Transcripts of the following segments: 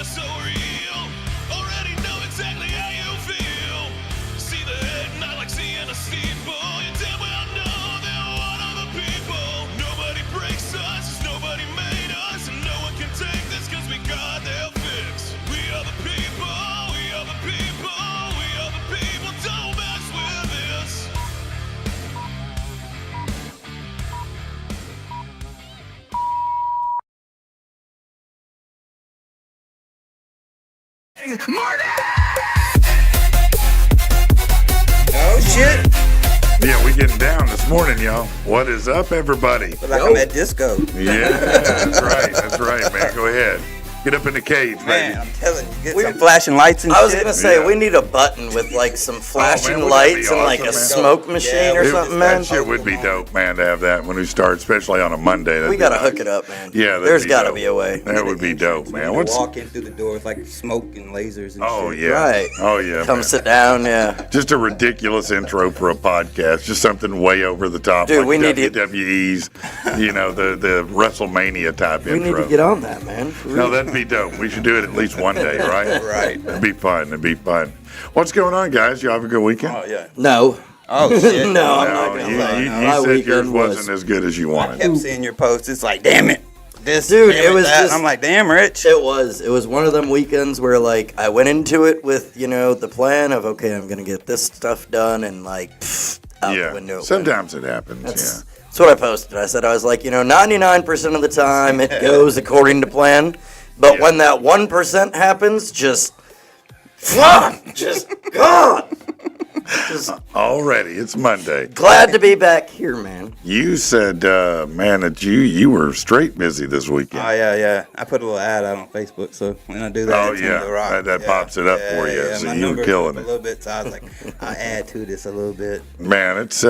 so real. Already know exactly how you feel. See the head, not like seeing a steeple. You damn well know they're one of the people. Nobody breaks us, 'cause nobody made us. And no one can take this, 'cause we got their fix. We are the people, we are the people, we are the people. Don't mess with this. Oh shit! Yeah, we getting down this morning, y'all. What is up, everybody? Like I'm at disco. Yeah, that's right. That's right, man. Go ahead. Get up in the cage, Man, baby. I'm telling you, get some flashing lights and I was shit. gonna say Yeah. we need a button with like some flashing man, wouldn't that be lights and like awesome, a man? smoke machine or Yeah, something, That man. shit would be dope, man, to have that when we start, especially on a Monday. That'd We be gotta nice. hook it up, man. Yeah, that'd there's be gotta dope. be a way. That would be dope, man. What's? walk in through the door, it's like smoke and lasers and Oh shit. yeah. Right. Oh yeah. Come man. sit down, yeah. Just a ridiculous intro for a podcast. Just something way over the top. Dude, like we need to- WWE's, the WrestleMania type We intro. need to get on that, man. For No, real. that'd be dope. We should do it at least one day, right? Right. It'd be fun. It'd be fun. What's going on, guys? You have a good weekend? Oh yeah. No. Oh shit. No, I'm No, not gonna you, lie. you, My you said yours weekend wasn't was- as good as you I wanted. kept seeing your posts. It's like, damn it, this, Dude, damn it was that. just- I'm like, damn, Rich. It was one of them weekends where like I went into it with the plan of okay, I'm gonna get this stuff done and like out the window. it went. Sometimes it happens. That's what I posted. I said I was like 99% of the time it goes according to plan, but Yeah. when that 1% happens, just fuck, just God. Just Already, it's Monday. glad to be back here, man. You said, man, that you were straight busy this weekend. Oh yeah. I put a little ad out on Facebook, so when I do that, Oh, it's yeah. the rock. That pops it up for you, so my you were number's killing up it. a little bit. So I was like, I add to this a little bit. Man, it's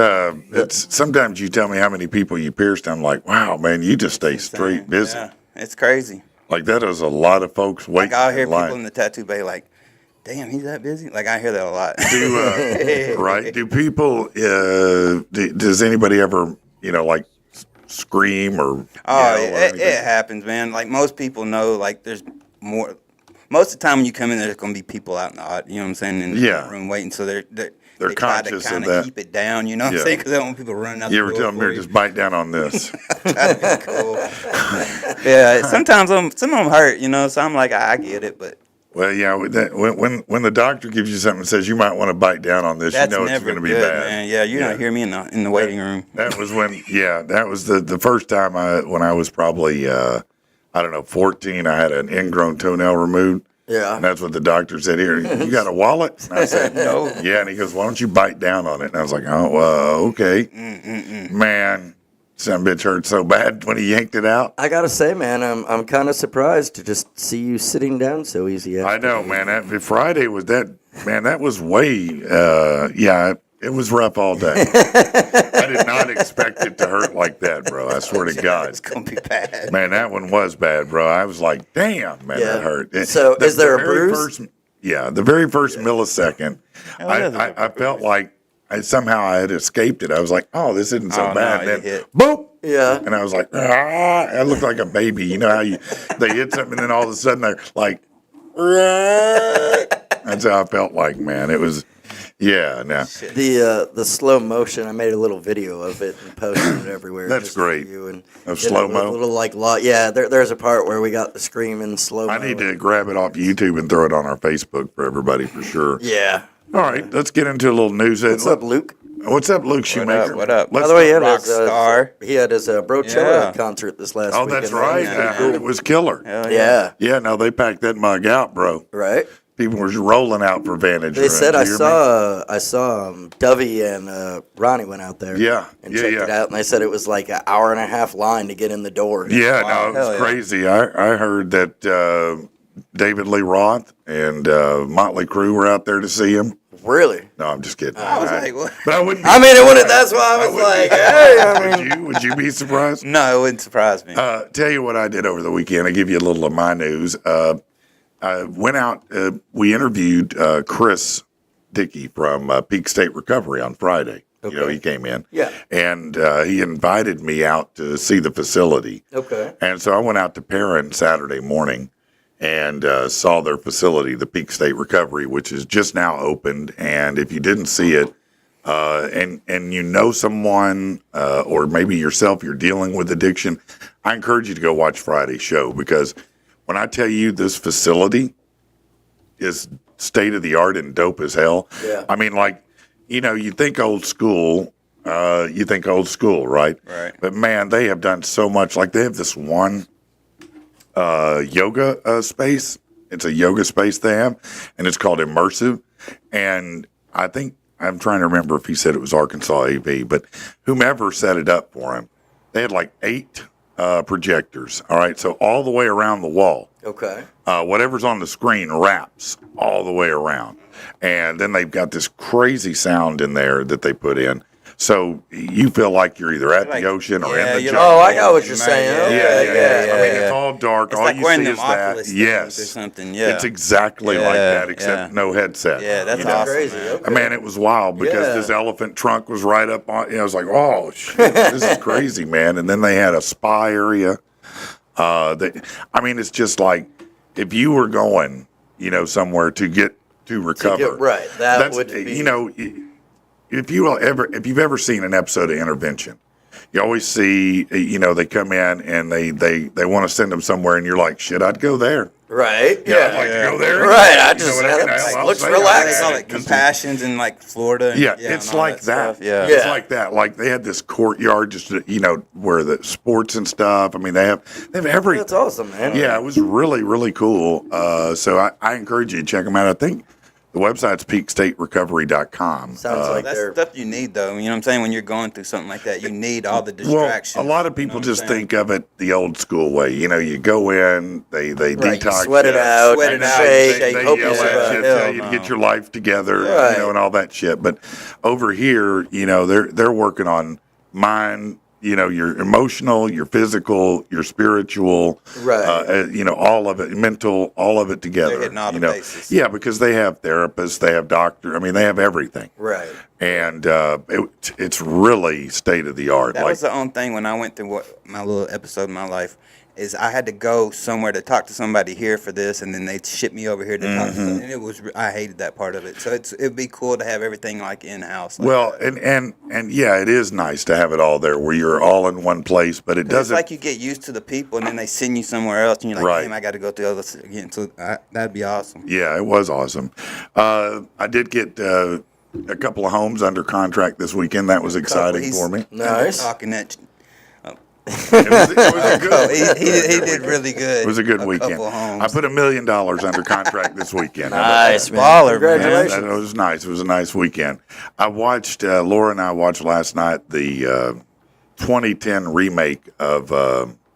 sometimes you tell me how many people you pierced. I'm like, wow, man, you just stay straight busy. Yeah, it's crazy. Like that is a lot of folks waiting. Like I hear in line. people in the tattoo bay like, damn, he's that busy. Like I hear that a lot. Right? Do people? Does anybody ever, like, scream or? Oh, yell or yeah, anything? it happens, man. Like most people know, like there's more. Most of the time when you come in, there's gonna be people out in the, you know what I'm saying, in Yeah. the room waiting. So they try to conscious of kind that. of keep it down. You know what Yeah. I'm saying? Because they don't want people running out. You the ever door tell them for here, you. just bite down on this? That'd be cool. Yeah, sometimes some of them hurt, so I'm like, I get it, but Well, yeah. When the doctor gives you something and says you might want to bite down on this, that's you know it's never going to be good, bad. man. Yeah, you don't hear me in the waiting room. That was when, that was the first time when I was probably, 14, I had an ingrown toenail removed. Yeah. And that's what the doctor said. Here, you got a wallet? And I said, no. Yeah, and he goes, why don't you bite down on it? And I was like, oh, well, okay. Man, some bitch hurt so bad when he yanked it out. I gotta say, man, I'm kind of surprised to just see you sitting down so easy. I know, man. Friday was that, man, that was way, it was rough all day. I did not expect it to hurt like that, bro. I swear to God. It's gonna be bad. Man, that one was bad, bro. I was like, damn, man, Yeah. that hurt. So, is there a very bruise? The very first millisecond, yeah, I felt like somehow I had escaped it. I was like, oh, this isn't so Oh, bad. no, And you then, hit. boop. Yeah. And I was like, I looked like a baby. You know how they hit something and then all of a sudden they're like, that's how I felt like, man. It was, no. The slow motion. I made a little video of it and posted it everywhere. That's just for great. you and Of did a slow-mo? little like there's a part where we got the scream in slow. I need to grab it off YouTube and throw it on our Facebook for everybody for sure. Yeah. All right, let's get into a little news. What's up, Luke? What's up, Luke Shoemaker? What up? By the way, Rockstar. he had his Brochella concert this last Oh, weekend. that's right. Yeah. I heard it was killer. Hell Yeah. Yeah, no, they packed that mug out, bro. Right. People were rolling out for Vantage. They Run. said Did I you hear me? saw Dovey and Ronnie went out there. Yeah, and yeah, checked yeah. it out, and they said it was like an hour and a half line to get in the door. Yeah, Wow, no, it hell was yeah. crazy. I heard that David Lee Roth and Motley Crue were out there to see him. Really? No, I'm just kidding. I was like, what? But I wouldn't. I mean, it wouldn't. That's why I was wouldn't like, be hey, surprised. I mean, Would you be surprised? No, it wouldn't surprise me. Tell you what I did over the weekend. I give you a little of my news. I went out. We interviewed Chris Dickey from Peak State Recovery on Friday. You know, he came in. Yeah. And he invited me out to see the facility. Okay. And so I went out to Perrin Saturday morning and saw their facility, the Peak State Recovery, which is just now opened. And if you didn't see it, and you know someone or maybe yourself, you're dealing with addiction, I encourage you to go watch Friday's show, because when I tell you this facility is state of the art and dope as hell. Yeah. I mean, like, you think old school, right? Right. But man, they have done so much. Like, they have this one yoga space. It's a yoga space they have, and it's called Immersive. And I think, I'm trying to remember if he said it was Arkansas AV, but whomever set it up for him, they had like 8 projectors. All right, so all the way around the wall. Okay. Whatever's on the screen wraps all the way around. And then they've got this crazy sound in there that they put in. So you feel like you're either at the ocean or in the jungle. Oh, I got what you're saying. Yeah. I mean, it's all dark. It's all like you wearing see them is that. Oculus things Yes. or something. Yeah. It's exactly like that, except no headset. Yeah, that's you know? awesome. Crazy. Man. Okay. Man, it was wild because this elephant trunk was right up on. I was like, oh shit, this is crazy, man. And then they had a spa area. It's just like if you were going, somewhere to get to recover. Right. That would be. If you've ever seen an episode of Intervention, you always see, they come in and they want to send them somewhere, and you're like, shit, I'd go there. Right. Yeah, I'd like to go there. Right. I You know just what I mean? it I'll looks say relaxing. They call it Compassions in like Florida. And, Yeah, and it's all like that. stuff. Yeah. It's like that. Like they had this courtyard, just where the sports and stuff. I mean, they have everything. That's awesome, man. Yeah, it was really, really cool. So I encourage you to check them out. I think the website's peakstaterecovery.com. Sounds like That's they're. stuff you need, though. You know what I'm saying? When you're going through something like that, you need all the distractions. Well, a lot of people just think of it the old school way. You go in, they Right, you detox, sweat it out, Sweat it out, shake, they hope yell you at survive. you, Hell tell you to no. get your life together, Right. and all that shit. But over here, they're working on mind, your emotional, your physical, your spiritual, Right. all of it, mental, all of it together. They're hitting all the bases. Yeah, because they have therapists, they have doctors. I mean, they have everything. Right. And it's really state of the art. That was the only thing when I went through my little episode of my life is I had to go somewhere to talk to somebody here for this, and then they ship me over here to talk to them. And I hated that part of it. So it'd be cool to have everything like in-house. Like well, that. and yeah, it is nice to have it all there where you're all in one place, but it It's doesn't. like you get used to the people, and then they send you somewhere else, and you're like, Right. damn, I got to go through all this again. So that'd be awesome. Yeah, it was awesome. I did get a couple of homes under contract this weekend. That was exciting He's for me. Nice. Talking that. It was a good. Oh, he did really good. It was a good weekend. Couple homes. I put $1 million under contract this weekend. Nice, man. Baller, man. Congratulations. It was nice. It was a nice weekend. I watched, Laura and I watched last night the 2010 remake of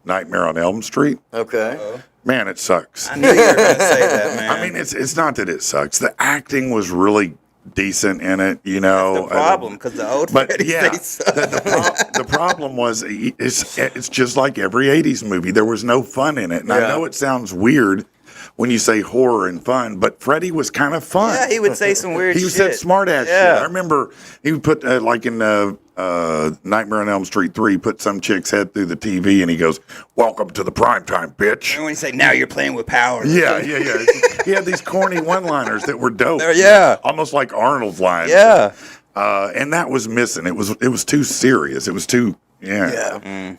Nightmare on Elm Street. Okay. Man, it sucks. I knew you were going to say that, man. I mean, it's not that it sucks. The acting was really decent in it, That's the problem, because the old But Freddy yeah, face. the problem was it's just like every 80s movie. There was no fun in it. And I Yeah. know it sounds weird when you say horror and fun, but Freddy was kind of fun. Yeah, he would say some weird He shit. said smart ass Yeah. shit. I remember he would put like in Nightmare on Elm Street 3, put some chick's head through the TV and he goes, "Welcome to the primetime, bitch." And when he say, now you're playing with power. Yeah. He had these corny one-liners that were dope. Yeah. Almost like Arnold's lines. Yeah. And that was missing. It was too serious. It was too Yeah. And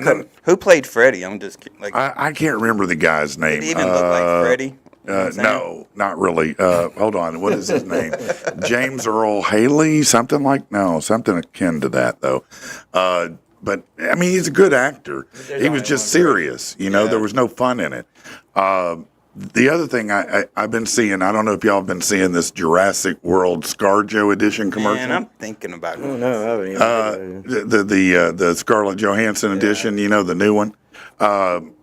then Who played Freddy? I'm just like, I can't remember the guy's name. did he even look like Freddy? You know what I'm saying? No, not really. Hold on. What is his name? James Earl Haley? Something akin to that, though. But, I mean, he's a good actor. He was just serious. There was no fun in it. The other thing I've been seeing, I don't know if y'all have been seeing this Jurassic World ScarJo edition commercial. Man, I'm thinking about it. No, I haven't even. The Scarlett Johansson edition, the new one.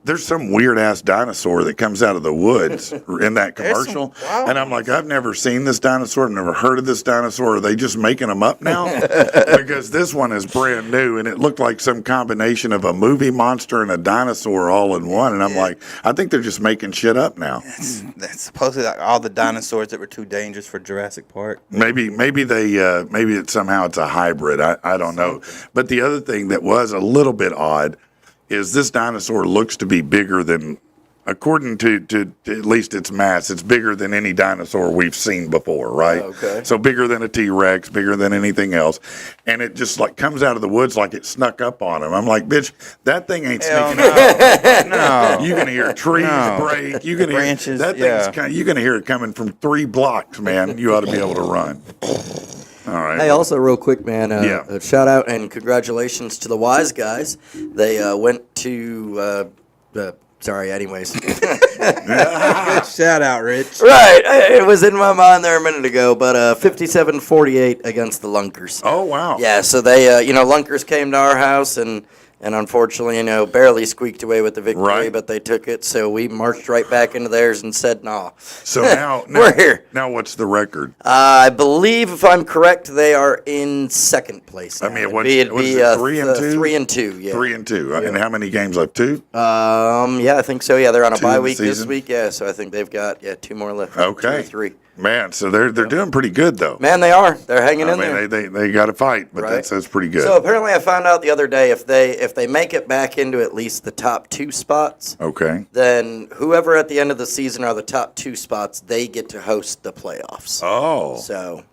There's some weird ass dinosaur that comes out of the woods in that commercial, and I'm like, I've never seen this dinosaur. I've never heard of this dinosaur. Are they just making them up now? Because this one is brand new, and it looked like some combination of a movie monster and a dinosaur all in one. And I'm like, I think they're just making shit up now. That's supposedly like all the dinosaurs that were too dangerous for Jurassic Park. Maybe it's somehow it's a hybrid. I don't know. But the other thing that was a little bit odd is this dinosaur looks to be bigger than according to at least its mass, it's bigger than any dinosaur we've seen before, right? Okay. So bigger than a T-Rex, bigger than anything else. And it just like comes out of the woods like it snuck up on him. I'm like, bitch, that thing ain't Hell sneaking out. No. You're going to hear trees No. break. You're going to Branches, hear, you're going to hear it coming from 3 blocks, man. You ought to be able to run. All right. Hey, also real quick, man. Yeah. A shout out and congratulations to the Wise guys. They went to. Sorry. Anyways. Good shout out, Rich. Right. It was in my mind there a minute ago, but 57-48 against the Lunkers. Oh, wow. Yeah. So they, Lunkers came to our house and unfortunately, barely squeaked away with the victory, Right. but they took it. So we marched right back into theirs and said, "Nah." So now We're here. Now what's the record? I believe, if I'm correct, they are in second place. I now. mean, It'd what is be, it, 3 and 2? 3 and 2, yeah. 3 and 2. And how many games left? 2? Yeah, I think so. Yeah, they're on a 2 bye in the week this season? week. Yeah, so I think they've got 2 more left. Okay. 2 or 3. Man, so they're doing pretty good though. Man, they are. They're hanging I in there. mean, they got to fight, but Right. that's pretty good. So apparently, I found out the other day if they make it back into at least the top 2 spots, Okay. then whoever at the end of the season are the top 2 spots, they get to host the playoffs. Oh, So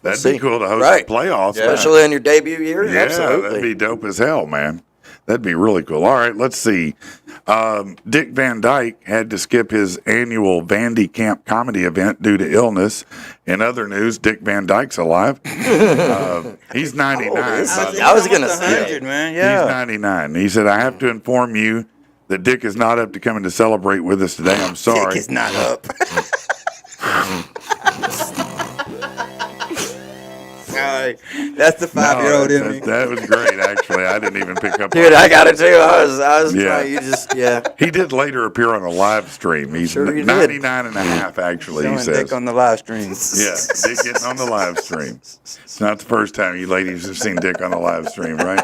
that'd see. be cool to host Right. the playoffs. man. especially in your debut year, Yeah, absolutely. that'd be dope as hell, man. That'd be really cool. All right, let's see. Dick Van Dyke had to skip his annual Vandy Camp comedy event due to illness. In other news, Dick Van Dyke's alive. He's 99. How old is by he? the way. I was gonna Almost say. 100, man. He's Yeah. 99. He said, "I have to inform you that Dick is not up to coming to celebrate with us today. I'm sorry." Dick is not up. That's the 5-year-old in me. That was great, actually. I didn't even pick up Dude, on I it. got it too. I was Yeah. trying. You just He did later appear on a live stream. He's Sure he did. 99 and a half, actually, he Showing says. Dick on the live stream. Yeah, Dick getting on the live stream. It's not the first time you ladies have seen Dick on the live stream, right?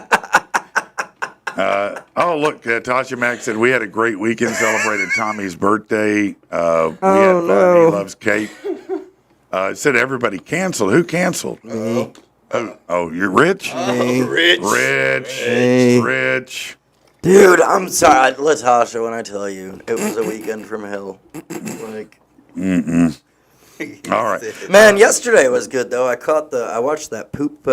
Look, Tasha Mack said, "We had a great weekend, celebrated Tommy's birthday. We had fun. no. He loves cake." It said everybody canceled. Who canceled? Oh, you're Rich? Rich. Dude, I'm sorry, Latasha. When I tell you, it was a weekend from hell. Like, All right. man, yesterday was good though. I watched that poop.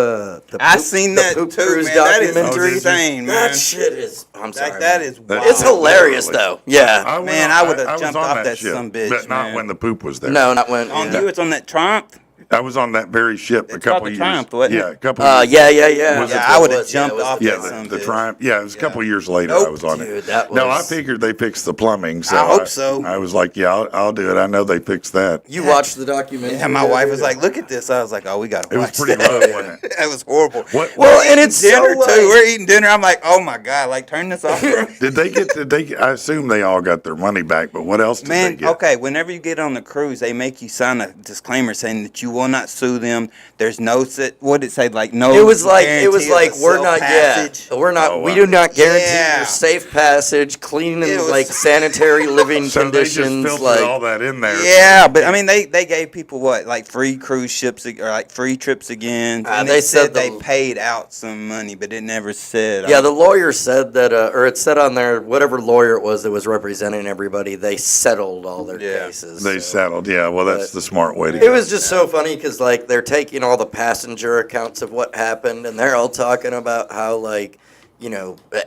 I seen that Poop too, Cruise man. That is documentary. insane, man. That shit is. I'm sorry. Like, that man. is wild. It's hilarious though. Yeah. went Man, on- I would've was jumped on off that ship, sumbitch, but not man. when the poop was there. No, not when. On yeah. you, it's on that Triumph. I was on that very ship a It's couple called the years. Triumph, wasn't it? Yeah, a couple. Yeah. Was Yeah, it I what would it have was, jumped yeah, it off Yeah, that the sumbitch. Triumph. Yeah, it was a couple years later. Nope. I was on Dude, it. that No, I was- figured they fixed the plumbing. So I hope so. I was like, yeah, I'll do it. I know they fixed that. You watched the documentary? Yeah, my wife was like, "Look at this." I was like, "Oh, we gotta It was watch pretty that." rough, wasn't it? That was horrible. What? Well, and it's Dinner so like, too. We're eating dinner. I'm like, "Oh my god!" Like, turn this off. bro. Did they get? I assume they all got their money back, but what else did they Man, get? okay. Whenever you get on the cruise, they make you sign a disclaimer saying that you will not sue them. There's no what did it say? Like no. It was like guarantee of a we're not self-passage. we're not Oh, we wow. do not guarantee Yeah. your safe passage, clean It and was- like sanitary living So they just conditions. filtered Like all that in there. Yeah, but I mean, they gave people what, like free cruise ships or like free trips again. And they they said said they the- paid out some money, but it never said. yeah, the lawyer said that, or it said on there, whatever lawyer it was that was representing everybody, they settled all their Yeah. cases. They so. settled. Yeah, well, that's But- the smart way to It go. was just so funny because like they're taking all the passenger accounts of what happened, and they're all talking about how like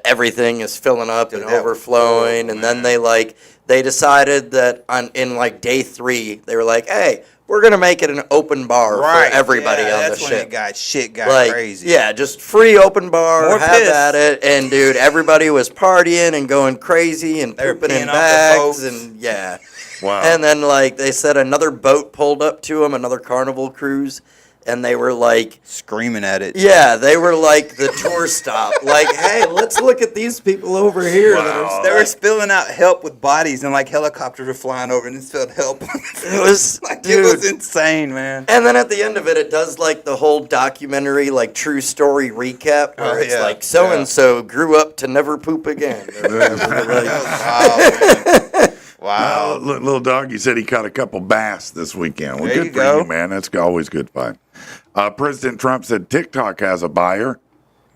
everything is filling up and Dude, that was overflowing, horrible, and then man. they decided that in like day 3 they were like, hey, we're gonna make it an open bar right, for everybody yeah, on that's the when ship. shit got Like, crazy. yeah, just free open bar, More have piss. at it, and dude, everybody was partying and going crazy and They were pooping in peeing off the bags, boats. and yeah. Wow. And then like they said, another boat pulled up to them, another Carnival cruise, and they were like, screaming at it. yeah, they were like the tour stop, like, hey, let's look at these people over here. that are Wow. They were stuck." spilling out help with bodies, and like helicopters were flying over, and it spilled help. It was, like dude. it was insane, man. And then at the end of it, it does like the whole documentary, like true story recap, where Oh, it's yeah, like so and so grew up to never poop again. Or whatever, like- That was wild, man. Wow. Little doggy said he caught a couple bass this weekend. Well, There good you for go. you, man. That's always good fun. President Trump said TikTok has a buyer.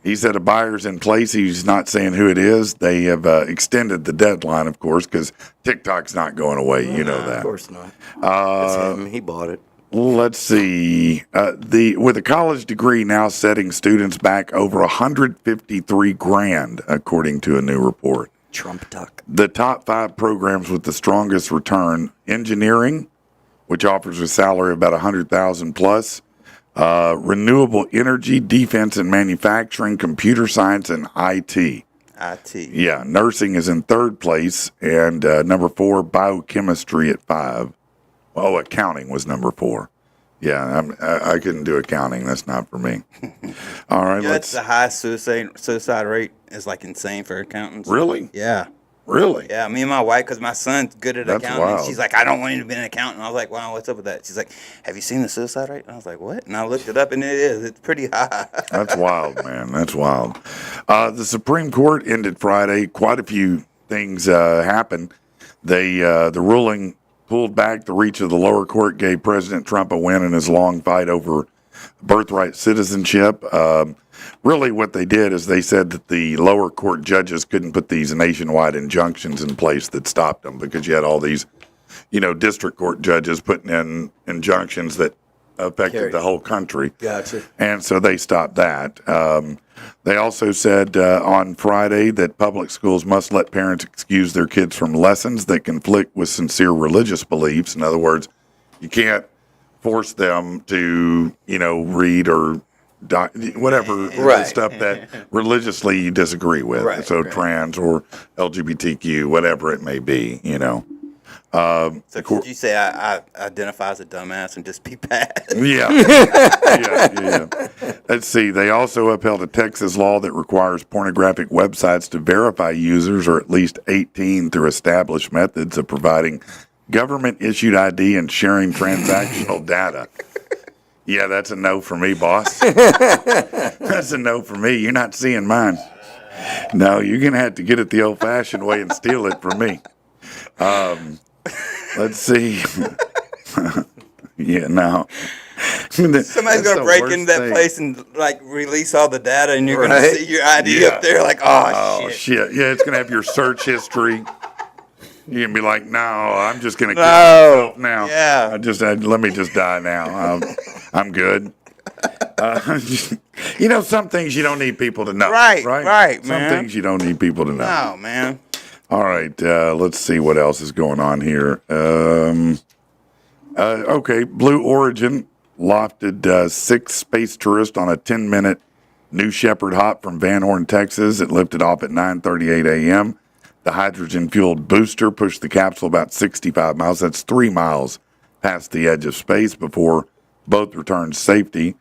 He said a buyer's in place. He's not saying who it is. They have extended the deadline, of course, because TikTok's not going away. You know that. Of course not. It's him. He bought it. Let's see. With a college degree now setting students back over 153 grand, according to a new report. Trump duck. The top 5 programs with the strongest return: engineering, which offers a salary of about 100,000 plus. Renewable energy, defense and manufacturing, computer science, and IT. IT. Yeah, nursing is in 3rd place, and number 4, biochemistry at 5. Oh, accounting was number 4. Yeah, I couldn't do accounting. That's not for me. All right, Yeah, that's the highest suicide rate is like insane for accountants. Really? Yeah. Really? Yeah, me and my wife, because my son's good at That's accounting. wild. She's like, I don't want you to be an accountant. I was like, wow, what's up with that? She's like, have you seen the suicide rate? And I was like, what? And I looked it up, and it is. It's pretty high. That's wild, man. That's wild. The Supreme Court ended Friday. Quite a few things happened. The ruling pulled back the reach of the lower court, gave President Trump a win in his long fight over birthright citizenship. Really what they did is they said that the lower court judges couldn't put these nationwide injunctions in place that stopped them, because you had all these, district court judges putting in injunctions that affected the whole country. Gotcha. And so they stopped that. They also said on Friday that public schools must let parents excuse their kids from lessons that conflict with sincere religious beliefs. In other words, you can't force them to, read or whatever Right. stuff that religiously you disagree with. Right, So right. trans or LGBTQ, whatever it may be, So could you say I identify as a dumbass and just be bad? Yeah. Yeah. Let's see. They also upheld a Texas law that requires pornographic websites to verify users are at least 18 through established methods of providing government-issued ID and sharing transactional data. Yeah, that's a no for me, boss. That's a no for me. You're not seeing mine. No, you're going to have to get it the old-fashioned way and steal it from me. Let's see. Yeah, no. Somebody's gonna break into that place and release all the data, and you're gonna Right. see your ID Yeah. up there. Like, oh shit. Shit. Yeah, it's going to have your search history. You're going to be like, no, I'm just going to kill No. myself now. Yeah. Let me just die now. I'm good. Some things you don't need people to know. Right, Some man. things you don't need people to know. Oh man. All right, let's see what else is going on here. Okay, Blue Origin lofted 6 space tourists on a 10-minute New Shepard hop from Van Horn, Texas. It lifted off at 9:38 a.m. The hydrogen-fueled booster pushed the capsule about 65 miles. That's 3 miles past the edge of space before both returned safely.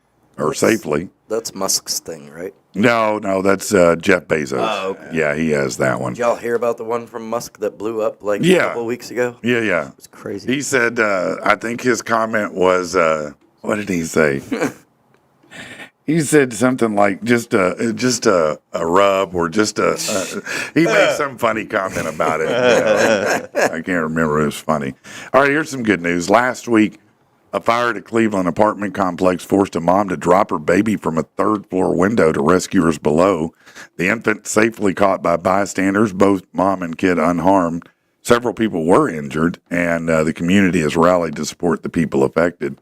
That's Musk's thing, right? No, that's Jeff Bezos. Oh, okay. Yeah, he has that one. Did y'all hear about the one from Musk that blew up a Yeah. couple weeks ago? Yeah. It's crazy. He said, I think his comment was, what did he say? He said something like just a rub or he made some funny comment about it. I can't remember. It was funny. All right, here's some good news. Last week, a fire at a Cleveland apartment complex forced a mom to drop her baby from a 3rd-floor window to rescuers below. The infant safely caught by bystanders, both mom and kid unharmed. Several people were injured, and the community has rallied to support the people affected.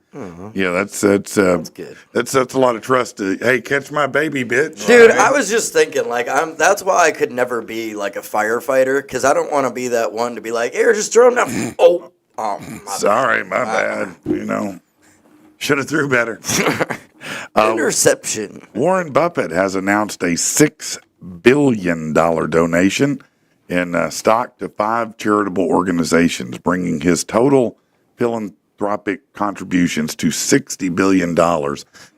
Yeah, that's good. That's a lot of trust. Hey, catch my baby, bitch. Dude, I was just thinking, that's why I could never be like a firefighter, because I don't want to be that one to be like, here, just throw him down. Sorry, my bad. Should have threw better. Interception. Warren Buffett has announced a $6 billion donation in stock to 5 charitable organizations, bringing his total philanthropic contributions to $60 billion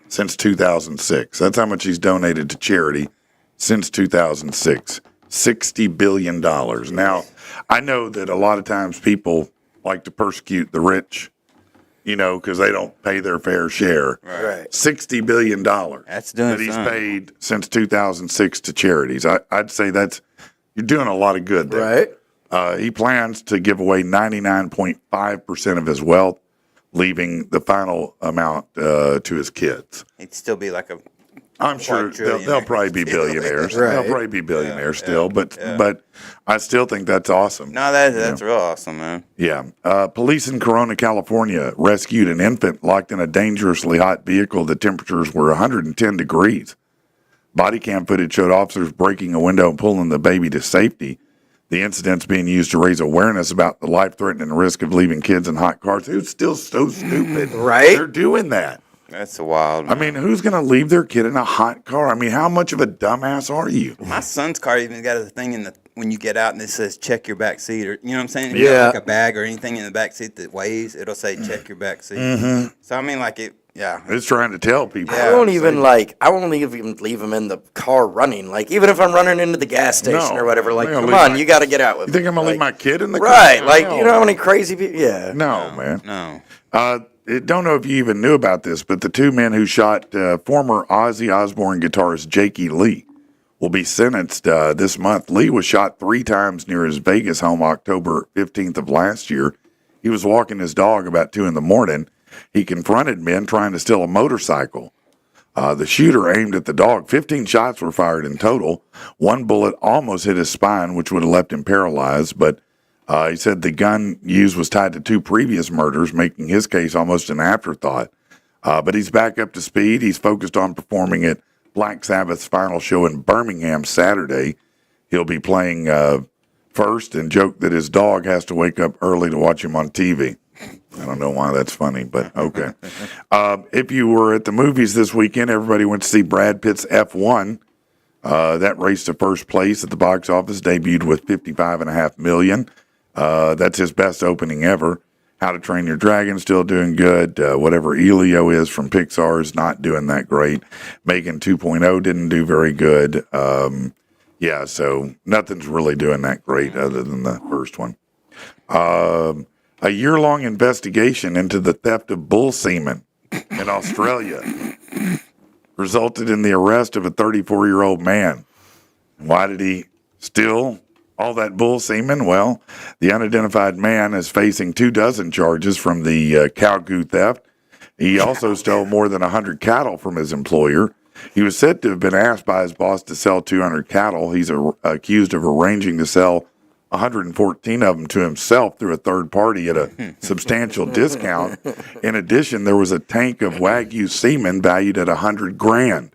since 2006. That's how much he's donated to charity since 2006. $60 billion. Now, I know that a lot of times people like to persecute the rich, because they don't pay their fair share. Right. $60 billion That's doing that he's something. paid since 2006 to charities. I'd say you're doing a lot of good there. Right. He plans to give away 99.5% of his wealth, leaving the final amount to his kids. He'd still be like a I'm sure they'll probably be billionaires. Right. They'll probably be billionaires still, but I still think that's awesome. No, that's real awesome, man. Yeah. Police in Corona, California rescued an infant locked in a dangerously hot vehicle. The temperatures were 110 degrees. Body cam footage showed officers breaking a window and pulling the baby to safety. The incident's being used to raise awareness about the life-threatening risk of leaving kids in hot cars. It's still so stupid. Right? They're doing that. That's wild. I mean, who's going to leave their kid in a hot car? I mean, how much of a dumbass are you? My son's car even got a thing when you get out and it says check your back seat, or you know what I'm saying? If Yeah. you have like a bag or anything in the back seat that weighs, it'll say check your back seat. Mm-hmm. So I mean, like it, yeah. It's trying to tell people. Yeah. I won't even leave them in the car running. Like, even if I'm running into the gas station No. or whatever, like, I'm gonna come leave on, my- you got to get out with You think me. I'm going to leave my Like, kid in the car? right? Like, No. you know how many crazy people? Yeah. No, man. No. Don't know if you even knew about this, but the two men who shot former Ozzy Osbourne guitarist Jakey Lee will be sentenced this month. Lee was shot 3 times near his Vegas home October 15th of last year. He was walking his dog about 2 in the morning. He confronted men trying to steal a motorcycle. The shooter aimed at the dog. 15 shots were fired in total. 1 bullet almost hit his spine, which would have left him paralyzed, but he said the gun used was tied to 2 previous murders, making his case almost an afterthought. But he's back up to speed. He's focused on performing at Black Sabbath's final show in Birmingham Saturday. He'll be playing first and joked that his dog has to wake up early to watch him on TV. I don't know why that's funny, but okay. If you were at the movies this weekend, everybody went to see Brad Pitt's F1. That race to first place at the box office, debuted with $55.5 million. That's his best opening ever. How to Train Your Dragon still doing good. Whatever Elio is from Pixar is not doing that great. Megan 2.0 didn't do very good. So nothing's really doing that great other than the first one. A year-long investigation into the theft of bull semen in Australia resulted in the arrest of a 34-year-old man. Why did he steal all that bull semen? Well, the unidentified man is facing 24 charges from the cow goo theft. He also stole more than 100 cattle from his employer. He was said to have been asked by his boss to sell 200 cattle. He's accused of arranging to sell 114 of them to himself through a third party at a substantial discount. In addition, there was a tank of Wagyu semen valued at $100,000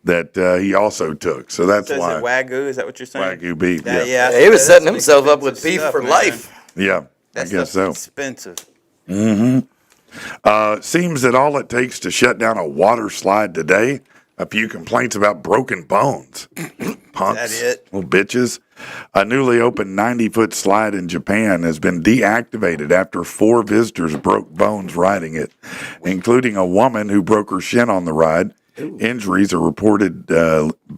that he also took. So that's So is why it Wagyu? Is that what you're saying? Wagyu beef. Yeah, Yeah, He was setting that's himself up with expensive beef stuff, for man. life. I That guess so. stuff's expensive. Seems that all it takes to shut down a water slide today, a few complaints about broken bones. Punks, Is that it? little bitches. A newly opened 90-foot slide in Japan has been deactivated after 4 visitors broke bones riding it, including a woman who broke her shin on the ride. Injuries are reported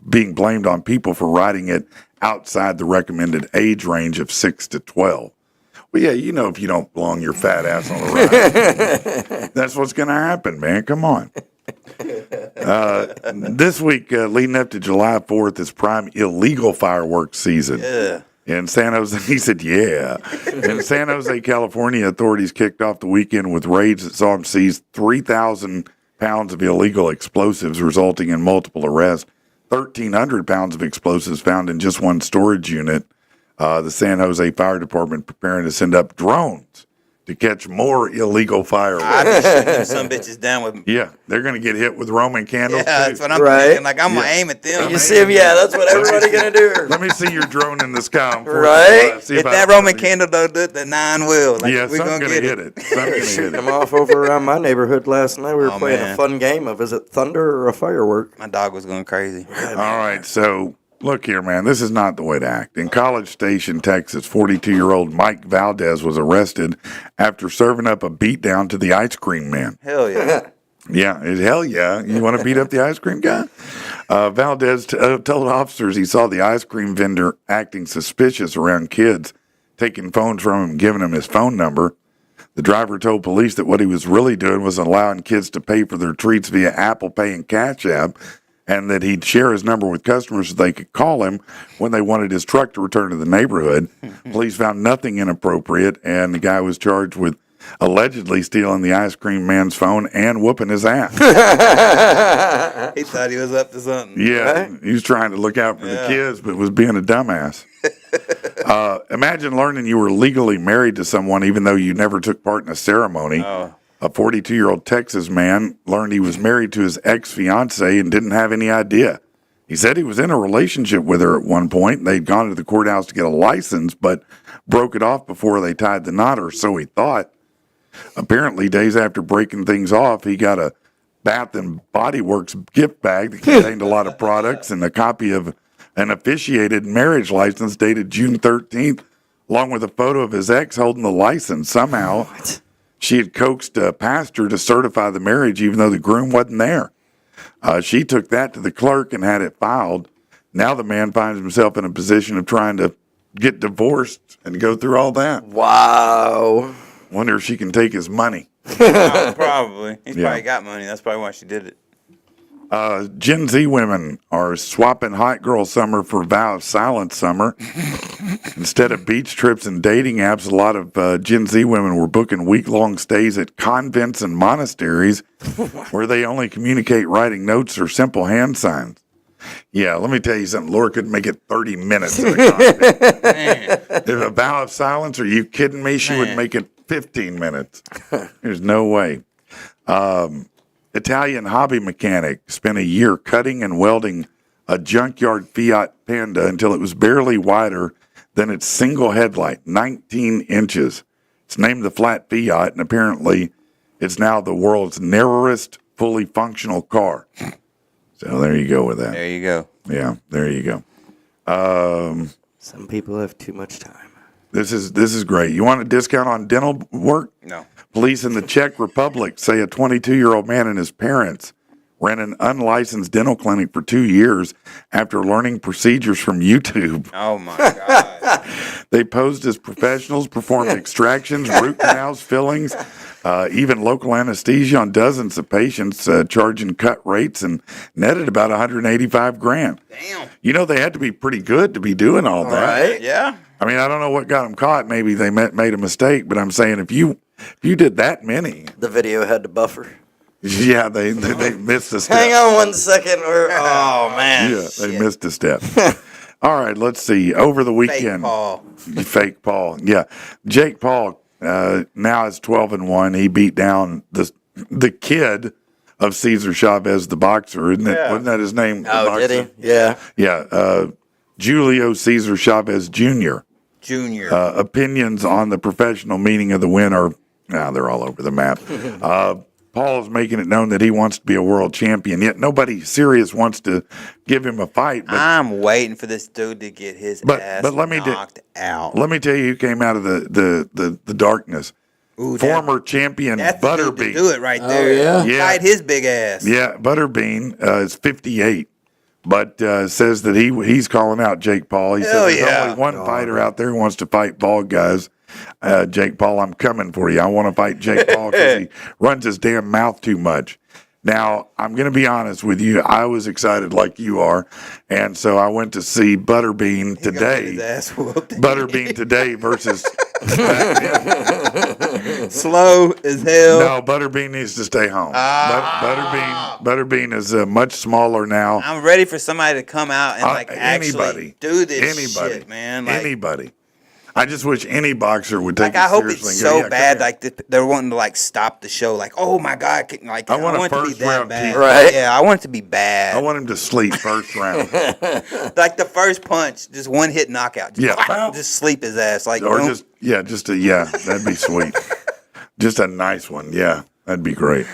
being blamed on people for riding it outside the recommended age range of 6 to 12. Well, yeah, you know if you don't belong your fat ass on the ride, that's what's going to happen, man. Come on. This week, leading up to July 4th, is prime illegal fireworks season. Yeah. In San Jose, he said, yeah. In San Jose, California, authorities kicked off the weekend with raids that saw them seize 3,000 pounds of illegal explosives, resulting in multiple arrests. 1,300 pounds of explosives found in just one storage unit. The San Jose Fire Department preparing to send up drones to catch more illegal fireworks. I be shooting them some bitches down with. Yeah, they're going to get hit with Roman candles, Yeah, too. that's what I'm Right. thinking. Like I'm gonna aim at them. You see him? Yeah, that's what everybody gonna do. Let me see your drone in the sky. Right? See If I- that Roman candle don't do it, the 9 will. Like, Yeah, we something's gonna going to get hit it. it. Something's going to hit Shooting it. them off over around my neighborhood last night. We were Oh, playing man. a fun game of, is it thunder or a firework? My dog was going crazy. All right, so look here, man. This is not the way to act. In College Station, Texas, 42-year-old Mike Valdez was arrested after serving up a beatdown to the ice cream man. Hell yeah. Yeah, hell yeah. You want to beat up the ice cream guy? Valdez told officers he saw the ice cream vendor acting suspicious around kids, taking phones from him and giving them his phone number. The driver told police that what he was really doing was allowing kids to pay for their treats via Apple Pay and Cash App, and that he'd share his number with customers so they could call him when they wanted his truck to return to the neighborhood. Police found nothing inappropriate, and the guy was charged with allegedly stealing the ice cream man's phone and whooping his ass. He thought he was up to something. Yeah, he was trying to look out for the kids, but was being a dumbass. Imagine learning you were legally married to someone even though you never took part in a ceremony. Oh. A 42-year-old Texas man learned he was married to his ex-fiancée and didn't have any idea. He said he was in a relationship with her at one point. They'd gone to the courthouse to get a license, but broke it off before they tied the knot, or so he thought. Apparently, days after breaking things off, he got a Bath and Body Works gift bag that contained a lot of products and a copy of an officiated marriage license dated June 13th, along with a photo of his ex holding the license. Somehow, she had coaxed a pastor to certify the marriage, even though the groom wasn't there. She took that to the clerk and had it filed. Now the man finds himself in a position of trying to get divorced and go through all that. Wow. Wonder if she can take his money. Oh, probably. He's probably got money. That's probably why she did it. Gen Z women are swapping hot girl summer for vow of silence summer. Instead of beach trips and dating apps, a lot of Gen Z women were booking week-long stays at convents and monasteries where they only communicate writing notes or simple hand signs. Yeah, let me tell you something. Laura could make it 30 minutes at a convent. Man. If a vow of silence, are you kidding me? She would make it 15 minutes. There's no way. Italian hobby mechanic spent a year cutting and welding a junkyard Fiat Panda until it was barely wider than its single headlight, 19 inches. It's named the Flat Fiat, and apparently it's now the world's narrowest fully functional car. So there you go with that. There you go. Yeah, there you go. Some people have too much time. This is great. You want a discount on dental work? No. Police in the Czech Republic say a 22-year-old man and his parents ran an unlicensed dental clinic for 2 years after learning procedures from YouTube. Oh, my God. They posed as professionals, performed extractions, root canals, fillings, even local anesthesia on dozens of patients, charging cut rates, and netted about $185,000. Damn. You know, they had to be pretty good to be doing all that. Right? Yeah. I mean, I don't know what got them caught. Maybe they made a mistake, but I'm saying if you did that many, The video had to buffer. yeah, they missed a step. Hang on 1 second. Oh, man. Yeah, they missed a step. All right, let's see. Over the weekend, Fake Paul. Yeah, Jake Paul now is 12-1. He beat down the kid of Cesar Chavez, the boxer, isn't it? Wasn't that his name? the Oh, boxer? did he? Yeah. Yeah, Julio Cesar Chavez Jr. Junior. Opinions on the professional meaning of the win are, they're all over the map. Paul is making it known that he wants to be a world champion, yet nobody serious wants to give him a fight. But I'm waiting for this dude to get his ass knocked out. let me tell you who came out of the darkness. Ooh, Former champion that's the dude to Butterbean. do it right there. yeah? Yeah. Fight his big ass. Yeah, Butterbean is 58, but says that he's calling out Jake Paul. He said there's only one fighter out there who wants to fight bald guys. Jake Paul, I'm coming for you. I want to fight Jake Paul because he runs his damn mouth too much. Now, I'm going to be honest with you. I was excited like you are, and so I went to see Butterbean today. His ass whooped. Butterbean today versus Slow as hell. No, Butterbean needs to stay home. Butterbean is much smaller now. I'm ready for somebody to come out and Anybody. actually do this shit, man. Like, Anybody. I just wish any boxer would take like, I it hope seriously. it's and go, so "Yeah, bad, come here." like they're wanting to like stop the show. Like, oh my god, like I want a it to be first that round bad. TKO. Right. Yeah, I want it to be bad. I want him to sleep first round. Like the first punch, just one hit knockout. Just, Yeah. just sleep his ass. Like, Or don't- that'd be sweet. Just a nice one. Yeah, that'd be great.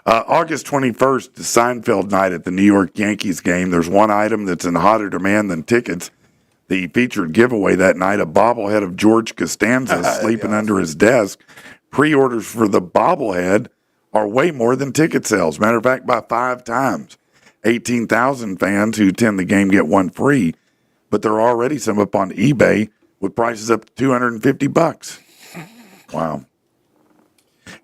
August 21st, the Seinfeld night at the New York Yankees game. There's one item that's in hotter demand than tickets. The featured giveaway that night, a bobblehead of George Costanza sleeping under his desk. Pre-orders for the bobblehead are way more than ticket sales. Matter of fact, by 5 times. 18,000 fans who attend the game get one free, but there are already some up on eBay with prices up to $250. Wow.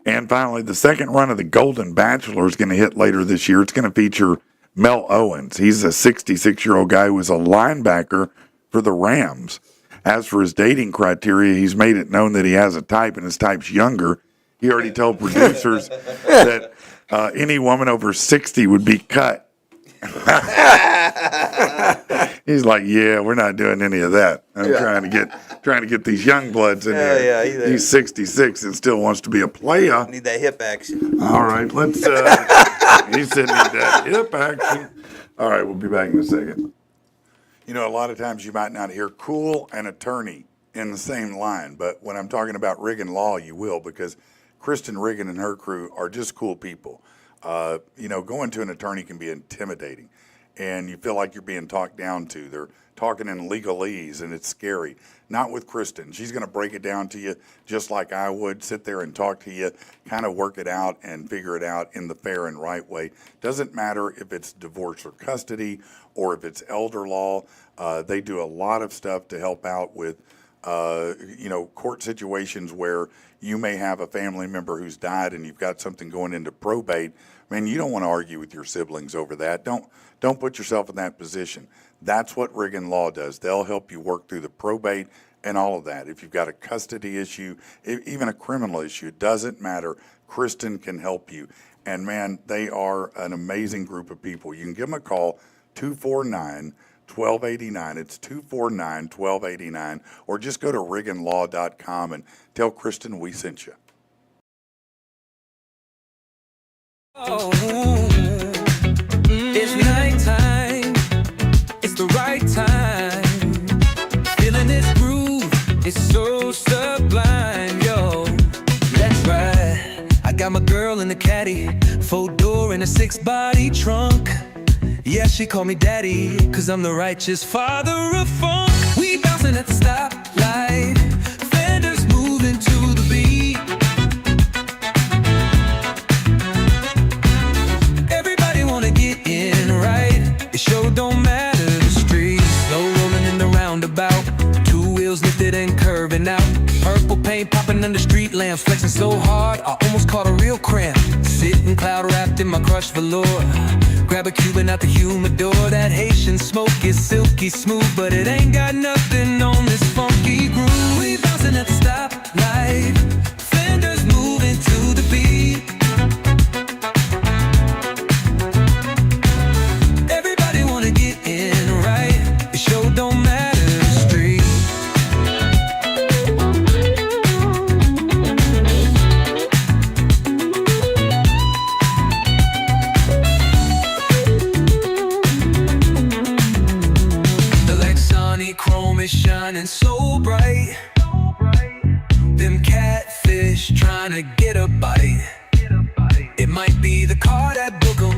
And finally, the second run of The Golden Bachelor is going to hit later this year. It's going to feature Mel Owens. He's a 66-year-old guy who was a linebacker for the Rams. As for his dating criteria, he's made it known that he has a type, and his type's younger. He already told producers that any woman over 60 would be cut. He's like, yeah, we're not doing any of that. I'm trying to get these young bloods in here. Yeah, He's 66 and still wants to be a player. Need that hip action. All right, let's. He said need that hip action. All right, we'll be back in a second. You know, a lot of times you might not hear cool and attorney in the same line, but when I'm talking about Riggin Law, you will, because Kristen Riggin and her crew are just cool people. You know, going to an attorney can be intimidating, and you feel like you're being talked down to. They're talking in legalese, and it's scary. Not with Kristen. She's going to break it down to you just like I would, sit there and talk to you, kind of work it out and figure it out in the fair and right way. Doesn't matter if it's divorce or custody or if it's elder law. They do a lot of stuff to help out with, you know, court situations where you may have a family member who's died and you've got something going into probate. Man, you don't want to argue with your siblings over that. Don't put yourself in that position. That's what Riggin Law does. They'll help you work through the probate and all of that. If you've got a custody issue, even a criminal issue, it doesn't matter. Kristen can help you. And man, they are an amazing group of people. You can give them a call, 249-1289. It's 249-1289. Or just go to rigginlaw.com and tell Kristen we sent you. Oh, it's nighttime. It's the right time. Feeling this groove. It's so sublime, yo. Let's ride. I got my girl in the caddy, 4-door and a 6-body trunk. Yeah, she call me daddy, cause I'm the righteous father of funk. We bouncing at the stoplight, fenders moving to the beat. Everybody wanna get in right, it sure don't matter the street. Slow rolling in the roundabout, 2 wheels lifted and curving out. Purple paint popping under street lamps, flexing so hard I almost caught a real cramp. Sitting cloud wrapped in my crushed velour, grab a Cuban out the humidor. That Haitian smoke is silky smooth, but it ain't got nothing on this funky groove. We bouncing at the stoplight, fenders moving to the beat. Everybody wanna get in right, it sure don't matter the street. Chrome is shining so bright. Them catfish trying to get a bite. It might be the car that book 'em,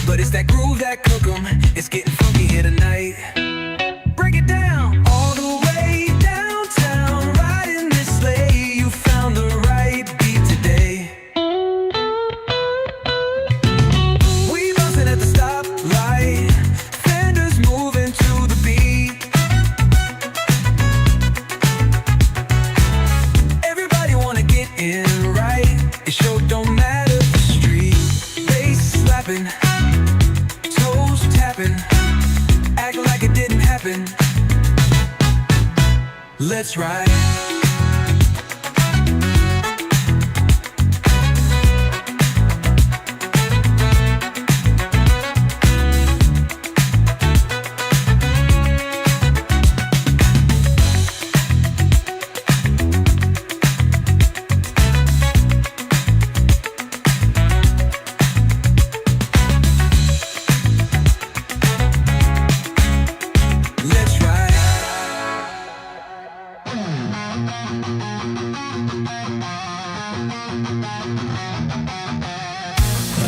but it's that groove that cook 'em. It's getting funky here tonight. Break it down all the way downtown. Riding this sleigh, you found the right beat today. We bouncing at the stoplight, fenders moving to the beat. In right, it sure don't matter the street. Bass slapping, toes tapping, act like it didn't happen. Let's ride.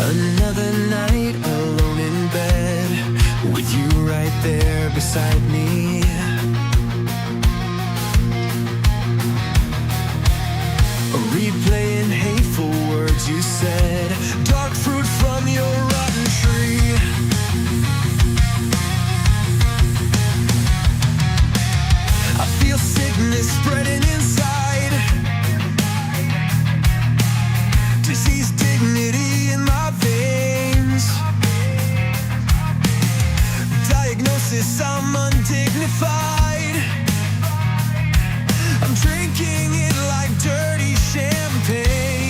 Another night alone in bed, with you right there beside me. Replaying hateful words you said, dark fruit from your rotten tree. I feel sickness spreading inside, disease dignity in my veins. Diagnosis, I'm undignified. I'm drinking it like dirty champagne.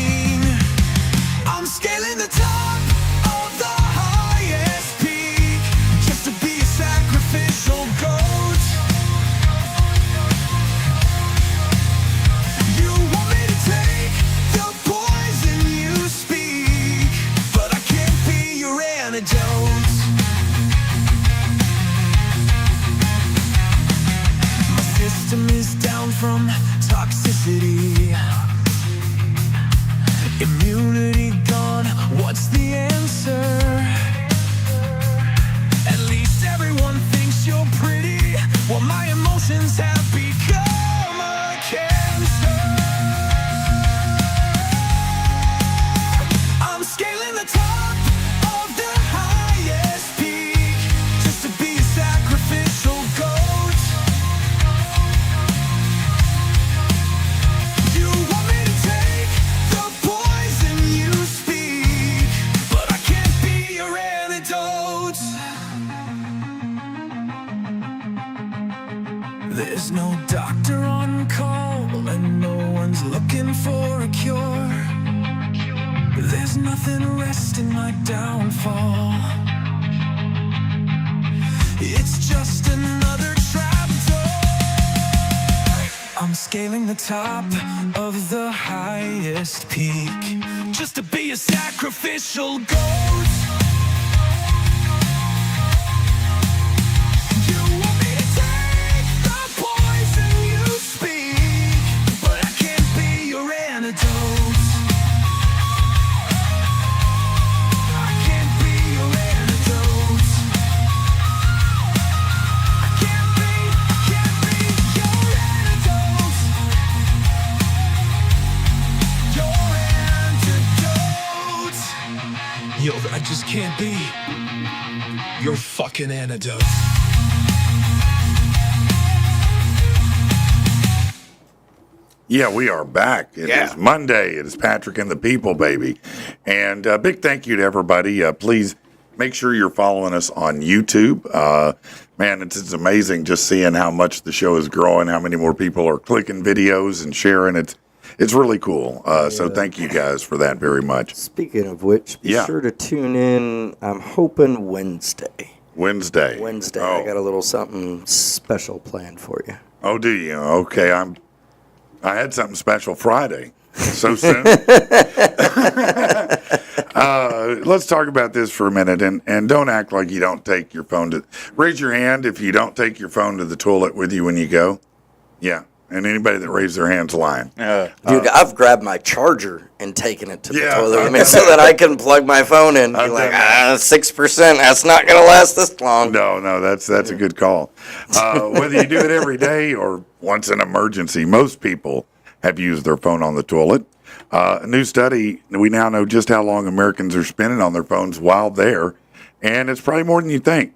system is down from toxicity. Immunity gone, what's the answer? At least everyone thinks you're pretty. Well, my emotions have become a cancer. I'm scaling the top of the highest peak just to be a sacrificial goat. You want me to take the poison you speak, but I can't be your antidote. There's no doctor on call, and no one's looking for a cure. There's nothing arresting my downfall. It's just another trap door. I'm scaling the top of the highest peak just to be a sacrificial goat. You want me to take the poison you speak, but I can't be your antidote. I can't be your antidote. I can't be your antidote. Your antidote. Yo, I just can't be your fucking antidote. Yeah, we are back. It is Monday. It is Patrick and the People, baby. And a big thank you to everybody. Please make sure you're following us on YouTube. Man, it's amazing just seeing how much the show is growing, how many more people are clicking videos and sharing it. It's really cool. So thank you guys for that very much. Speaking of which, be sure to tune in. I'm hoping Wednesday. Wednesday. I got a little something special planned for you. Oh, do you? Okay, I had something special Friday. So soon. Let's talk about this for a minute, and don't act like you don't take your phone to. Raise your hand if you don't take your phone to the toilet with you when you go. Yeah, and anybody that raised their hand's lying. Dude, I've grabbed my charger and taken it to the toilet with me so that I can plug my phone in. Be like, 6%, that's not going to last this long. No, that's a good call. Whether you do it every day or once in emergency, most people have used their phone on the toilet. A new study, we now know just how long Americans are spending on their phones while there, and it's probably more than you think.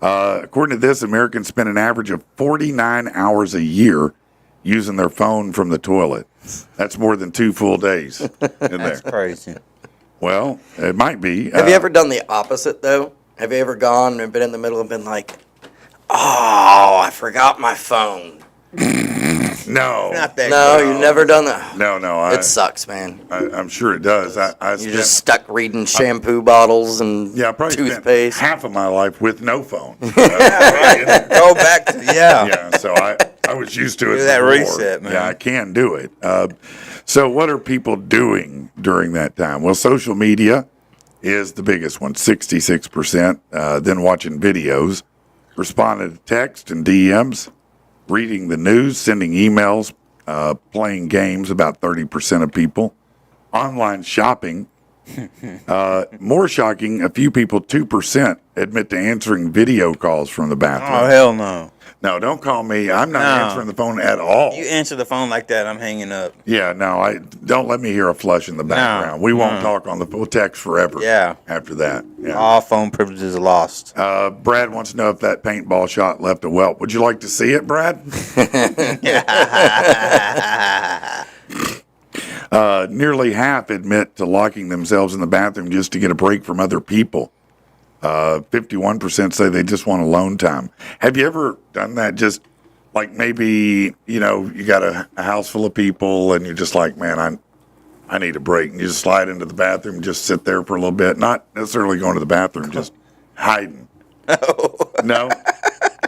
According to this, Americans spend an average of 49 hours a year using their phone from the toilet. That's more than 2 full days in there. That's crazy. Well, it might be. Have you ever done the opposite, though? Have you ever gone and been in the middle and been like, oh, I forgot my phone? No. Not that No, good. you've never done that? No. It sucks, man. I'm sure it does. You're just stuck reading shampoo bottles and I probably toothpaste. spent half of my life with no phone. Go back to Yeah, so I was used to it. Do that before. reset, man. Yeah, I can do it. So what are people doing during that time? Well, social media is the biggest one, 66%. Then watching videos, responding to text and DMs, reading the news, sending emails, playing games, about 30% of people. Online shopping. More shocking, a few people, 2%, admit to answering video calls from the bathroom. Oh, hell no. No, don't call me. I'm not answering the phone at all. You answer the phone like that, I'm hanging up. Yeah, no, don't let me hear a flush in the background. We won't talk on the phone. We'll text forever. Yeah. After that. Yeah. All phone privileges are lost. Brad wants to know if that paintball shot left a welt. Would you like to see it, Brad? Nearly half admit to locking themselves in the bathroom just to get a break from other people. 51% say they just want alone time. Have you ever done that? Just like maybe, you got a house full of people and you're just like, man, I need a break. And you just slide into the bathroom, just sit there for a little bit. Not necessarily going to the bathroom, just hiding. No?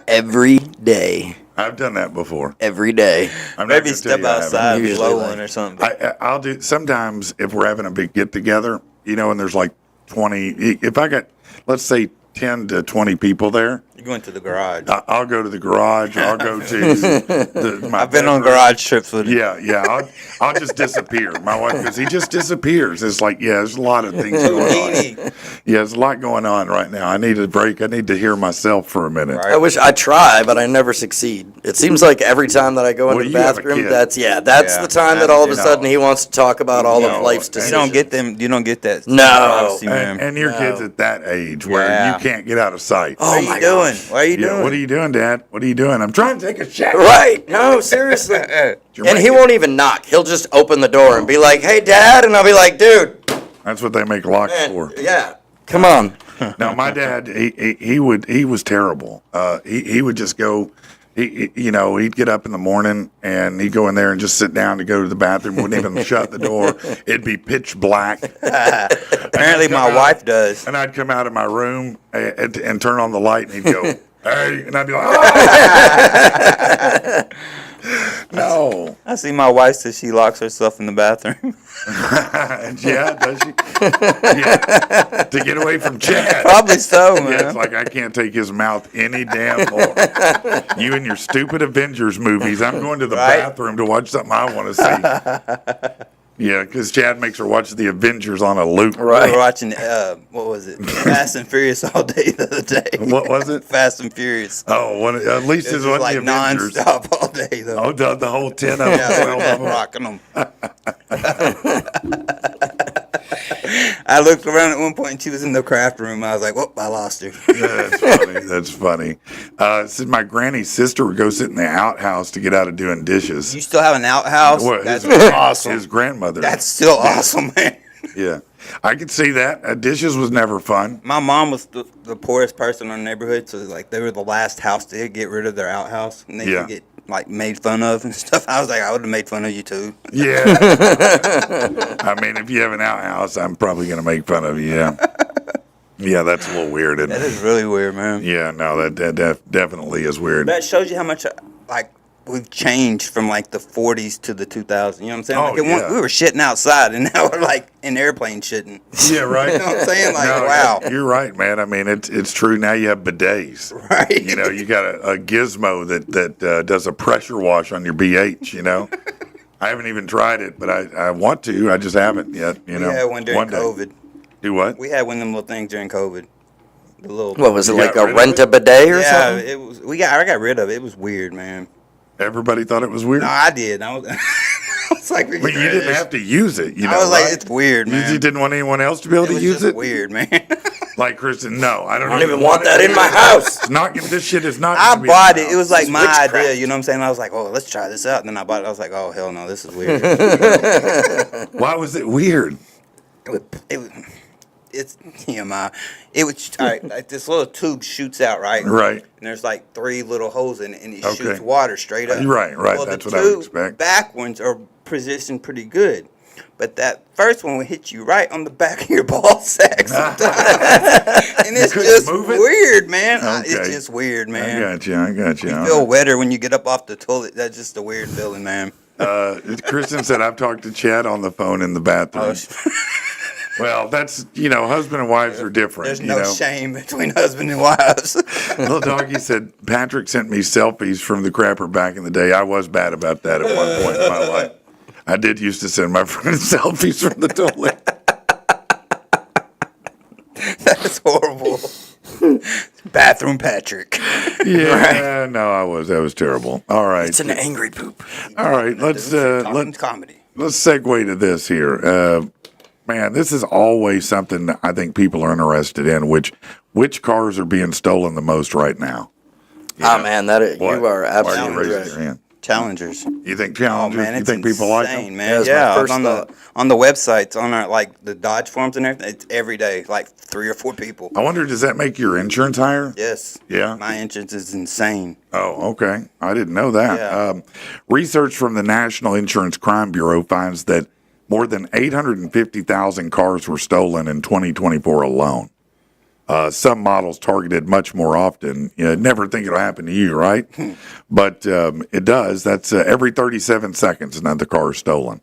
Every day. I've done that before. Every day. I'm not Maybe gonna tell step you I haven't. outside and Usually blow like- one or something. I'll do sometimes if we're having a big get together, and there's like 20. If I got, let's say 10 to 20 people there. You're going to the garage. I'll go to the garage. I'll go to my I've been on bedroom. garage trips with him. Yeah. I'll just disappear. My wife goes, he just disappears. It's like, yeah, there's a lot of things going on. Yeah, there's a lot going on right now. I need a break. I need to hear myself for a minute. Right. I wish I try, but I never succeed. It seems like every time that I go into the you have a bathroom, kid. that's Yeah, the time that all of a you know. sudden he wants to talk about all of life's You decisions. don't get them. You don't get that. No. privacy, man. And your kid's at that age where Yeah. you can't get out of sight. what are you doing? What are you doing? What are you doing, Dad? What are you doing? I'm trying to take a shit. Right? No, seriously. You're And he making- won't even knock. He'll just open the door and be like, "Hey, Dad," and I'll be like, "Dude, That's what they make locks man, for. yeah, come on." Now, my dad, he was terrible. He would just go. He'd get up in the morning and he'd go in there and just sit down to go to the bathroom. Wouldn't even shut the door. It'd be pitch black. Apparently, my wife does. And I'd come out of my room and turn on the light, and he'd go, "Hey," and I'd be like, "Oh." No. I see my wife says she locks herself in the bathroom. Yeah, does she? Yeah. To get away from Chad. Probably so, man. Yeah, it's like I can't take his mouth any damn more. You and your stupid Avengers movies. I'm going to the Right. bathroom to watch something I want to see. Yeah, because Chad makes her watch the Avengers on a loop. We were watching, what was it? Fast and Furious all day the other day. What was it? Fast and Furious. Oh, at least It it was wasn't like the Avengers. non-stop all day, though. Oh, the whole 10 of them. Yeah, 12 they of were them. rocking them. I looked around at one point and she was in the craft room. I was like, whoop, I lost her. That's funny. That's funny. Said my granny's sister would go sit in the outhouse to get out of doing dishes. You still have an outhouse? What, That's his- awesome. His grandmother. That's still awesome, man. Yeah. I could see that. Dishes was never fun. My mom was the poorest person in the neighborhood, so like they were the last house to get rid of their outhouse, and they Yeah. could get like made fun of and stuff. I was like, I would have made fun of you too. Yeah. I mean, if you have an outhouse, I'm probably going to make fun of you. Yeah. Yeah, that's a little weird, isn't That it? is really weird, man. Yeah, no, that definitely is weird. That shows you how much like we've changed from like the 40s to the 2000s. You know what I'm saying? Oh, Like yeah. we were shitting outside, and now we're like in airplane shitting. Yeah, right. You know what I'm saying? Like, No, wow. You're right, man. I mean, it's true. Now you have bidets. Right. You know, you got a gizmo that does a pressure wash on your BH, you know. I haven't even tried it, but I want to. I just haven't yet, you know. We had one during day. COVID. Do what? We had one of them little things during COVID. The little. What was it, You like got a rid of rent it? a bidet or Yeah, something? it was. I got rid of it. It was weird, man. Everybody thought it was weird. No, I did. I was. I was like, But you didn't have to use it, you know. I was like, right? it's weird, You man. just didn't want anyone else to be able It to was use just it? weird, man. Like Kristen, no, I don't I don't even want that in my house. It's not. This shit is not. I gonna be bought in it. my It was house. like my witchcraft. idea. You know what I'm saying? I was like, oh, let's try this out. And then I bought it. I was like, oh, hell no, this is weird. Why was it weird? It's TMI. It was all right. Like this little tube shoots out, right? Right. And there's like 3 little holes in it, and it Okay. shoots water straight up. Right. Well, That's the what I would two expect. back ones are positioned pretty good, but that first one will hit you right on the back of your ball sack sometimes, and it's couldn't just move it? weird, man. Okay. It's just weird, I man. got you. You feel wetter when you get up off the toilet. That's just a weird feeling, man. Kristen said I've talked to Chad on the phone in the bathroom. Well, that's husband and wives are different. There's you no know? shame between husband and wives. Little doggy said Patrick sent me selfies from the crapper back in the day. I was bad about that at one point in my life. I did used to send my friends selfies from the toilet. That's horrible. Bathroom Patrick. Yeah, no, I was. That was terrible. All right, It's an angry poop. all right. Let's Comedy. let's segue to this here. Man, this is always something that I think people are interested in. Which cars are being stolen the most right now? Oh man, What? you are Why absolutely you raising right. your hand? Challengers. You think Oh Challengers? man, you it's think people like insane, them? man. Yeah, that's my Yeah, first on the websites, on our like the Dodge forums and everything, it's every day, like 3 or 4 people. I wonder, does that make your insurance higher? Yes. Yeah. My insurance is insane. Oh, okay. I didn't know that. Yeah. Research from the National Insurance Crime Bureau finds that more than 850,000 cars were stolen in 2024 alone. Some models targeted much more often. You never think it'll happen to you, right? But it does. That's every 37 seconds another car is stolen.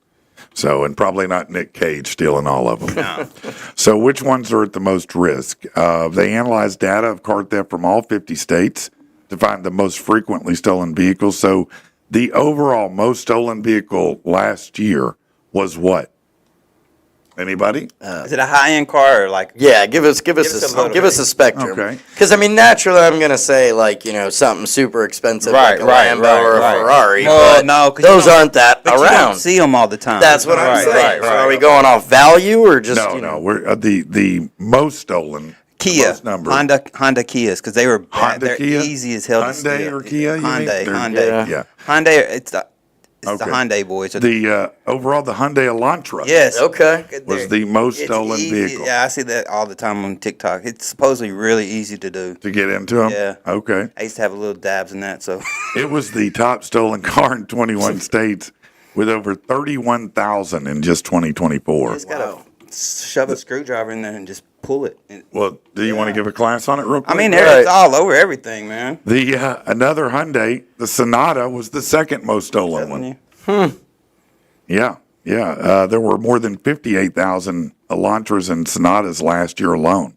So, and probably not Nick Cage stealing all of them. So, which ones are at the most risk? They analyzed data of car theft from all 50 states to find the most frequently stolen vehicles. So, the overall most stolen vehicle last year was what? Anybody? Is it a high end car or like? Yeah, give us a spectrum. Okay. Because I mean, naturally, I'm gonna say like something super expensive, Right, like a right, Lambo right, or a right. Ferrari. Well, but no, 'cause you those don't- aren't that But you around. don't see them all the time. That's what I'm Right, saying. right, So are right. we going off value or just No, we're the most stolen. Kia, most number. Honda Kias, because they were bad. Honda They're Kia? easy as hell to Hyundai steal. or Kia, you mean? They're- Hyundai. Yeah. Hyundai. It's the Okay. Hyundai boys. The overall, the Hyundai Elantra Yes. Okay. was the most It's stolen easy. vehicle. Yeah, I see that all the time on TikTok. It's supposedly really easy to do. To get into them? Yeah. Okay. I used to have a little dabs in that, so It was the top stolen car in 21 states with over 31,000 in just 2024. just gotta shove a screwdriver in there and just pull it. Well, do you want to give a class on it real quick? I mean, Right. it's all over everything, man. The another Hyundai, the Sonata, was the second most stolen one. Yeah, yeah. There were more than 58,000 Elantras and Sonatas last year alone,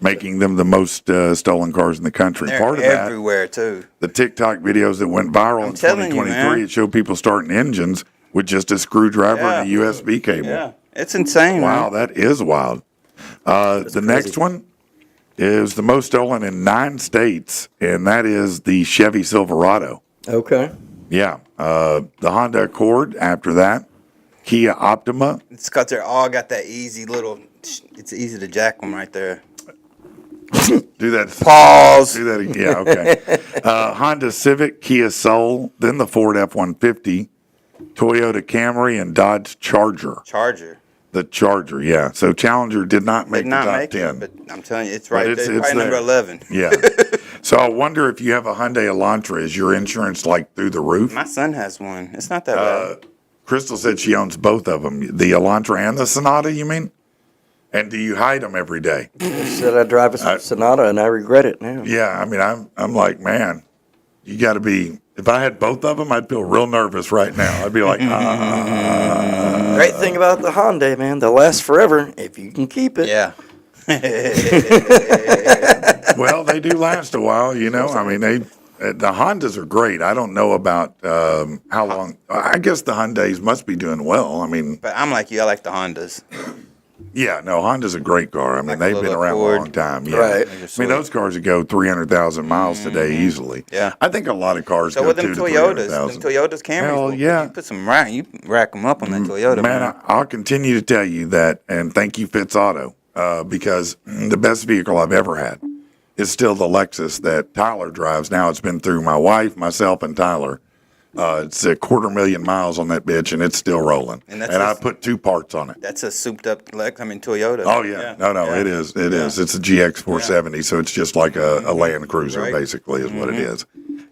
making them the most stolen cars in the country. They're Part of that, everywhere too. the TikTok videos that went viral in telling you, 2023, man. it showed people starting engines with just a screwdriver and a USB cable. Yeah, it's insane. Wow, man. that is wild. The next one is the most stolen in 9 states, and that is the Chevy Silverado. Okay. Yeah. The Honda Accord after that, Kia Optima. It's because they're all got that easy little. It's easy to jack them right there. Do that. Pause. Do that again. Yeah, okay. Honda Civic, Kia Soul, then the Ford F-150, Toyota Camry, and Dodge Charger. Charger. The Charger, yeah. So Challenger did not make Did not the top make 10. it, but I'm telling you, it's right it's- there. it's Probably number there. 11. Yeah. So I wonder if you have a Hyundai Elantra, is your insurance like through the roof? My son has one. It's not that bad. Crystal said she owns both of them, the Elantra and the Sonata, you mean? And do you hide them every day? Said I drive a Sonata and I regret it now. Yeah, I mean, I'm like, man, you got to be. If I had both of them, I'd feel real nervous right now. I'd be like, Great thing about the Hyundai, man, they'll last forever if you can keep it. Yeah. well, they do last a while, you know. I mean, the Hondas are great. I don't know about how long. I guess the Hyundais must be doing well. I mean, But I'm like you. I like the Hondas. yeah, no, Honda's a great car. I mean, Like a they've been little around Accord. a long time. Yeah. Right. I mean, those cars would go 300,000 miles today easily. Yeah. I think a lot of cars So go with 2 them to Toyotas, 300,000. Camrys, Hell, boy, yeah. you put some you rack them up on that Toyota, Man, man. I'll continue to tell you that, and thank you, Fitz Auto, because the best vehicle I've ever had is still the Lexus that Tyler drives. Now it's been through my wife, myself, and Tyler. It's 250,000 miles on that bitch, and it's still rolling. And And, that's I just- put 2 parts on it. That's a souped up Toyota. Oh, yeah. No, it is. It is. It's a GX 470, so it's just like a Land Cruiser, Right. basically, is what it is.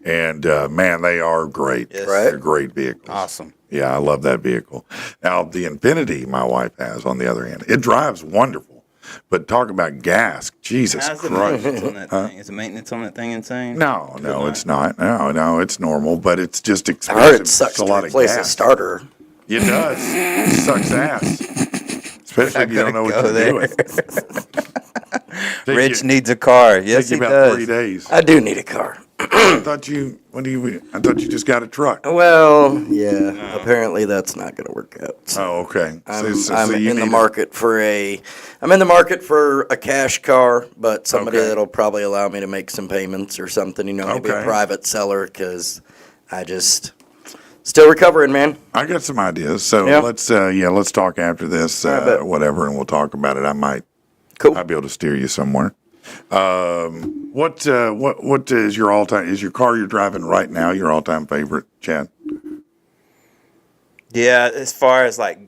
And, man, they are great. Yes. They're great vehicles. Awesome. Yeah, I love that vehicle. Now, the Infinity my wife has, on the other hand, it drives wonderful. But talk about gas. Jesus How's the Christ. maintenance on that thing? Is the maintenance on that thing insane? No, it's not. No, it's normal, but it's just I expensive. heard it sucks It's a to lot of replace a gas. starter. It does. It sucks ass. Especially if you don't know what Go you're there. doing. Rich needs a car. Yes, Take he you about 3 does. days. I do need a car. I thought you just got a truck. Well, yeah. Apparently, that's not going to work out. So Oh, okay. I'm you in the need market for I'm in the market for a cash car, but somebody Okay. that'll probably allow me to make some payments or something. Maybe a Okay. private seller because I just still recovering, man. I got some ideas. So Yeah. let's talk after this, I bet. whatever, and we'll talk about it. Cool. I'll be able to steer you somewhere. What is your all-time? Is your car you're driving right now your all-time favorite, Chad? Yeah, as far as like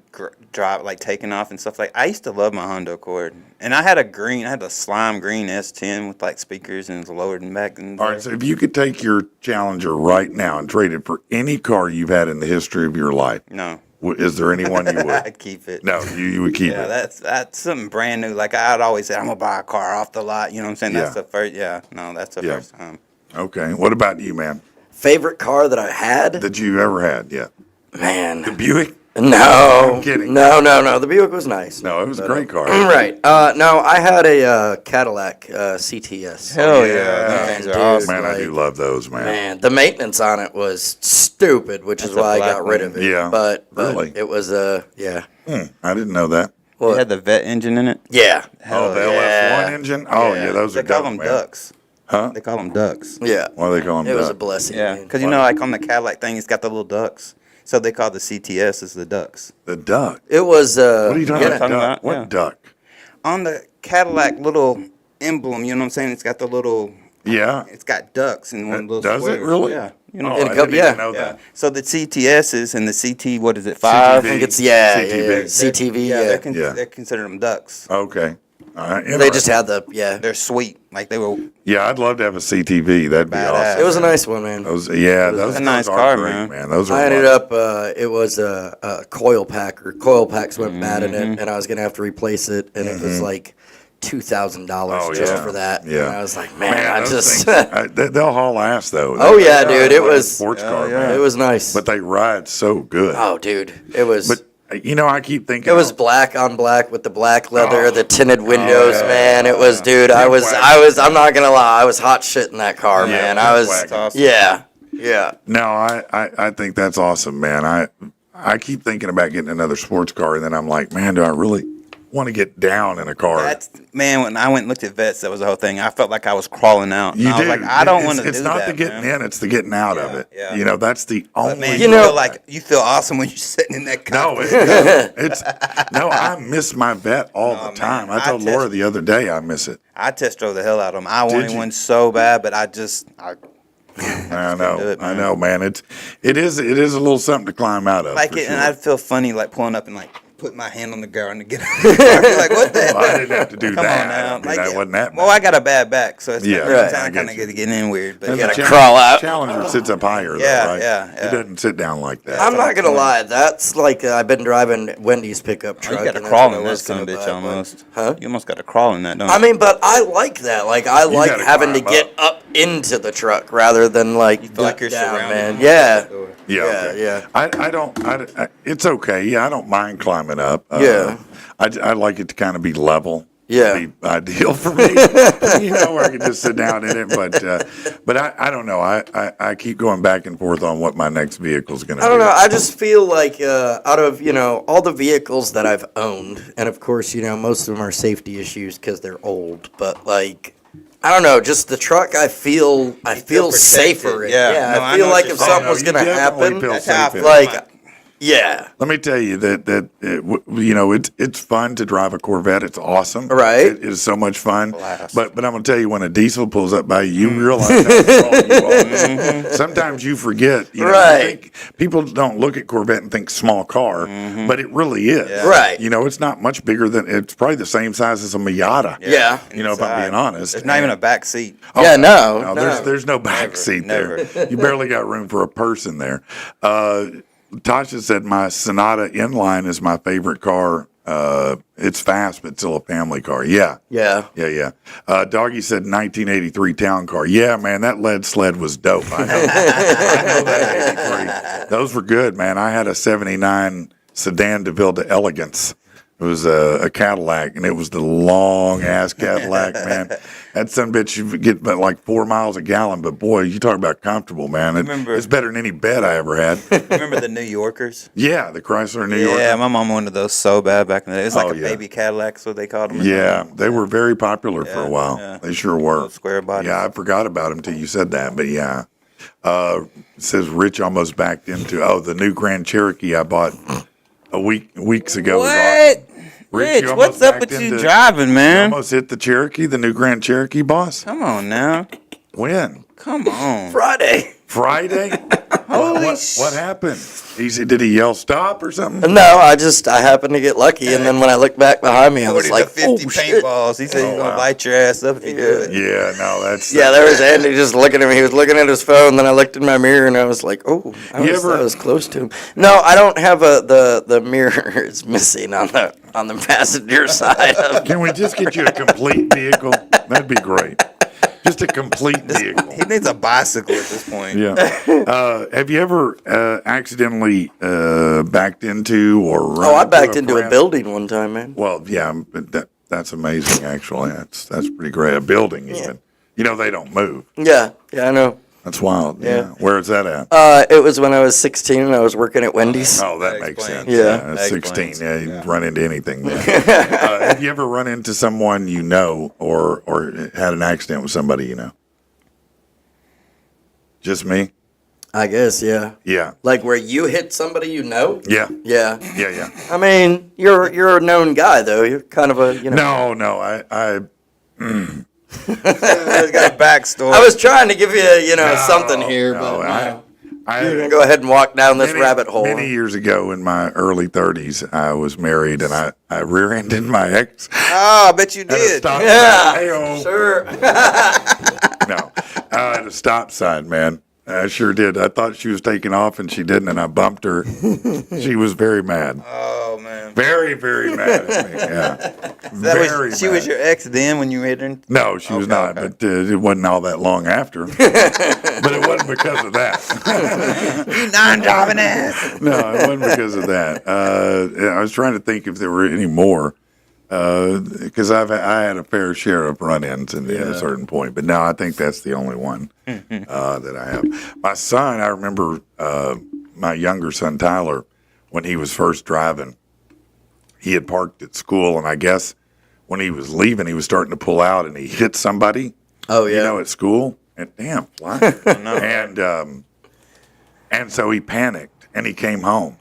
drive, like taking off and stuff like, I used to love my Honda Accord, and I had a slime green S10 with like speakers and it was lower than back then. All right. So if you could take your Challenger right now and trade it for any car you've had in the history of your life, No, is there any one you would? I'd keep it. No, you would keep Yeah, it. that's something brand new. Like I'd always say, I'm gonna buy a car off the lot. You know what I'm saying? That's Yeah. the first. Yeah, no, that's the Yeah. first time. Okay. What about you, man? Favorite car that I had? That you ever had? Yeah. Man, Buick. No. I'm kidding. No. The Buick was nice. No, it was a great car. Right. No, I had a Cadillac CTS. Hell yeah. yeah, those Man, things are dude. awesome. Man, I do Like, love those, man. Man, the maintenance on it was stupid, which is That's a why I black got rid one. of it. Yeah, But really? it was yeah. I didn't know that. It had the vet engine in it. Yeah. Oh, the yeah. LS1 engine? Oh, yeah, those They are call dope, them man. ducks. Huh? They call them ducks. Yeah. Why do they call them It was a duck? blessing. Yeah, man. because you know, like on the Cadillac thing, it's got the little ducks. So they call the CTS as the ducks. The duck. It was. What are you talking yeah. about? Talking Duck? about- What yeah. duck? On the Cadillac little emblem, you know what I'm saying? It's got the little. Yeah. It's got ducks in one little. Does it square. really? Yeah. You know. Oh, In I a couple- didn't even yeah. know Yeah. that. So the CTSs and the CT, what is it? 5. CTV. I think it's yeah, CTV. CTV. Yeah, Yeah. they're considered them ducks. Okay. All right. They just had the They're sweet. Like they were. Yeah, I'd love to have a CTV. That'd be Badass. awesome. It was a nice one, man. Those, yeah, those a nice are car, great, man. Those are. I a ended lot. up, it was a coil packer. Coil packs went bad in it, and I was going to have to replace it, and it was like $2,000 Oh, just yeah. for that. Yeah. And I was like, man, I those just. things, they'll haul ass though. Oh, yeah, They're dude, it like a was- sports car, yeah. man. It was nice. But they ride so good. Oh, dude, it was. But you know, I keep thinking It was black on black with the black leather, Oh. the tinted windows, yeah. man. It was, dude. I was. I'm not gonna lie. I was hot shit in that car, Yeah, man. it I was was. wagon. Awesome. Yeah. No, I think that's awesome, man. I keep thinking about getting another sports car, and then I'm like, man, do I really want to get down in a car? That's man. When I went and looked at vets, that was the whole thing. I felt like I was crawling out. You I was do. like, I don't want to do that. It's not the getting man. in; it's the getting out of it. yeah. You know, that's the only. But man, You you know- feel like you feel awesome when you're sitting in that No, cockpit. it's no. I miss my vet all the man, time. I I told test- Laura the other day I miss it. I test drove the hell out of them. I Did wanted you? one so bad, but I I do know, it, I man. know, man. It is a little something to climb out of. like for it, sure. and I feel funny like pulling up and like put my hand on the ground to get. I feel like what the hell? Well, I didn't have to do Come that. on now. I mean, that wasn't that Well, bad. I got a bad back, so it's Yeah, like, I I get kind you. of getting in weird. But And yeah, the crawl out. Challenger sits up higher, though, Yeah, right? yeah. It doesn't sit down like that. I'm not gonna lie. That's like I've been driving Wendy's pickup truck. you got to and that's crawl what I in that was son of a gonna bitch buy, almost. Huh? You almost got to crawl in that, don't you? I mean, but I like that. Like I like gotta having to climb get up into the truck rather than like feel like you're down, surrounded. man. Yeah. Yeah, Yeah, okay. yeah. I don't. It's okay. Yeah, I don't mind climbing up. Yeah. I like it to kind of be level. Yeah. Be ideal for me. You know, where I can just sit down in it. But I don't know. I keep going back and forth on what my next vehicle is going to be. I don't know. I just feel like out of all the vehicles that I've owned, and of course most of them are safety issues because they're old. But like, I don't know. Just the truck, I feel protected. safer. in. Yeah. No, I I feel know like what if you're something saying. was You gonna definitely happen, feel That's how I safe feel. in it. like, yeah, Let me tell you it's fun to drive a Corvette. It's awesome. Right. It is so much fun. Blast. But I'm going to tell you, when a diesel pulls up by you, you realize how strong you are. Sometimes you forget. You know, Right. I think people don't look at Corvette and think small car, but it really is. Yeah. Right. You know, it's not much bigger than, it's probably the same size as a Miata. Yeah. You know, if I'm being honest. There's not even a back seat. Oh, Yeah, no. There's no back seat never. there. You barely got room for a person there. Tasha said my Sonata Inline is my favorite car. It's fast, but still a family car. Yeah. yeah. Doggy said 1983 town car. Yeah, man, that lead sled was dope. I know. I know that 83. Those were good, man. I had a 79 sedan DeVille de Elegance. It was a Cadillac, and it was the long ass Cadillac, man. That son bitch, you get about like 4 miles a gallon, but boy, you talk about comfortable, man. It's better than any bed I ever had. Remember the New Yorkers? Yeah, the Chrysler New Yorker. Yeah, my mom wanted those so bad back in the day. It's like Oh, a yeah. baby Cadillac, so they called them. Yeah, they were very popular for a while. yeah. They sure were. Those square bodies. Yeah, I forgot about them till you said that, but yeah. It says Rich almost backed into the new Grand Cherokee I bought weeks ago. was What? Rich, you Rich, almost what's up backed with you into- driving, man? almost hit the Cherokee, the new Grand Cherokee, boss. Come on now. When? Come on. Friday. Friday? Holy what happened? Did he yell stop or something? No, I happened to get lucky, and then when I looked back behind me, I was 40 like, to 50 oh, shit. paintballs. He said he's going wow. to light your ass up if you do it. Yeah, no, that's Yeah, there was Andy just looking at me. He was looking at his phone. Then I looked in my mirror, and I was like, "Oh, I was close to him." No, I don't have the mirror is missing on the passenger side. Can we just get you a complete vehicle? That'd be great. Just a complete vehicle. He needs a bicycle at this point. Yeah. Have you ever accidentally backed into or run Oh, I backed into a friend? building one time, man. Well, yeah, but that's amazing. Actually, that's pretty great. A building, even. You know, they don't move. Yeah, I know. That's wild. Yeah. Yeah. Where is that at? It was when I was 16 and I was working at Wendy's. Oh, that That makes explains. sense. Yeah. At That 16, explains. yeah, you can run into anything then. Have you ever run into someone you know or had an accident with somebody you know? Just me? I guess, yeah. Yeah. Like where you hit somebody you know? Yeah. Yeah. Yeah. I mean, you're a known guy though. You're kind of a, you know. No, I He's got a backstory. I was trying to give you, something here, but you're gonna go ahead and walk down this rabbit hole. Many years ago in my early 30s, I was married and I rear-ended my ex. Oh, I bet you At a did. stop Yeah. sign. Hey-oh. Sure. No, at a stop sign, man. I sure did. I thought she was taking off and she didn't, and I bumped her. She was very mad. Oh man. Very, very mad at me. Yeah. That she was your ex then when you hit her? No, she was Okay, not, okay. but it wasn't all that long after. But it wasn't because of that. You non-driving ass. No, it wasn't because of that. I was trying to think if there were any more, because I had a fair share of run-ins at a certain point. But now I think that's the only one that I have. My son, I remember my younger son Tyler, when he was first driving, he had parked at school, and I guess when he was leaving, he was starting to pull out, and he hit somebody. Oh yeah. You know, at school, and damn, fly. And so he panicked, and he came home.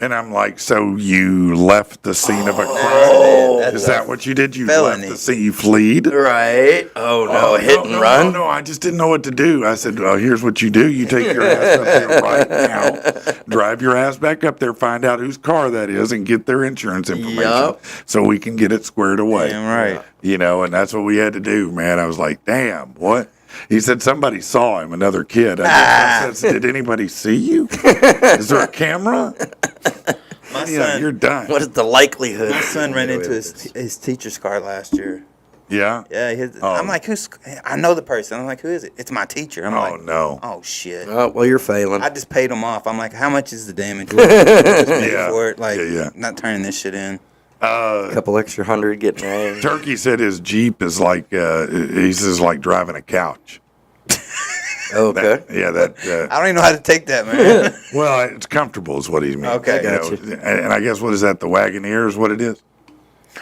And I'm like, so you left the scene of a crime? Is that what you did? You felony. left the scene, you fled? Right. Oh no, hit and run. No, I just didn't know what to do. I said, well, here's what you do. You take your ass up there right now, drive your ass back up there, find out whose car that is, and get their insurance information Yup. so we can get it squared away. Damn right. You know, and that's what we had to do, man. I was like, damn, what? He said somebody saw him, another kid. I said, did anybody see you? Is there a camera? My Yeah, son, you're done. What is the likelihood? my son ran into his teacher's car last year. Yeah? Yeah, Oh. I'm like, I know the person. I'm like, who is it? It's my teacher. I'm Oh, like, no. oh shit. Oh well, you're failing. I just paid him off. I'm like, how much is the damage? What just paid Yeah. for it? Like, Yeah. not turning this shit in. A couple extra hundred getting in. Turkey said his Jeep is like, he says like driving a couch. Okay. Yeah, that. I don't even know how to take that, man. Well, it's comfortable is what he means. Okay. You know, Gotcha. and I guess what is that? The Wagoneer is what it is.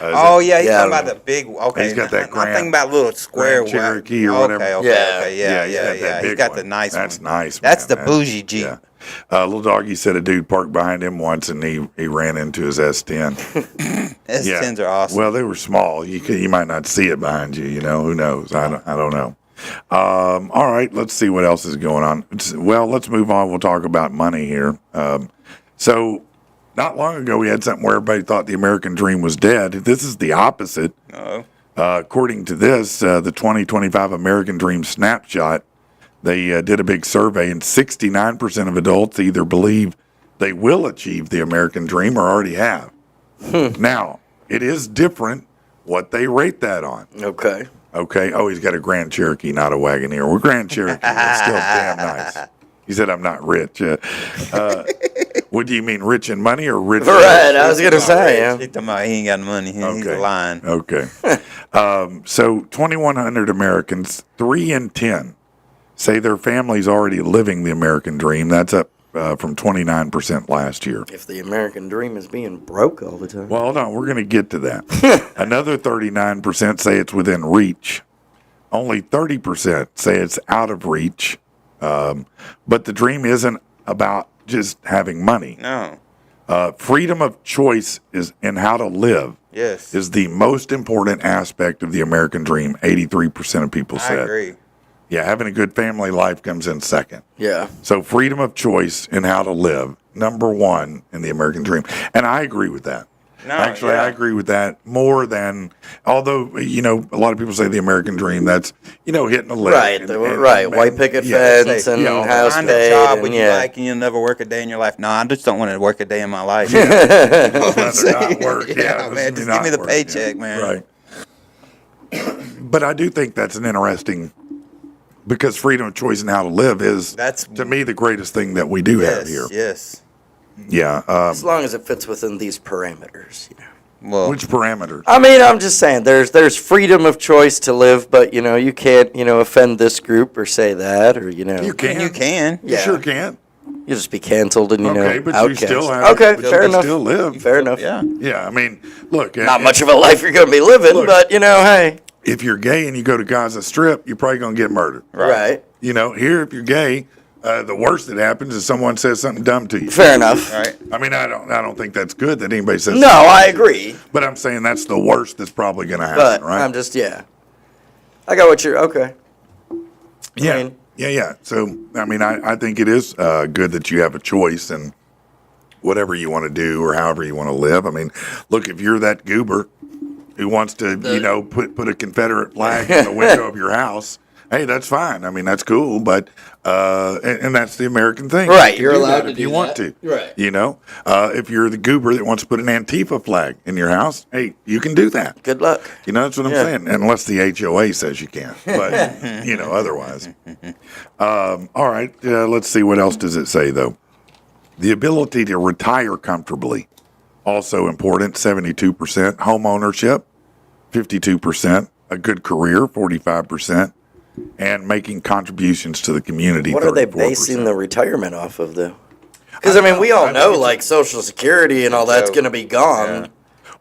Oh yeah, he's Yeah, talking I about the big. Okay, He's got that I'm thinking about little square Grand Cherokee or okay, whatever. Okay, Yeah. okay, yeah, he's yeah, got that yeah. He's big got one. the nice That's one. nice. That's man. the bougie Jeep. Yeah. Little doggy said a dude parked behind him once, and he ran into his S10. S10s are awesome. Well, they were small. You might not see it behind you. You know, who knows? I don't know. All right, let's see what else is going on. Well, let's move on. We'll talk about money here. So, not long ago, we had something where everybody thought the American dream was dead. This is the opposite. According to this, the 2025 American Dream Snapshot, they did a big survey, and 69% of adults either believe they will achieve the American dream or already have. Now, it is different what they rate that on. Okay. Okay. Oh, he's got a Grand Cherokee, not a Wagoneer. Well, Grand Cherokee is still damn nice. He said, I'm not rich. What do you mean, rich in money or rich? Right. I was gonna say. Yeah. He's talking about he ain't got money. He's Okay. lying. Okay. So 2,100 Americans, 3 in 10, say their family's already living the American dream. That's up from 29% last year. If the American dream is being broke all the time. Well, hold on. We're going to get to that. Another 39% say it's within reach. Only 30% say it's out of reach. But the dream isn't about just having money. No. Freedom of choice is in how to live Yes. is the most important aspect of the American dream. 83% of people I said. agree. Yeah, having a good family life comes in second. Yeah. So freedom of choice in how to live, number one in the American dream. And I agree with that. No, Actually, yeah. I agree with that more than, although, you know, a lot of people say the American dream, that's, you know, hitting a lick. Right. Right. White picket yeah, fence and yeah, house Find paid. a job and, when you yeah. like and you'll never work a day in your life. No, I just don't want to work a day in my life. I'd rather not work. Yeah, let's man, just not give me the work, paycheck, man. Right. But I do think that's an interesting, because freedom of choice and how to live is, That's- to me, the greatest thing that we do have Yes, here. yes. Yeah. As long as it fits within these parameters, you know. Well, Which parameters? I mean, I'm just saying, there's freedom of choice to live, but, you know, you can't, you know, offend this group or say that, or, you know. You can. you can. You Yeah. sure can. You'll just be canceled and, you know, Okay, but outcast. you still have. Okay, but fair you enough. Still live. Fair enough. Yeah. Yeah. I mean, look. Not much of a life you're going to be living, Look. but, you know, hey. If you're gay and you go to Gaza Strip, you're probably going to get murdered. Right. You know, here, if you're gay, the worst that happens is someone says something dumb to you. Fair enough. Right. I mean, I don't think that's good that anybody says. No, something I to you. agree. But I'm saying that's the worst that's probably going to happen, But right? I'm just, yeah. I got what you're, okay. yeah, mean- yeah. So, I mean, I think it is good that you have a choice in whatever you want to do or however you want to live. I mean, look, if you're that goober who wants to, you know, put a Confederate flag in the window of your house, hey, that's fine. I mean, that's cool, but and that's the American thing. Right, You can you're do allowed that to if do you want that. to. Right. You know, if you're the goober that wants to put an Antifa flag in your house, hey, you can do that. Good luck. You know, that's what I'm Yeah. saying. Unless the HOA says you can't, but you know, otherwise. All right, let's see. What else does it say though? The ability to retire comfortably, also important. 72%. Home ownership, 52%. A good career, 45%. And making contributions to the community. What are they 34%. basing the retirement off of, though? Because, I mean, we all know, like, Social Security and all that's going to be gone.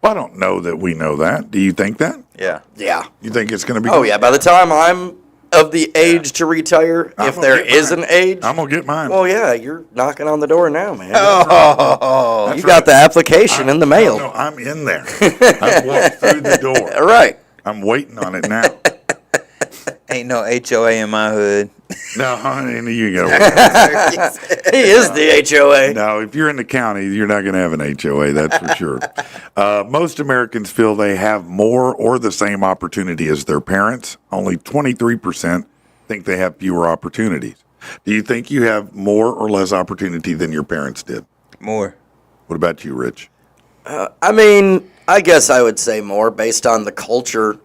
Well, I don't know that we know that. Do you think that? Yeah. Yeah. You think it's going to be? Oh, yeah. By the time I'm of the age to retire, I'm if gonna there get is mine. an age, I'm gonna get mine. well, yeah, you're knocking on the door now, man. Oh, You got the application in the mail. No, I'm in there. I walked through the door. All right. I'm waiting on it now. ain't no HOA in my hood. No, honey, you go. He is the HOA. No, if you're in the county, you're not going to have an HOA. That's for sure. Most Americans feel they have more or the same opportunity as their parents. Only 23% think they have fewer opportunities. Do you think you have more or less opportunity than your parents did? More. What about you, Rich? I mean, I guess I would say more based on the culture,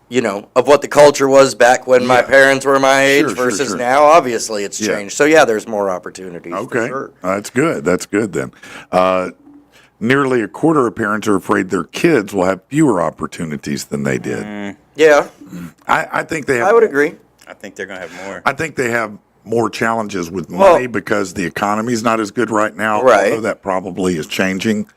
you know, of what the culture was back when my Yeah. parents were my age Sure, versus sure. now. Obviously, it's Yeah. changed. So, yeah, there's more opportunities. for Okay, sure. that's good. That's good then. Nearly a quarter of parents are afraid their kids will have fewer opportunities than they did. Yeah, I think they have. I would agree. I think they're gonna have more. I think they have more challenges with Well- money because the economy's not as good right now. Right. Although that probably is changing.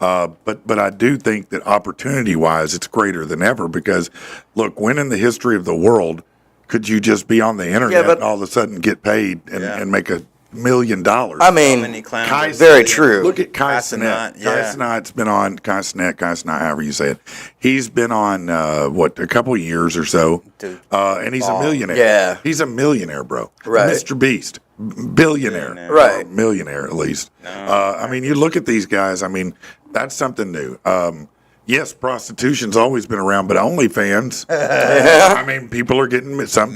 But I do think that opportunity wise, it's greater than ever because look, when in the history of the world could you just be on the internet but- and all of a sudden get paid and, Yeah. and make $1 million? I mean, Many clowns. Kai- very true. Look at Kai Castanet, Cenat. Kai Cenat's been on Kai Cenat, however you say it. He's been on a couple of years or so, Dude. and he's a millionaire. Yeah. he's a millionaire, bro. Right. Mr. Beast, billionaire, Billionaire. Right. Or millionaire at least. I mean, you look at these guys. I mean, that's something new. Yes, prostitution's always been around, but OnlyFans. I mean, some people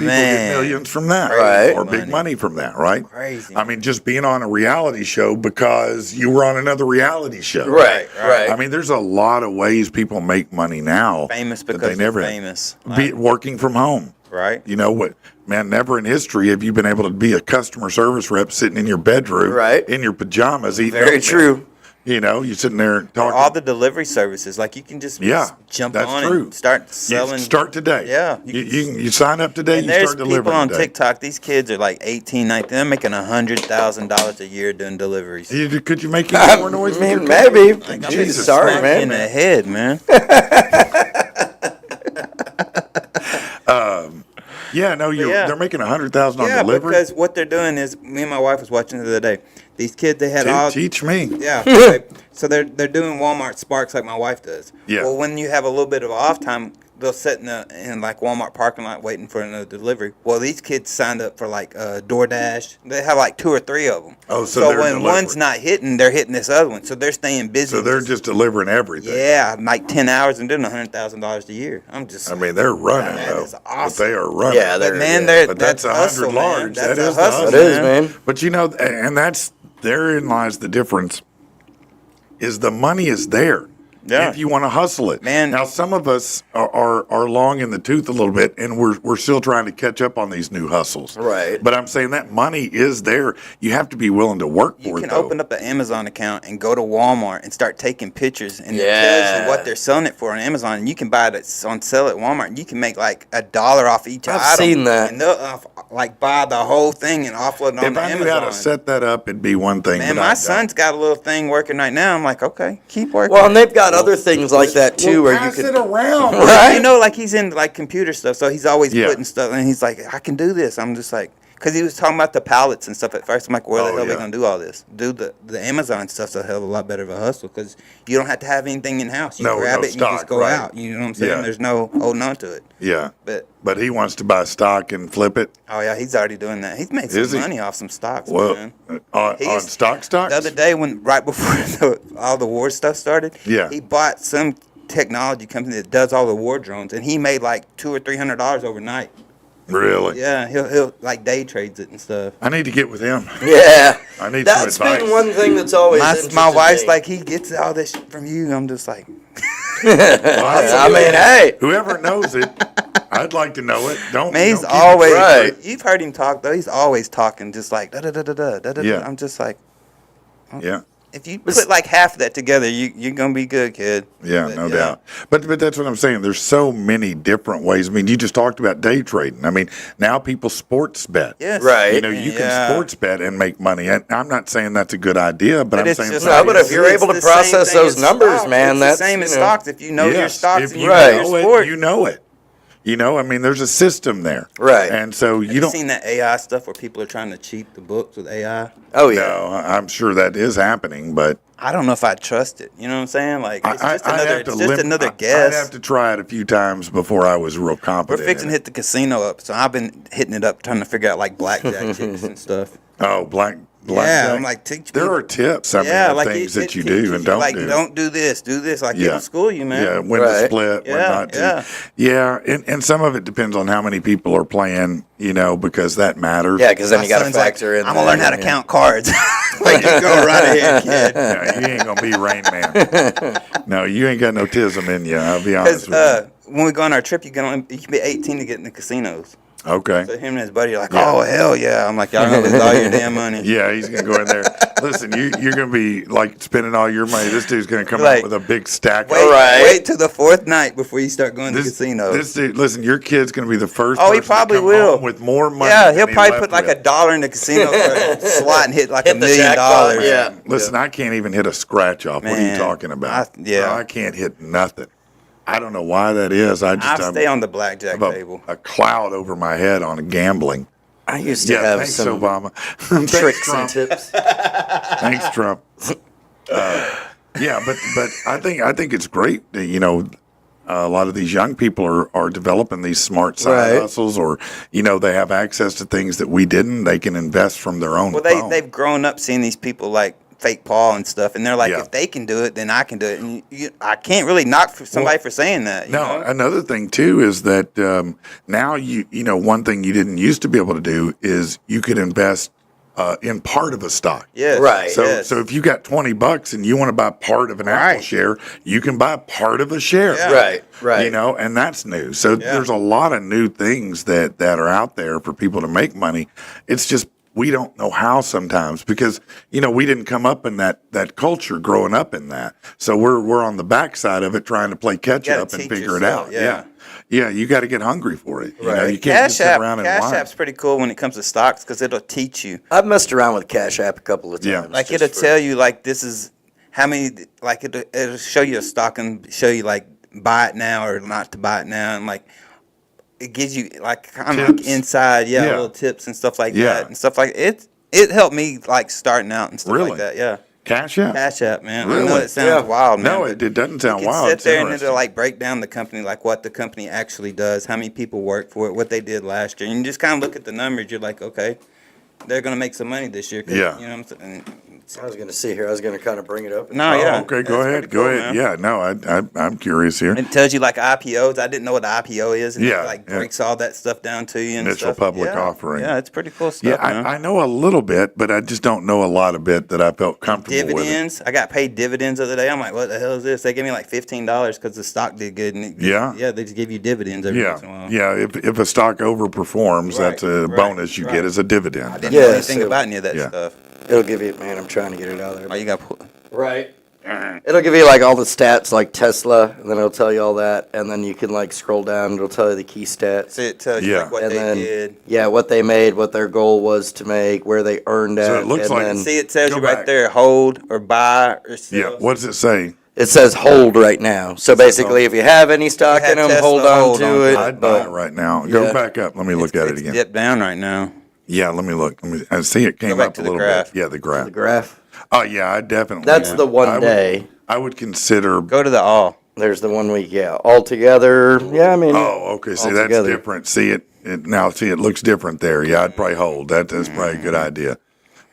Man. get millions from that, Right. or big Money. money from that, right? Crazy. I mean, just being on a reality show because you were on another reality show. Right, right. I mean, there's a lot of ways people make money now. Famous that because they never they're had. famous. Be working from home. Right. You know what, man? Never in history have you been able to be a customer service rep sitting in your bedroom, Right. in your pajamas, eating. Very oatmeal. true. You know, you're sitting there talking. All the delivery services, like you can just Yeah, jump that's on true. and start You selling. start today. Yeah. You sign up today. And You there's start people delivering on today. TikTok. These kids are like 18, 19. They're making $100,000 a year doing deliveries. Could you make any more noise? I with mean, your car? maybe. Like, I'm Jesus, just sorry, smack man. in the head, man. Yeah, no, Yeah. they're making $100,000 on Yeah, delivery. because what they're doing is, me and my wife was watching the other day. These kids, they had all Teach me. yeah. So they're doing Walmart Sparks like my wife does. Yeah. Well, when you have a little bit of off time, they'll sit in like Walmart parking lot waiting for another delivery. Well, these kids signed up for like DoorDash. They have like 2 or 3 of them. Oh, so they're when delivering. one's not hitting, they're hitting this other one. So they're staying busy. So they're just delivering everything. yeah, like 10 hours and doing $100,000 a year. I'm just. I mean, they're running That though. is But awesome. they are running. Yeah, but they're- man, yeah. they're But that's hustle, 100 man. large. That's That a is the hustle, hustle. It is, man. But you know, and therein lies the difference. Is the money is there. Yeah. if you want to hustle it. Man. Now, some of us are long in the tooth a little bit, and we're still trying to catch up on these new hustles. Right. But I'm saying that money is there. You have to be willing to work You for it, can though. open up an Amazon account and go to Walmart and start taking pictures, and it Yeah. tells you what they're selling it for on Amazon. And you can buy it on sale at Walmart, and you can make like $1 off each I've item. seen that. And they'll like buy the whole thing and offload it on If I Amazon. knew how to set that up, it'd be one thing. Man, but I my don't. son's got a little thing working right now. I'm like, okay, keep working. Well, and they've got other things like that too, where you pass could. it around. Right. You know, like he's into like computer stuff, so he's always Yeah. putting stuff, and he's like, I can do this. I'm just like, because he was talking about the pallets and stuff at first. I'm like, where the Oh, hell are yeah. we gonna do all this? Do the Amazon stuff's a hell of a lot better of a hustle because you don't have to have anything in house. You No, grab no it and you just stock, go right. out. You know what I'm saying? Yeah. There's no holding on to it. Yeah. But He wants to buy stock and flip it. oh yeah, he's already doing that. He's made Is some he? money off some stocks, Well, man. on He's- stocks? The other day, right before all the war stuff started, Yeah. he bought some technology company that does all the war drones, and he made like $200 or $300 overnight. Really? Yeah, he'll like day trades it and stuff. I need to get with him. Yeah. I need That's some advice. been one thing that's always My interested wife's me. like, he gets all this shit from you. I'm just like, I mean, hey. Whoever knows it, I'd like to know it. Don't. man, he's don't keep it always. Right. You've heard him talk though. He's always talking, just like da da da da da da da. Yeah. I'm just like, Yeah. if you put like half of that together, you're gonna be good, kid. Yeah, But, no doubt. But that's what I'm saying. There's so many different ways. I mean, you just talked about day trading. I mean, now people sports bet. Yes. Right. You know, you can sports bet and make money. And I'm not saying that's a good idea, but I'm it's saying just No, but if you're it's able to the same process thing those as numbers, stocks. man, it's that's, the same you as know. stocks. If you know your Yes, stocks if and you you know Right. your know sport, it, you know it. You know, I mean, there's a system there. Right. And so Have you don't. seen that AI stuff where people are trying to cheat the books with AI? Oh, yeah. No, I'm sure that is happening, but I don't know if I trust it. You know what I'm saying? Like it's just I'd another, have to it's just limit- another I'd guess. have to try it a few times before I was real We're confident. fixing to in it. hit the casino up, so I've been hitting it up, trying to figure out like blackjack chips and stuff. Oh, black. Yeah, I'm like, teach there people. are tips. I mean, Yeah, of like things it that you teaches do and don't like, do. Don't do this, do this. Like Yeah. it'll school you, man. Yeah, when Right. to split, when Yeah, not to. yeah. Yeah, and some of it depends on how many people are playing, you know, because that matters. Yeah, because then My you got to son's like, factor in. I'm gonna learn how to yeah. count cards. Like, just go right ahead, kid. Yeah, you ain't gonna be Rain Man. No, you ain't got no tism in you. I'll be honest Because with when we go on our trip, you can be 18 to get in the casinos. you. Okay. So him and his buddy are like, Yeah. oh hell yeah! I'm like, y'all gonna lose all your damn money. Yeah, he's gonna go in there. Listen, you're gonna be like spending all your money. This dude's gonna come Like, out with a big stack. Wait, of Right. wait till the fourth night before you start going to This, casinos. this dude, listen, your kid's gonna be the first. Oh, he person to probably come will. home with more money. Yeah, than he'll he probably left put like with. $1 in the casino for a slot and hit like Hit $1 the million. jackpot, yeah. Listen, I can't even hit a scratch off. What are you Man, talking about? yeah. I can't hit nothing. I don't know why that is. I just I stay on the blackjack have table. a cloud over my head on gambling. I used to Yeah, have thanks, some Obama. Thanks, tricks Trump. and tips. Thanks, Trump. Yeah, but I think it's great that, you know, a lot of these young people are developing these smart side Right. hustles, or, you know, they have access to things that we didn't. They can invest from their own Well, phone. they've grown up seeing these people like Fake Paul and stuff, and they're like, Yeah. if they can do it, then I can do it. And I can't really knock for somebody for saying that. You No, know? another thing too is that now you know, one thing you didn't used to be able to do is you could invest in part of a stock. Yes, Right. So yes. so if you got $20 and you want to buy part of an Apple Right. share, you can buy part of a share. Yeah. Right, right. You know, and that's new. So there's a lot of new things that are out there for people to make money. It's just we don't know how sometimes because, you know, we didn't come up in that culture growing up in that. So we're on the backside of it trying to play catch gotta up and teach figure yourself, it out. yeah. Yeah, you got to get hungry for it. You know, Right. you can't just sit around and Cash whine. App's pretty cool when it comes to stocks because it'll teach you. I've messed around with Cash App a couple of times. Yeah. Like just it'll for- tell you like this is how many like it'll show you a stock and show you like buy it now or not to buy it now, and like it gives you like kind of like Tips. inside Yeah. little tips and stuff like Yeah. that and stuff like it. It helped me like starting out and stuff Really? like that. Yeah, Cash App? Cash App, man. I know Really? it sounds Yeah. wild, man. No, but it doesn't sound you can wild. sit It's there and interesting. it'll like break down the company, like what the company actually does, how many people work for it, what they did last year. And you just kind of look at the numbers. You're like, okay, they're gonna make some money this year. 'Cause, Yeah. you know what I'm saying. I was gonna see here. I was gonna kind of bring it up. No, Oh, yeah. okay, go That's ahead. pretty Go cool, ahead. man. Yeah, no, I'm curious here. It tells you like IPOs. I didn't know what the IPO is. And Yeah, it like yeah. breaks all that stuff down to you and Initial stuff. public Yeah, offering. Yeah, it's pretty cool Yeah, stuff, man. I know a little bit, but I just don't know a lot of it that I felt comfortable with. Dividends. I got paid dividends the other day. I'm like, what the hell is this? They gave me like $15 because the stock did good. And Yeah. Yeah, they just give you dividends every Yeah, once in a while. yeah. If a stock overperforms, Right, that's a right, bonus you right. get as a dividend. I didn't Yeah, know anything so- about any of that Yeah. stuff. It'll give you, man. I'm trying to get it out of there. Oh, you got Right. It'll give you like all the stats, like Tesla, and then it'll tell you all that, and then you can like scroll down. And it'll tell you the key stats, it tells you Yeah. like what and they then did. yeah, what they made, what their goal was to make, where they earned So at. it looks and like- then See, it tells Go you right back. there, hold or buy or sell. Yeah. What does it say? it says hold right now. So basically, if you have any stock have in them, Tesla, hold on hold to on to it. it. I'd buy But it right now. Go Yeah. back up. Let me look at it It's again. dipped down right now. Yeah, let me look. I see it came back up to a the little graph. bit. Yeah, the graph. the graph. Oh yeah, I definitely. That's the one I would- day. I would consider. Go to the all. There's the 1 week. Yeah, altogether. Yeah, I mean. Oh, okay. See, that's Altogether. different. See it now. See, it looks different there. Yeah, I'd probably hold. That's probably a good idea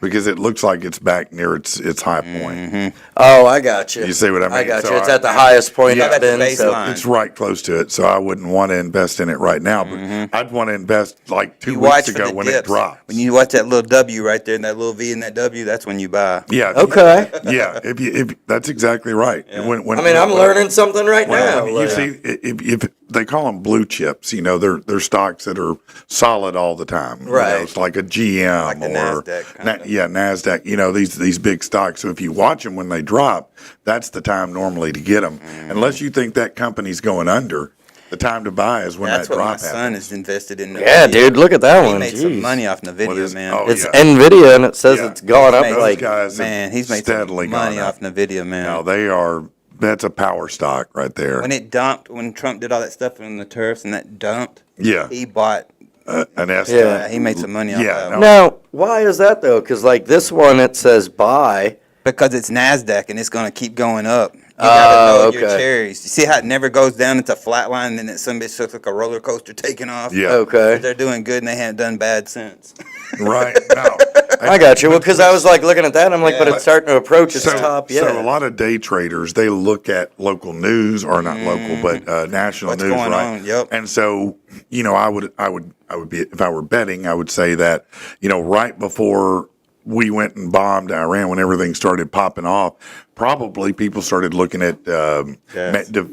because it looks like it's back near its high point. Oh, I got you. You see what I mean? I got So you. It's I- at the highest point Yeah, it's that's been. So. baseline. It's right close to it, so I wouldn't want to invest in it right now. But I'd want to invest like 2 You weeks watch for ago the when dips. it dropped. When you watch that little W right there, and that little V and that W, that's when you buy. Yeah. Okay. Yeah. If that's exactly right. When I mean, I'm learning something right now. You like- see, if they call them blue chips, they're stocks that are solid all the time. Right. It's like a GM Like the or NASDAQ kinda. Nasdaq. These big stocks. So if you watch them when they drop, that's the time normally to get them. Unless you think that company's going under, the time to buy is when That's that what my drop son happens. is invested in. yeah, dude, look at that He one. made some Jeez. money off Nvidia, What is- man. oh, It's yeah. Nvidia, and it says Yeah. it's gone up Those like. guys have Man, he's made steadily some money gone up. off Nvidia, man. No, they are. That's a power stock right there. When it dumped, when Trump did all that stuff in the turfs and that dumped, Yeah. he bought. An S. Yeah. He made some money off Yeah, that. no. Now, why is that though? Because like this one, it says buy. Because it's Nasdaq and it's gonna keep going up. You gotta know your okay. cherries. You see how it never goes down? It's a flat line, and then some bitch looks like a roller coaster taking off. Yeah. Okay. They're doing good, and they haven't done bad since. Right. No. I got you. Well, because I was like looking at that, and I'm like, but Yeah. it's starting to approach its So, top. Yeah. so a lot of day traders, they look at local news, or not local, but national What's news, going right? on, yep. And so, I would be, if I were betting, I would say that, right before we went and bombed Iran, when everything started popping off, probably people started looking at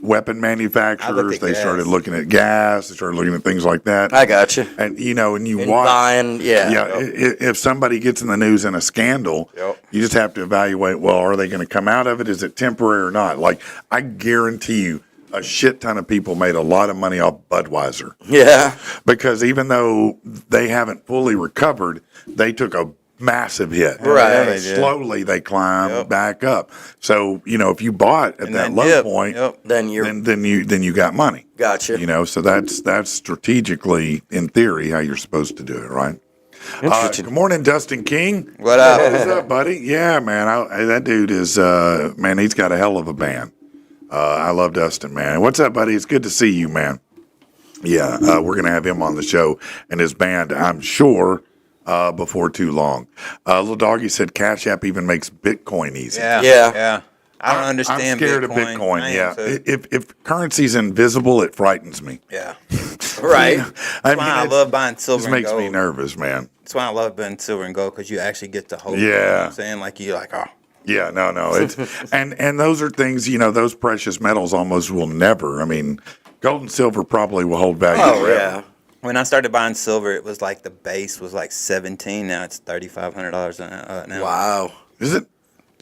weapon manufacturers. at They gas. started looking at gas. They started looking at things like that. I got you. And and you And watch. buying, yeah. Yeah, if somebody gets in the news in a scandal, Yep. you just have to evaluate, well, are they going to come out of it? Is it temporary or not? Like, I guarantee you, a shit ton of people made a lot of money off Budweiser Yeah. because even though they haven't fully recovered, they took a massive hit. Right. Yeah, they did. Slowly they climb Yep. back up. So, if you bought at And that then low dip. point, Yep. Then you're. then you got money. Gotcha. So that's strategically, in theory, how you're supposed to do it, right? Interesting. Good morning, Dustin King. What up? What's up, buddy? Yeah, man. That dude is, man, he's got a hell of a band. I love Dustin, man. What's up, buddy? It's good to see you, man. Yeah, we're going to have him on the show and his band, I'm sure, before too long. Little Doggy said Cash App even makes Bitcoin easy. Yeah. Yeah. Yeah. I don't understand. I'm scared Bitcoin. of Bitcoin. I am Yeah, too. if currency's invisible, it frightens me. Yeah. Right. That's why I it love buying just silver and makes gold. me nervous, man. That's why I love buying silver and gold because you actually get to hold it. You know Yeah. what I'm saying? Like, you're like, oh. Yeah, no. It's and those are things, those precious metals almost will never. I mean, gold and silver probably will hold value Oh forever. yeah. When I started buying silver, it was like the base was like 17. Now it's $3,500 now. Wow. Is it?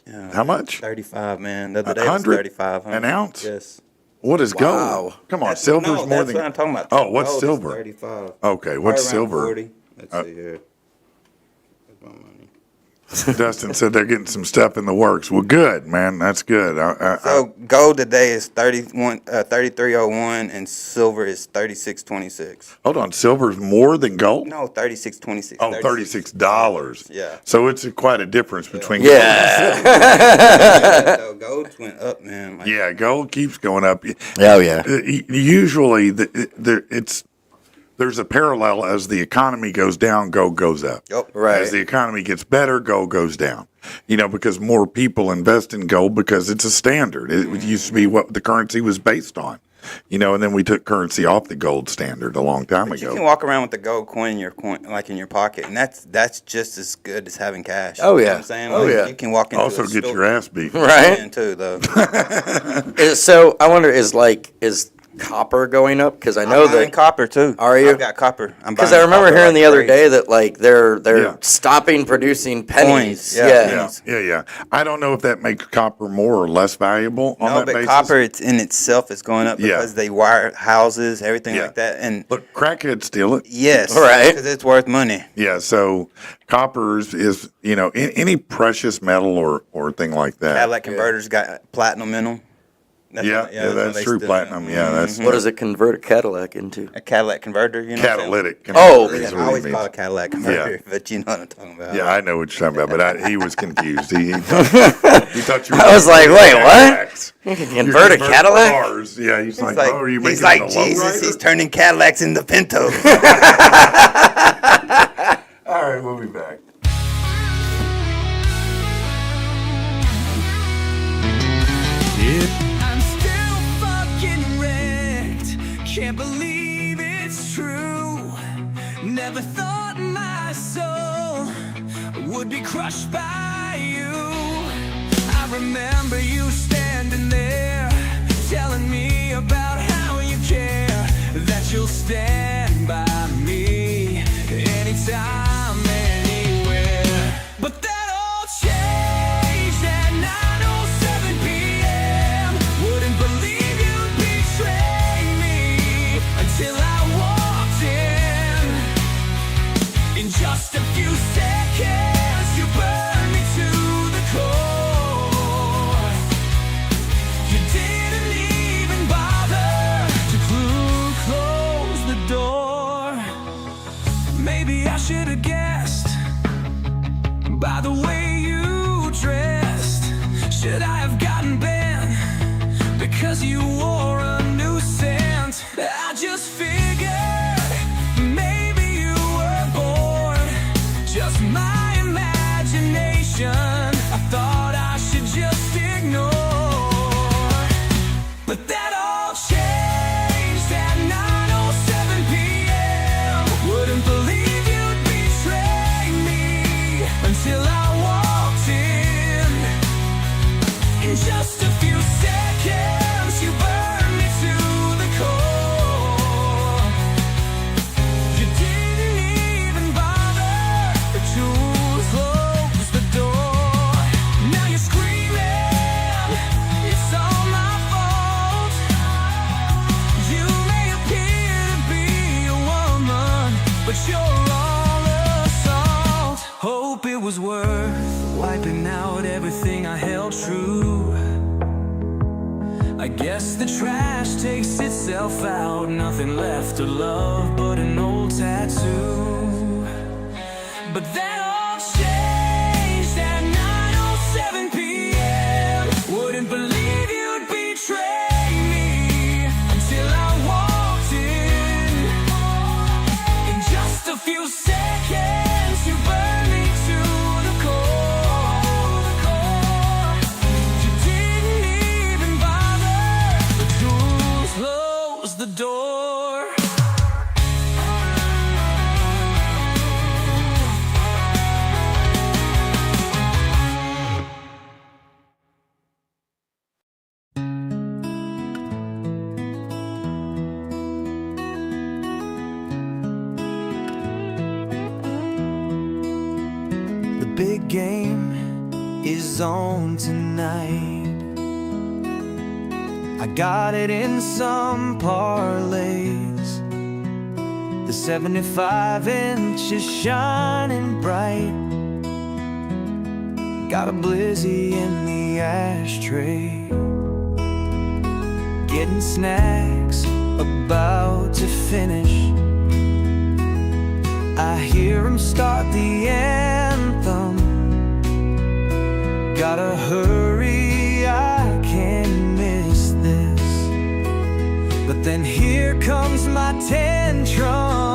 Yeah. How much? 35, man. The other day it was 100 $3,500 an ounce? Yes. What is gold? Wow. Come on, That's- silver's no, more that's than. what I'm talking about. Oh, what's Gold is silver? 35. Okay, what's Right around silver? 40. Let's see here. Where's my money? Dustin said they're getting some stuff in the works. Well, good, man. That's good. So gold today is 33.01 and silver is 36.26. Hold on, silver's more than gold? No, 36.26. Oh, $36. Yeah. So it's quite a difference between Yeah. So gold went up, man. Like, Yeah, gold keeps going up. Oh yeah. Usually, it's there's a parallel as the economy goes down, gold goes up. Yep. Right. As the economy gets better, gold goes down. Because more people invest in gold because it's a standard. It used to be what the currency was based on. And then we took currency off the gold standard a long time But ago. you can walk around with the gold coin in your pocket, and that's just as good as having cash. Oh, You know yeah. what I'm saying? Oh, yeah. You can walk into Also a get store your ass beat. Right. and too, though. So I wonder, is copper going up? Because I know I'm buying that. copper too. Are you? I've got copper. Because I remember hearing the other day that they're Yeah. stopping producing pennies. Coins, yeah. Yeah. I don't know if that makes copper more or less valuable on No, that but basis. copper it's in itself is going up Yeah. because they wire houses, everything Yeah. like that, and Look, crackheads steal it. yes, Right. because it's worth money. Yeah, so copper is any precious metal or thing like that. Cadillac converters got platinum in them. Yeah, that's true. Platinum. Yeah, that's What does it convert a Cadillac into? a Cadillac converter. You know what I'm saying? catalytic. Oh, converter is I what it always means. call it Cadillac converter, but you know what I'm talking about. Yeah, I know what you're talking about, but he was confused. He thought you were. I was like, wait, what? Cadillacs. You can You're convert a converting Cadillac? Cars. Yeah, he's like, Like, oh, are you he's making like it a low Jesus. rider? He's turning Cadillacs into Pintos. All right, we'll be back. I'm still fucking wrecked. Can't believe it's true. Never thought my soul would be crushed by you. I remember you standing there, telling me about how you care, that you'll stand by me anytime, anywhere. But that all changed at 9:07 p.m. Wouldn't believe you'd betray me until I walked in. In just a few seconds, you burned me to the core. You didn't even bother to close the door. Maybe I should have guessed by the way you dressed. Should I have gotten bent because you wore a new scent? I just figured maybe you were bored. Just my imagination. I thought I should just ignore. But that all changed at 9:07 p.m. Wouldn't believe you'd betray me until I walked in. In just a few seconds, you burned me to the core. You didn't even bother to close the door. Now you're screaming, it's all my fault. You may appear to be a woman, but you're all assault. Hope it was worth wiping out everything I held true. I guess the trash takes itself out. Nothing left to love but an old tattoo. But that all changed at 9:07 p.m. Wouldn't believe you'd betray me until I walked in. In just a few seconds, you burned me to the core. You didn't even bother to close the door. The big game is on tonight. I got it in some parlays. The 75-inch is shining bright. Got a blizzy in the ashtray. Getting snacks, about to finish. I hear him start the anthem. Gotta hurry, I can't miss this. But then here comes my tantrum.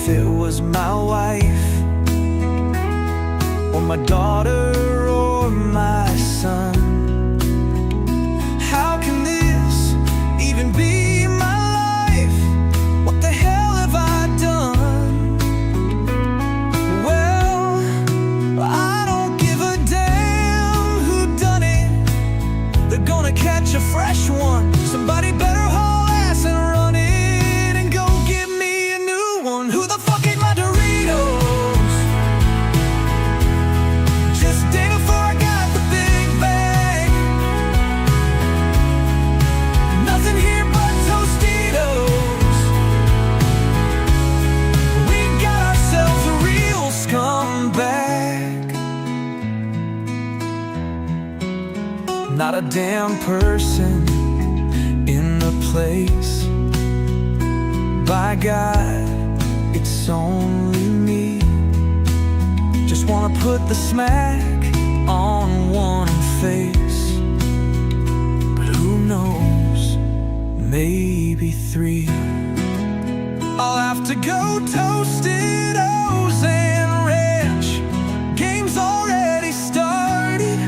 if it was my wife, or my daughter, or my son. How can this even be my life? What the hell have I done? Well, I don't give a damn who done it. They're gonna catch a fresh one. Somebody better haul ass and run it and go get me a new one. Who the fuck ate my Doritos? Just day before I got the big bag. Nothing here but Tostitos. We got ourselves a real scumbag. Not a damn person in the place. By God, it's only me. Just wanna put the smack on one face. But who knows, maybe three. I'll have to go Tostitos and ranch. Game's already started.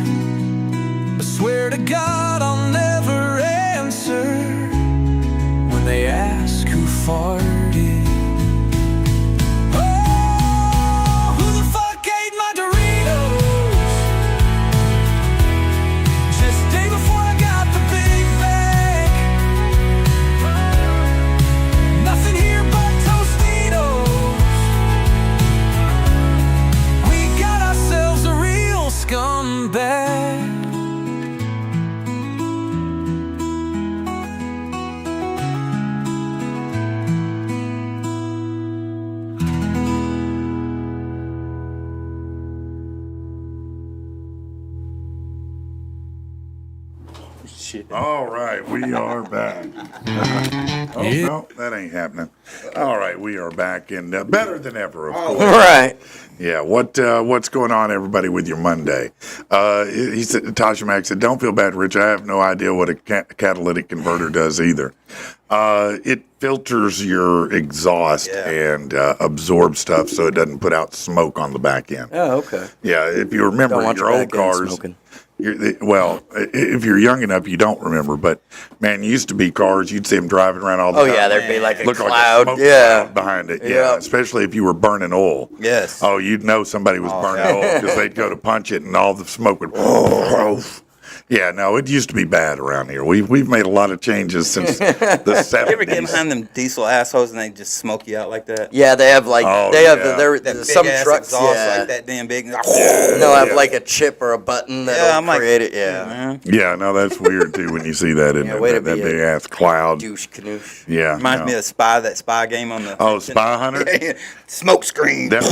I swear to God I'll never answer when they ask who farted. Oh, who the fuck ate my Doritos? Just day before I got the big bag. Nothing here but Tostitos. We got ourselves a real scumbag. Shit. All right, we are back. Oh, no, that ain't happening. All right, we are back, and better than ever, of course. Right. Yeah, what's going on, everybody, with your Monday? He said, Tasha Mack said, "Don't feel bad, Rich. I have no idea what a catalytic converter does either. It filters your exhaust and absorbs stuff so it doesn't put out smoke on the back end. Oh, okay. Yeah, if you remember Don't want your your old back end cars." smoking. Well, if you're young enough, you don't remember. But man, used to be cars. You'd see them driving around all the Oh time. yeah, there'd be like a Look like a cloud. smoke Yeah. cloud behind it. Yeah, Yeah. especially if you were burning oil. Yes. Oh, you'd know somebody was burning oil because they'd go to punch it and all the smoke would. Yeah, no, it used to be bad around here. We've made a lot of changes since the 70s. You ever get behind them diesel assholes and they just smoke you out like that? Yeah, they have like Oh, they have yeah. there That big some ass trucks exhaust yeah. like that damn big. They'll have Yeah. like a chip or a button that'll Yeah, I'm like, create it. Yeah. man. Yeah, no, that's weird too when you see that in Yeah, way to that be big a ass cloud. Douche canoosh. Yeah, Reminds no. me of that spy game on the. Oh, Spy Hunter? Smoke screen. That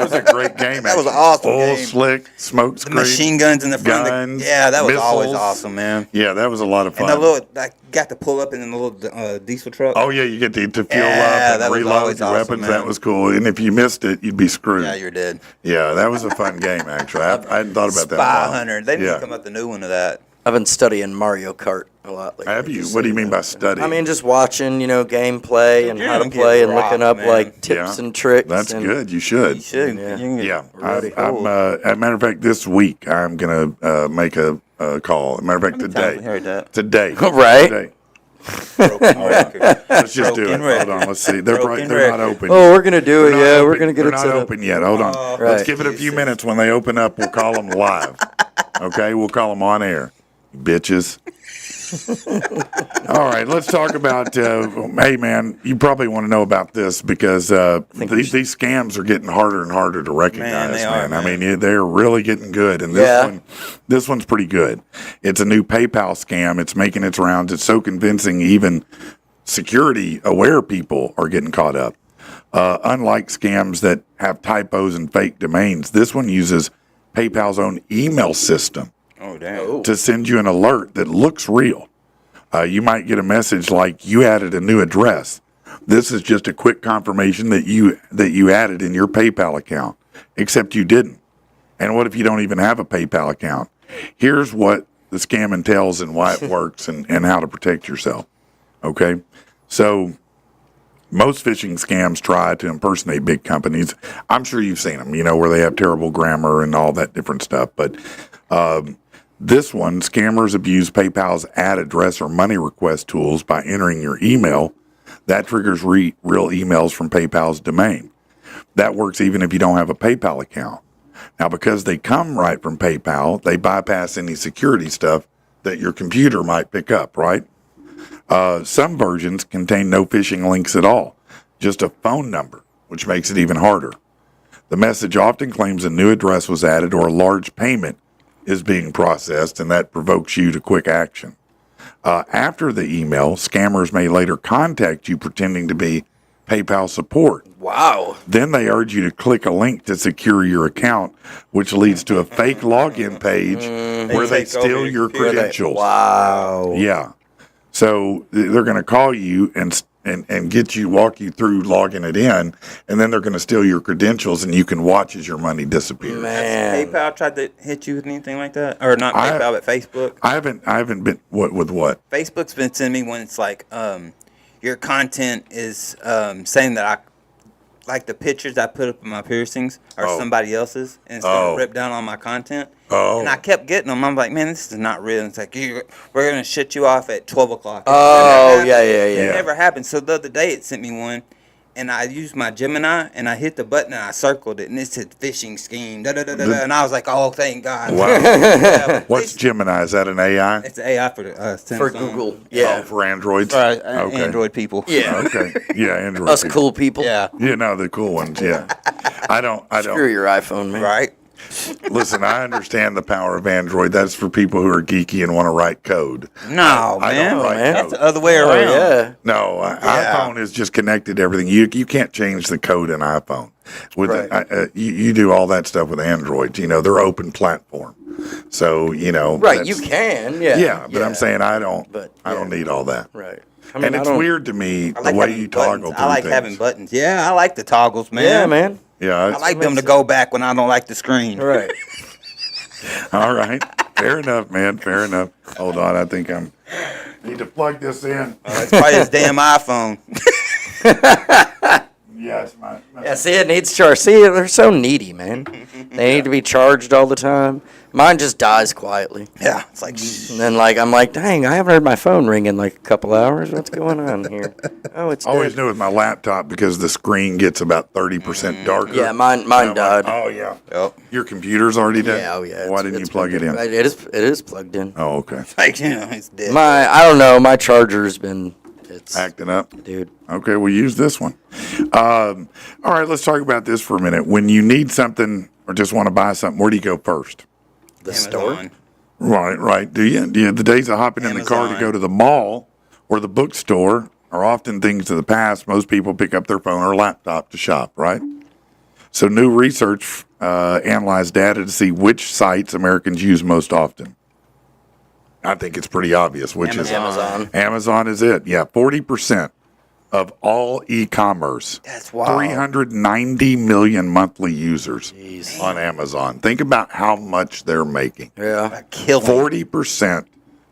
was a great game. That was actually. an awesome Oil game. slick, smoke The screen, machine guns in the front. guns, Yeah, that was always missiles. awesome, man. Yeah, that was a lot of fun. And the little, like, got to pull up in the little diesel truck. Oh yeah, you get to fuel Yeah, up that and was reload always your awesome, weapons. man. That was cool. And if you missed it, you'd be screwed. Yeah, you're dead. Yeah, that was a fun game actually. I hadn't thought about that. in a Spy while. Hunter. They need Yeah. to come up with a new one of that. I've been studying Mario Kart a lot lately. Have you? just What do you so mean know. by study? I mean, just watching, gameplay and You're how to gonna get play and looking rocked, up man. like tips Yeah. and tricks. That's and good. You should. You should. Yeah. You can get Yeah, really I'm. cool. As a matter of fact, this week I'm gonna make a call. As a matter of fact, How many times today. we heard that? Today. Right. Today. Broken record. Let's just do it. Broken Hold record. on. Let's see. They're Broken they're not record. open. Oh, we're gonna do it. They're not Yeah, open. we're gonna get They're it not set up. open yet. Hold on. Oh, Let's Right. give it a few minutes. When they open up, we'll call them live. Okay, we'll call them on air. Bitches. All right, let's talk about. Hey, man, you probably want to know about this because these scams are getting harder and harder to recognize. Man, they are, I man. mean, they're really getting good, and Yeah. this one's pretty good. It's a new PayPal scam. It's making its rounds. It's so convincing, even security-aware people are getting caught up. Unlike scams that have typos and fake domains, this one uses PayPal's own email system Oh, damn. to send you an alert that looks real. You might get a message like you added a new address. This is just a quick confirmation that you added in your PayPal account, except you didn't. And what if you don't even have a PayPal account? Here's what the scam entails and why it works and how to protect yourself. Okay, so most phishing scams try to impersonate big companies. I'm sure you've seen them, where they have terrible grammar and all that different stuff. But this one, scammers abuse PayPal's ad address or money request tools by entering your email. That triggers real emails from PayPal's domain. That works even if you don't have a PayPal account. Now, because they come right from PayPal, they bypass any security stuff that your computer might pick up, right? Some versions contain no phishing links at all, just a phone number, which makes it even harder. The message often claims a new address was added or a large payment is being processed, and that provokes you to quick action. After the email, scammers may later contact you pretending to be PayPal support. Wow. Then they urge you to click a link to secure your account, which leads to a fake login page where they steal your credentials. Wow. Yeah. So they're going to call you and walk you through logging it in, and then they're going to steal your credentials, and you can watch as your money disappears. Man. PayPal tried to hit you with anything like that, or not PayPal, but Facebook. I haven't been with what? Facebook's been sending me when it's like, your content is saying that I like the pictures I put up in my piercings are somebody else's, and it's gonna rip down on my content. And I kept getting them. I'm like, man, this is not real. And it's like, we're gonna shut you off at 12 o'clock. It never happened. So the other day it sent me one, and I used my Gemini, and I hit the button, and I circled it, and it said phishing scheme, and I was like, oh, thank God. Wow. Yeah, What's Gemini? Is that an AI? it's AI for For Samsung. Google. Oh, Yeah. for Androids? Okay. Android people. Yeah. Okay. Yeah, Android. Us people. cool people. Yeah. The cool ones, yeah. I don't. Screw your iPhone, man. Right. Listen, I understand the power of Android. That's for people who are geeky and want to write code. No, I man. don't write That's code. the other way Oh, around. yeah. No, iPhone is just connected to everything. You can't change the code in iPhone. With you do all that stuff with Android. They're open platform. So Right, you can. Yeah. Yeah, but I'm saying I don't But, need all that. Right. And it's weird to me I like the way having you toggle buttons. through I like things. having buttons. Yeah, I like the toggles, man. Yeah, man. Yeah, I like them to go back when I don't like the screen. Right. all right. Fair enough, man. Fair enough. Hold on, I think need to plug this in. It's probably his damn iPhone. Yeah, it's my Yeah, see, it needs charge. See, they're so needy, man. They need to be charged all the time. Mine just dies quietly. Yeah, it's like And then, I'm like, dang, I haven't heard my phone ring in like a couple hours. What's going on here? Oh, it's always dead. knew with my laptop because the screen gets about 30% darker. Yeah, mine And I'm like, died. oh yeah. Yep. Your computer's already dead. Yeah, oh yeah. Why it's- didn't you it's plug it in? plugged It is plugged in. Oh, okay. like it's dead. I don't know. My charger's been Acting up. dude. Okay, we'll use this one. All right, let's talk about this for a minute. When you need something or just want to buy something, where do you go first? The store. Amazon. Right. Do you? The days of hopping in the car to Amazon. go to the mall or the bookstore are often things of the past. Most people pick up their phone or laptop to shop, right? So new research analyzed data to see which sites Americans use most often. I think it's pretty obvious, which is Amazon. Amazon is it. Yeah, 40% of all e-commerce. That's wild. 390 million monthly users Jeez. on Amazon. Think about how much they're making. Yeah. Kill 40%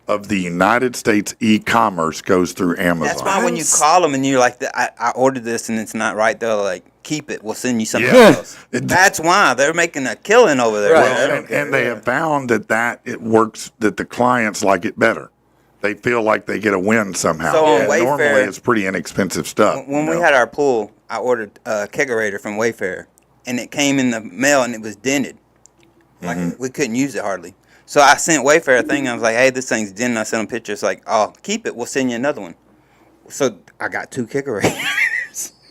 of the United States e-commerce goes through Amazon. That's why when you call them and you're like, I ordered this and it's not right, they're like, keep it. We'll send you something Yeah. else. That's why they're making a killing over there. Right. man. Well, and they have found that it works, that the clients like it better. They feel like they get a win somehow. So on And Wayfair- normally it's pretty inexpensive stuff. When we had our pool, I ordered a kegerator from Wayfair, and it came in the mail and it was dented. Like we couldn't use it hardly. So I sent Wayfair a thing. I was like, hey, this thing's dented. I sent them pictures like, oh, keep it. We'll send you another one. So I got 2 kegerators.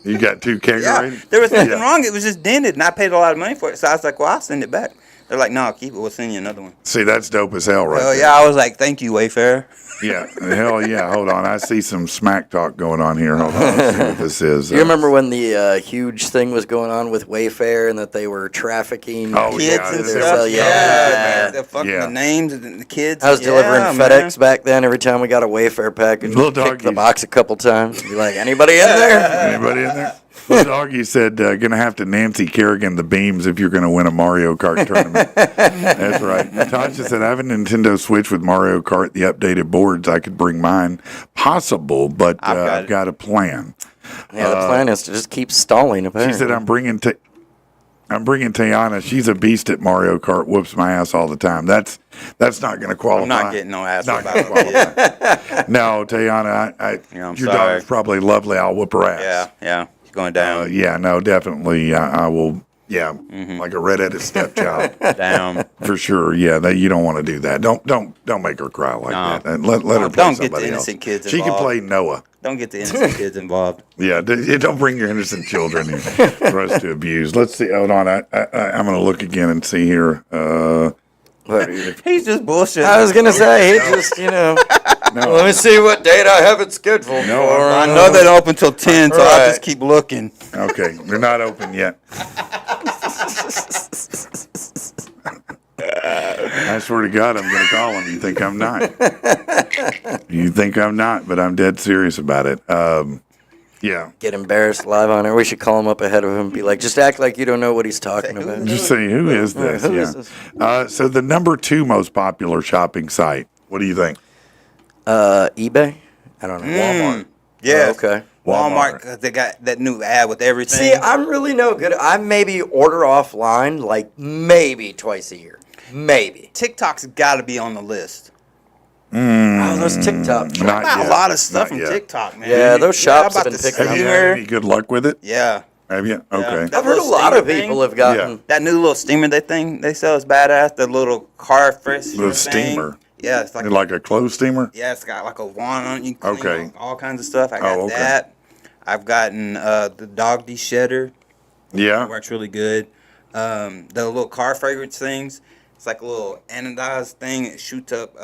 You got 2 Yeah, kegerators? there was nothing wrong. It was just dented, and I paid a lot of money for it. So I was like, well, I'll send it back. They're like, no, keep it. We'll send you another one. See, that's dope as hell, right? Oh, there. yeah. I was like, thank you, Wayfair. Yeah, hell yeah. Hold on. I see some smack talk going on here. Hold on. Let's see what this is. Do you remember when the huge thing was going on with Wayfair and that they were trafficking Oh, Kids yeah, and this stuff. is- yeah. The fucking Yeah. the names of the kids. I was delivering Yeah, FedEx man. back then. Every time we got a Wayfair package, Little we'd kick the doggies. box a couple times. Be like, anybody in there? Anybody in there? Doggy said, going to have to Nancy Kerrigan the beams if you're going to win a Mario Kart tournament. That's right. Tasha said, I have a Nintendo Switch with Mario Kart, the updated boards. I could bring mine. Possible, but I've got a plan. Yeah, the plan is to just keep stalling. Apparently. She said, I'm bringing Tayana. She's a beast at Mario Kart. Whoops my ass all the time. That's not going to qualify. I'm not getting no ass Not about gonna it. No, Tayana, Yeah, I'm your sorry. daughter's probably lovely. I'll whoop her ass. Yeah. She's going down. Yeah, no, definitely. I will. Yeah, like a redheaded stepchild. Down. For sure. Yeah, you don't want to do that. Don't make her cry like No. that. And let her play Don't get the somebody innocent else. kids She can involved. play Noah. Don't get the innocent kids involved. Yeah, don't bring your innocent children here for us to abuse. Let's see. Hold on. I'm going to look again and see here. He's just bullshit. I was gonna say he just, let me see what date I have it scheduled. No, for. I know they don't open till 10, so I'll just keep looking. Okay, they're not open yet. I swear to God, I'm going to call him. You think I'm not? You think I'm not, but I'm dead serious about it. Yeah. Get embarrassed live on air. We should call him up ahead of him and be like, just act like you don't know what he's talking about. Just say, who is this? Who Yeah. is this? So the number 2 most popular shopping site. What do you think? eBay? I don't know. Walmart. Yeah. Oh, okay. Walmart, 'cause they got that new ad with everything. See, I'm really no good. I maybe order offline like maybe twice a year. Maybe. TikTok's got to be on the list. Oh, those TikTok. Not I buy yet. a lot of stuff Not from yet. TikTok, man. Yeah, those shops about have been the picking up. Have you steamer. had any good luck with it? Yeah. Have you? Okay. That I've heard a little lot of steamer people thing. have gotten. Yeah. That new little steamer they sell is badass. The little car fresh Little thing. steamer. Yeah, it's like Like a clothes steamer? yeah, it's got like a wand on it. You can clean Okay. all kinds of stuff. I got okay. that. I've gotten the dog de-shedder. Yeah. It works really good. The little car fragrance things. It's like a little anodized thing. It shoots up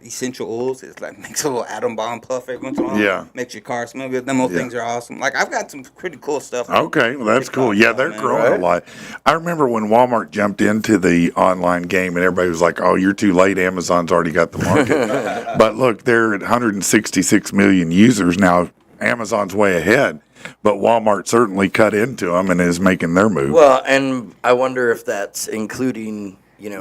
essential oils. It's like makes a little atom bomb puff every once in a while. Yeah. Makes your car smell good. Them little Yeah. things are awesome. Like I've got some pretty cool stuff. Okay, well, that's cool. Yeah, they're man, growing right? a lot. I remember when Walmart jumped into the online game and everybody was like, oh, you're too late. Amazon's already got the market. But look, they're at 166 million users now. Amazon's way ahead. But Walmart certainly cut into them and is making their move. Well, and I wonder if that's including,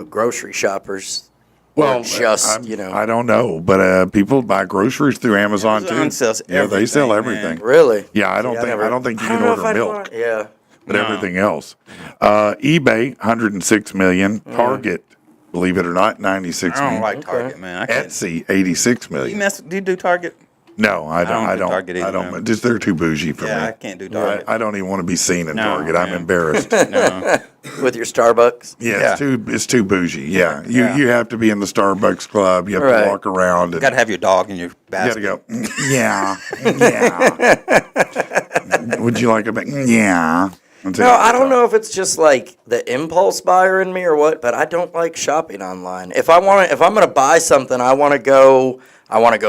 grocery shoppers. Well, or just, I don't know. But people buy groceries through Amazon, Amazon too. sells Yeah, they sell everything, everything. Really? Yeah, I See, don't think you I don't can know if order I'd milk. want- Yeah. But No. everything else. eBay, 106 million. Target, believe it or not, 96 I don't million. like Target, man. I can't. Etsy, 86 million. Do you do Target? No, I don't. don't do Target I either, don't. man. Just they're too bougie for Yeah, me. I can't do Target. I don't even want to be seen in No, Target. I'm man. embarrassed. No. With your Starbucks? Yeah, it's too bougie. Yeah, you have to be in the Starbucks club. You have Right. to walk around. You got to have your dog in your You basket. got to go. Yeah, yeah. Would you like a bit? Yeah. No, I don't know if it's just like the impulse buyer in me or what, but I don't like shopping online. If I'm going to buy something, I want to go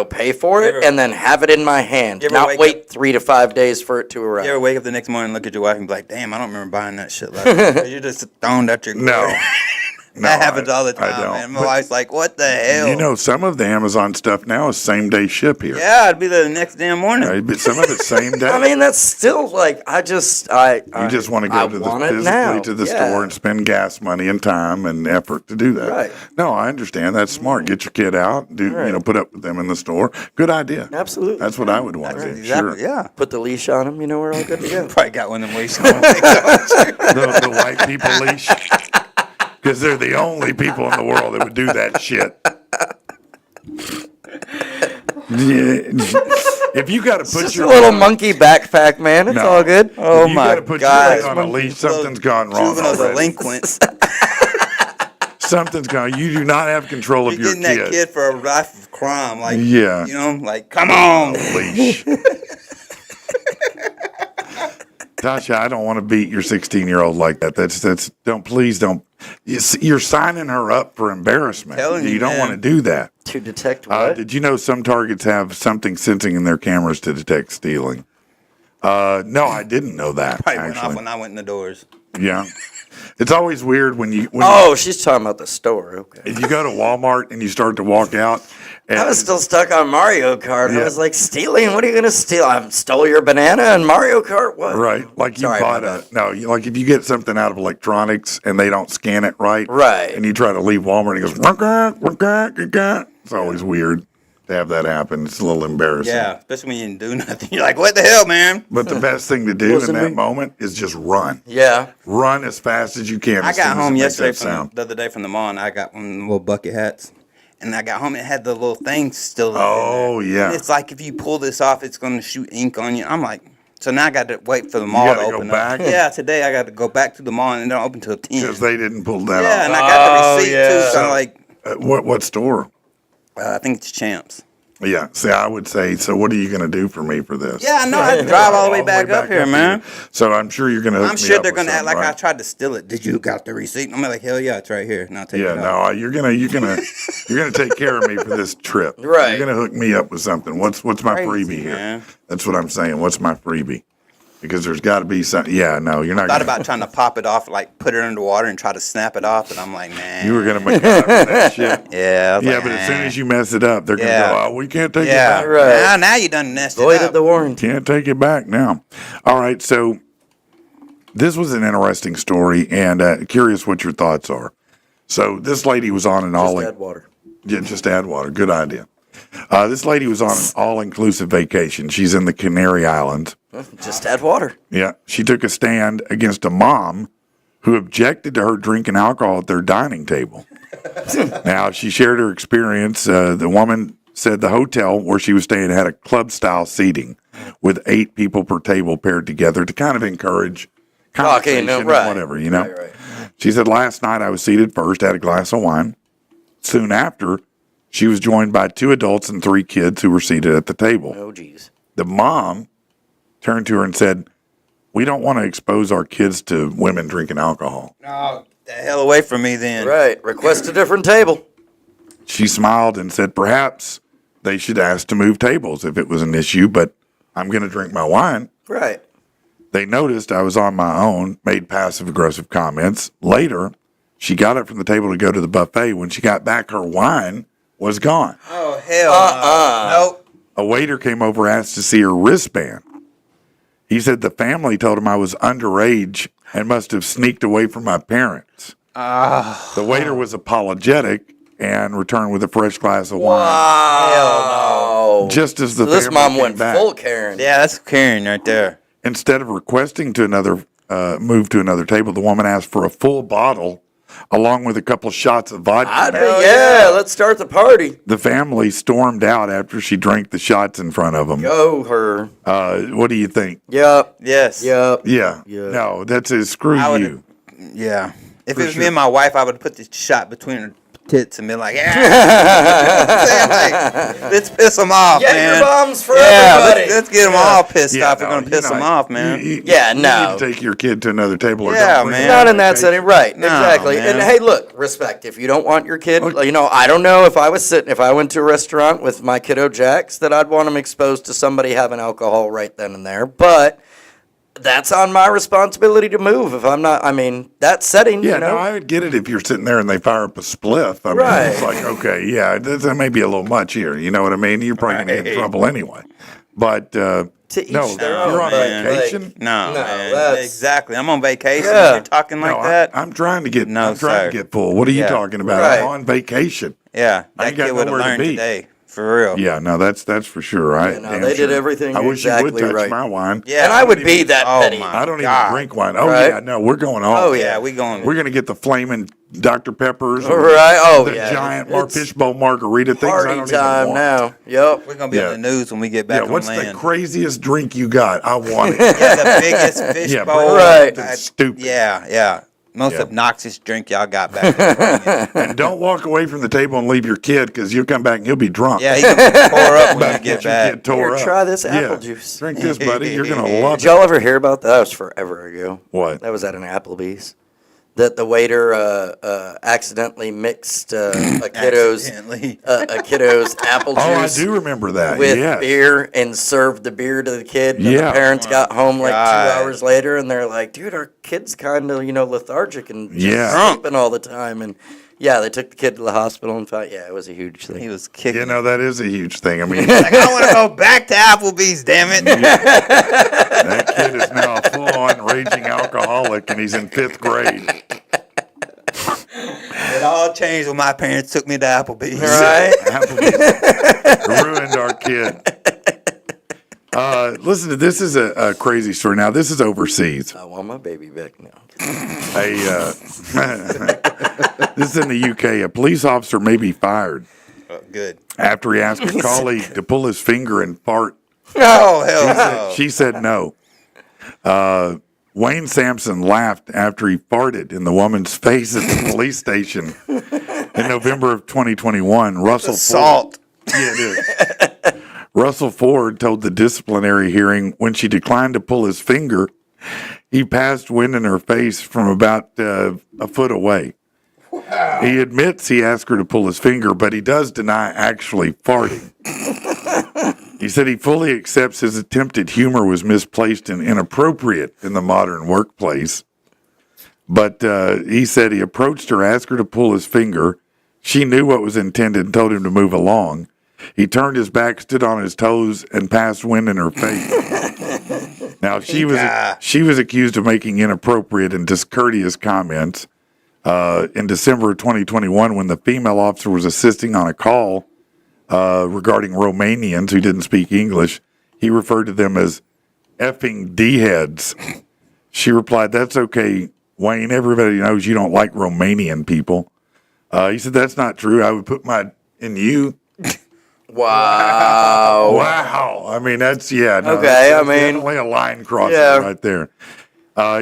pay for it ever- and then have it in my hand, You ever not wake wait 3 to 5 days for it to arrive. You ever wake up the next morning and look at your wife and be like, damn, I don't remember buying that shit last night. 'Cause you're just thrown out your No. glory. No, That happens all the I time, don't. man. My But- wife's like, what the hell? You know, some of the Amazon stuff now is same day ship here. Yeah, I'd be there the next damn morning. Right? But some of it's same day. I mean, that's still like you just want to I go to want it physically now. to the Yeah. store and spend gas money and time and effort to do that. Right. No, I understand. That's smart. Get your kid out. Right. Put up with them in the store. Good idea. Absolutely. That's what I would want to do. Exactly, Sure. yeah. put the leash on them. We're all good to go. Probably got one of them leashes on. The white people leash. Because they're the only people in the world that would do that shit. Yeah. If you got to put Just your a little monkey backpack, man. It's No. all good. Oh you my gotta put God. your leg on a leash, something's gone wrong. Juvenile already. delinquents. Something's gone. You do not have control of You're your getting that kid. kid for a life of crime. Like, Yeah. like, come on. Leash. Tasha, I don't want to beat your 16-year-old like that. Please don't. You're signing her up for embarrassment. Telling you, don't man. want to do that. To detect what? Did you know some Targets have something sensing in their cameras to detect stealing? No, I didn't know that. Probably went off Actually, when I went in the doors. Yeah. It's always weird when you She's talking about the store. Okay. if you go to Walmart and you start to walk out. And, I was still stuck on Mario Kart. Yeah. I was like, stealing? What are you going to steal? I stole your banana in Mario Kart? What? right, like you Sorry bought about like if you get something out of electronics and they don't scan it right, Right. and you try to leave Walmart and it goes, "Waka, waka, waka." It's always weird to have that happen. It's a little embarrassing. Yeah, especially when you didn't do nothing. You're like, what the hell, man? But the best thing to do in Wasn't that me. moment is just run. Yeah. Run as fast as you can. I as soon got as it home makes yesterday that sound. the other day from the mall, and I got one of the little bucket hats. And I got home, and it had the little thing still in there. Oh, yeah. And it's like, if you pull this off, it's going to shoot ink on you. I'm like, so now I got to wait for the mall to gotta go open back? up. Yeah, today I got to go back to the mall, and it don't open till 10. Because they didn't pull that Yeah, off. and I got the receipt, yeah. too, so I'm like, What store? I think it's Champs. Yeah. See, I would say, so what are you going to do for me for this? Yeah, I know. I had to drive all the way back up here, man. So I'm sure you're going to. I'm sure they're going to act like I tried to steal it. Did you got the receipt? I'm like, hell yeah, it's right here. Now take Yeah, it out. no, you're gonna take care of me for this trip. Right. You're gonna hook me up with something. What's my Crazy, freebie here? man. That's what I'm saying. What's my freebie? Because there's got to be something. Yeah, no, you're not. Thought Gonna, about trying to pop it off, like put it underwater and try to snap it off, but I'm like, man. you were gonna make out for that shit. Yeah. I was Yeah, like, but as soon "Eh." as you mess it up, they're gonna Yeah. go, "Oh, we can't take Yeah. it back. Right. Now you done nested Voided up. the warranty. Can't take it back now." All right, so this was an interesting story, and curious what your thoughts are. So this lady was on an Just all. add water. Yeah, just add water. Good idea. This lady was on an all-inclusive vacation. She's in the Canary Islands. Just add water. Yeah, she took a stand against a mom who objected to her drinking alcohol at their dining table. Now, she shared her experience. The woman said the hotel where she was staying had a club-style seating with 8 people per table paired together to kind of encourage conversation and right. whatever, you know. Right. She said, last night I was seated first, had a glass of wine. Soon after, she was joined by 2 adults and 3 kids who were seated at the table. Oh, geez. The mom turned to her and said, "We don't want to expose our kids to women drinking alcohol." Oh, the hell away from me then. Right. Request a different table. She smiled and said, "Perhaps they should ask to move tables if it was an issue, but I'm going to drink my wine." Right. They noticed I was on my own, made passive-aggressive comments. Later, she got up from the table to go to the buffet. When she got back, her wine was gone. Oh, hell no. Nope. A waiter came over and asked to see her wristband. He said the family told him I was underage and must have sneaked away from my parents. The waiter was apologetic and returned with a fresh glass of wine. Wow. Just as the So this family mom came went back. full Karen. Yeah, that's Karen right there. Instead of requesting to move to another table, the woman asked for a full bottle along with a couple shots of vodka. Yeah, let's start the party. The family stormed out after she drank the shots in front of them. Go her. What do you think? Yep. Yes. Yep. Yeah. Yeah. No, that's a screw I would- you. Yeah. If For it was sure. me and my wife, I would have put the shot between her tits and been like, yeah. Let's piss them off, Get man. your bombs for yeah, everybody. let's get them all pissed Yeah, off. We're no, going to piss you know, them off, man. Yeah, you no. need to take your kid to another table or Yeah, don't bring man. them Not on in that vacation. setting, right? No, Exactly. man. And hey, look, respect. If you don't want your kid, you know, I don't know if I went to a restaurant with my kiddo Jax, that I'd want him exposed to somebody having alcohol right then and there. But that's on my responsibility to move. If I'm not, I mean, that setting, Yeah, you know. no, I would get it if you're sitting there and they fire up a spliff. I mean, Right. it's like, okay, yeah, that may be a little much here. You know what I mean? You're probably going to get in trouble anyway. But To each no, their you're own, on man. vacation. No, No, man. that's- Exactly. I'm on vacation. Yeah. You're talking like no, that. I'm trying to get. No, I'm trying sir. to get full. What are you Yeah. talking about? Right. I'm on vacation. Yeah. I That ain't got kid would have nowhere to learned be. today. For real. Yeah, no, that's for sure. Yeah, no, they did everything I wish you would exactly touch right. my wine. Yeah. And I would be that Oh, petty. my I don't God. even drink wine. Oh Right? yeah, no, we're going on. Oh, Yeah, we going. We're gonna get the flaming Dr. Peppers. or Right? Oh, the yeah. giant It's fishbowl margarita things. I Party don't time even want. now. Yep. We're gonna be Yeah. on the news when we get back Yeah, on what's land. the craziest drink you got? I want it. Yeah, the biggest fish Yeah, bowl. Right. That's stupid. Yeah. Most Yeah. obnoxious drink y'all got back. And don't walk away from the table and leave your kid because you'll come back and he'll be drunk. Yeah, he's gonna be tore up when you Get get your back. kid tore Here, up. try this Yeah. apple juice. Drink this, buddy. You're gonna love Did it. y'all ever hear about that? That was forever ago. What? That was at an Applebee's. that the waiter accidentally mixed a kiddo's apple juice. Oh, I do remember that. With yes. beer and served the beer to the kid. And Yeah. the parents got home like 2 God. hours later, and they're like, "Dude, our kid's kind of lethargic and just Yeah. sleeping all the time." And yeah, they took the kid to the hospital and thought, yeah, it was a huge thing. He was kicking. That is a huge thing. I mean, Like, I want to go back to Applebee's, damn it. that kid is now a full-on raging alcoholic, and he's in 5th grade. It all changed when my parents took me to Applebee's. Right? Applebee's ruined our kid. Listen, this is a crazy story. Now, this is overseas. I want my baby back now. This is in the UK. A police officer may be fired Oh, good. after he asked a colleague to pull his finger and fart. Oh, hell no. She said no. Wayne Sampson laughed after he farted in the woman's face at the police station in November of 2021. Russell Salt. Ford, yeah, it is. Russell Ford told the disciplinary hearing when she declined to pull his finger, he passed wind in her face from about a foot away. Wow. He admits he asked her to pull his finger, but he does deny actually farting. He said he fully accepts his attempted humor was misplaced and inappropriate in the modern workplace. But he said he approached her, asked her to pull his finger. She knew what was intended and told him to move along. He turned his back, stood on his toes, and passed wind in her face. Now, she was accused of making inappropriate and discourteous comments. In December of 2021, when the female officer was assisting on a call regarding Romanians who didn't speak English, he referred to them as effing D-heads. She replied, "That's okay, Wayne. Everybody knows you don't like Romanian people." He said, "That's not true. I would put my in you." Wow. Wow. I mean, that's, yeah. No, Okay, that's I mean, definitely a line crossing yeah. right there.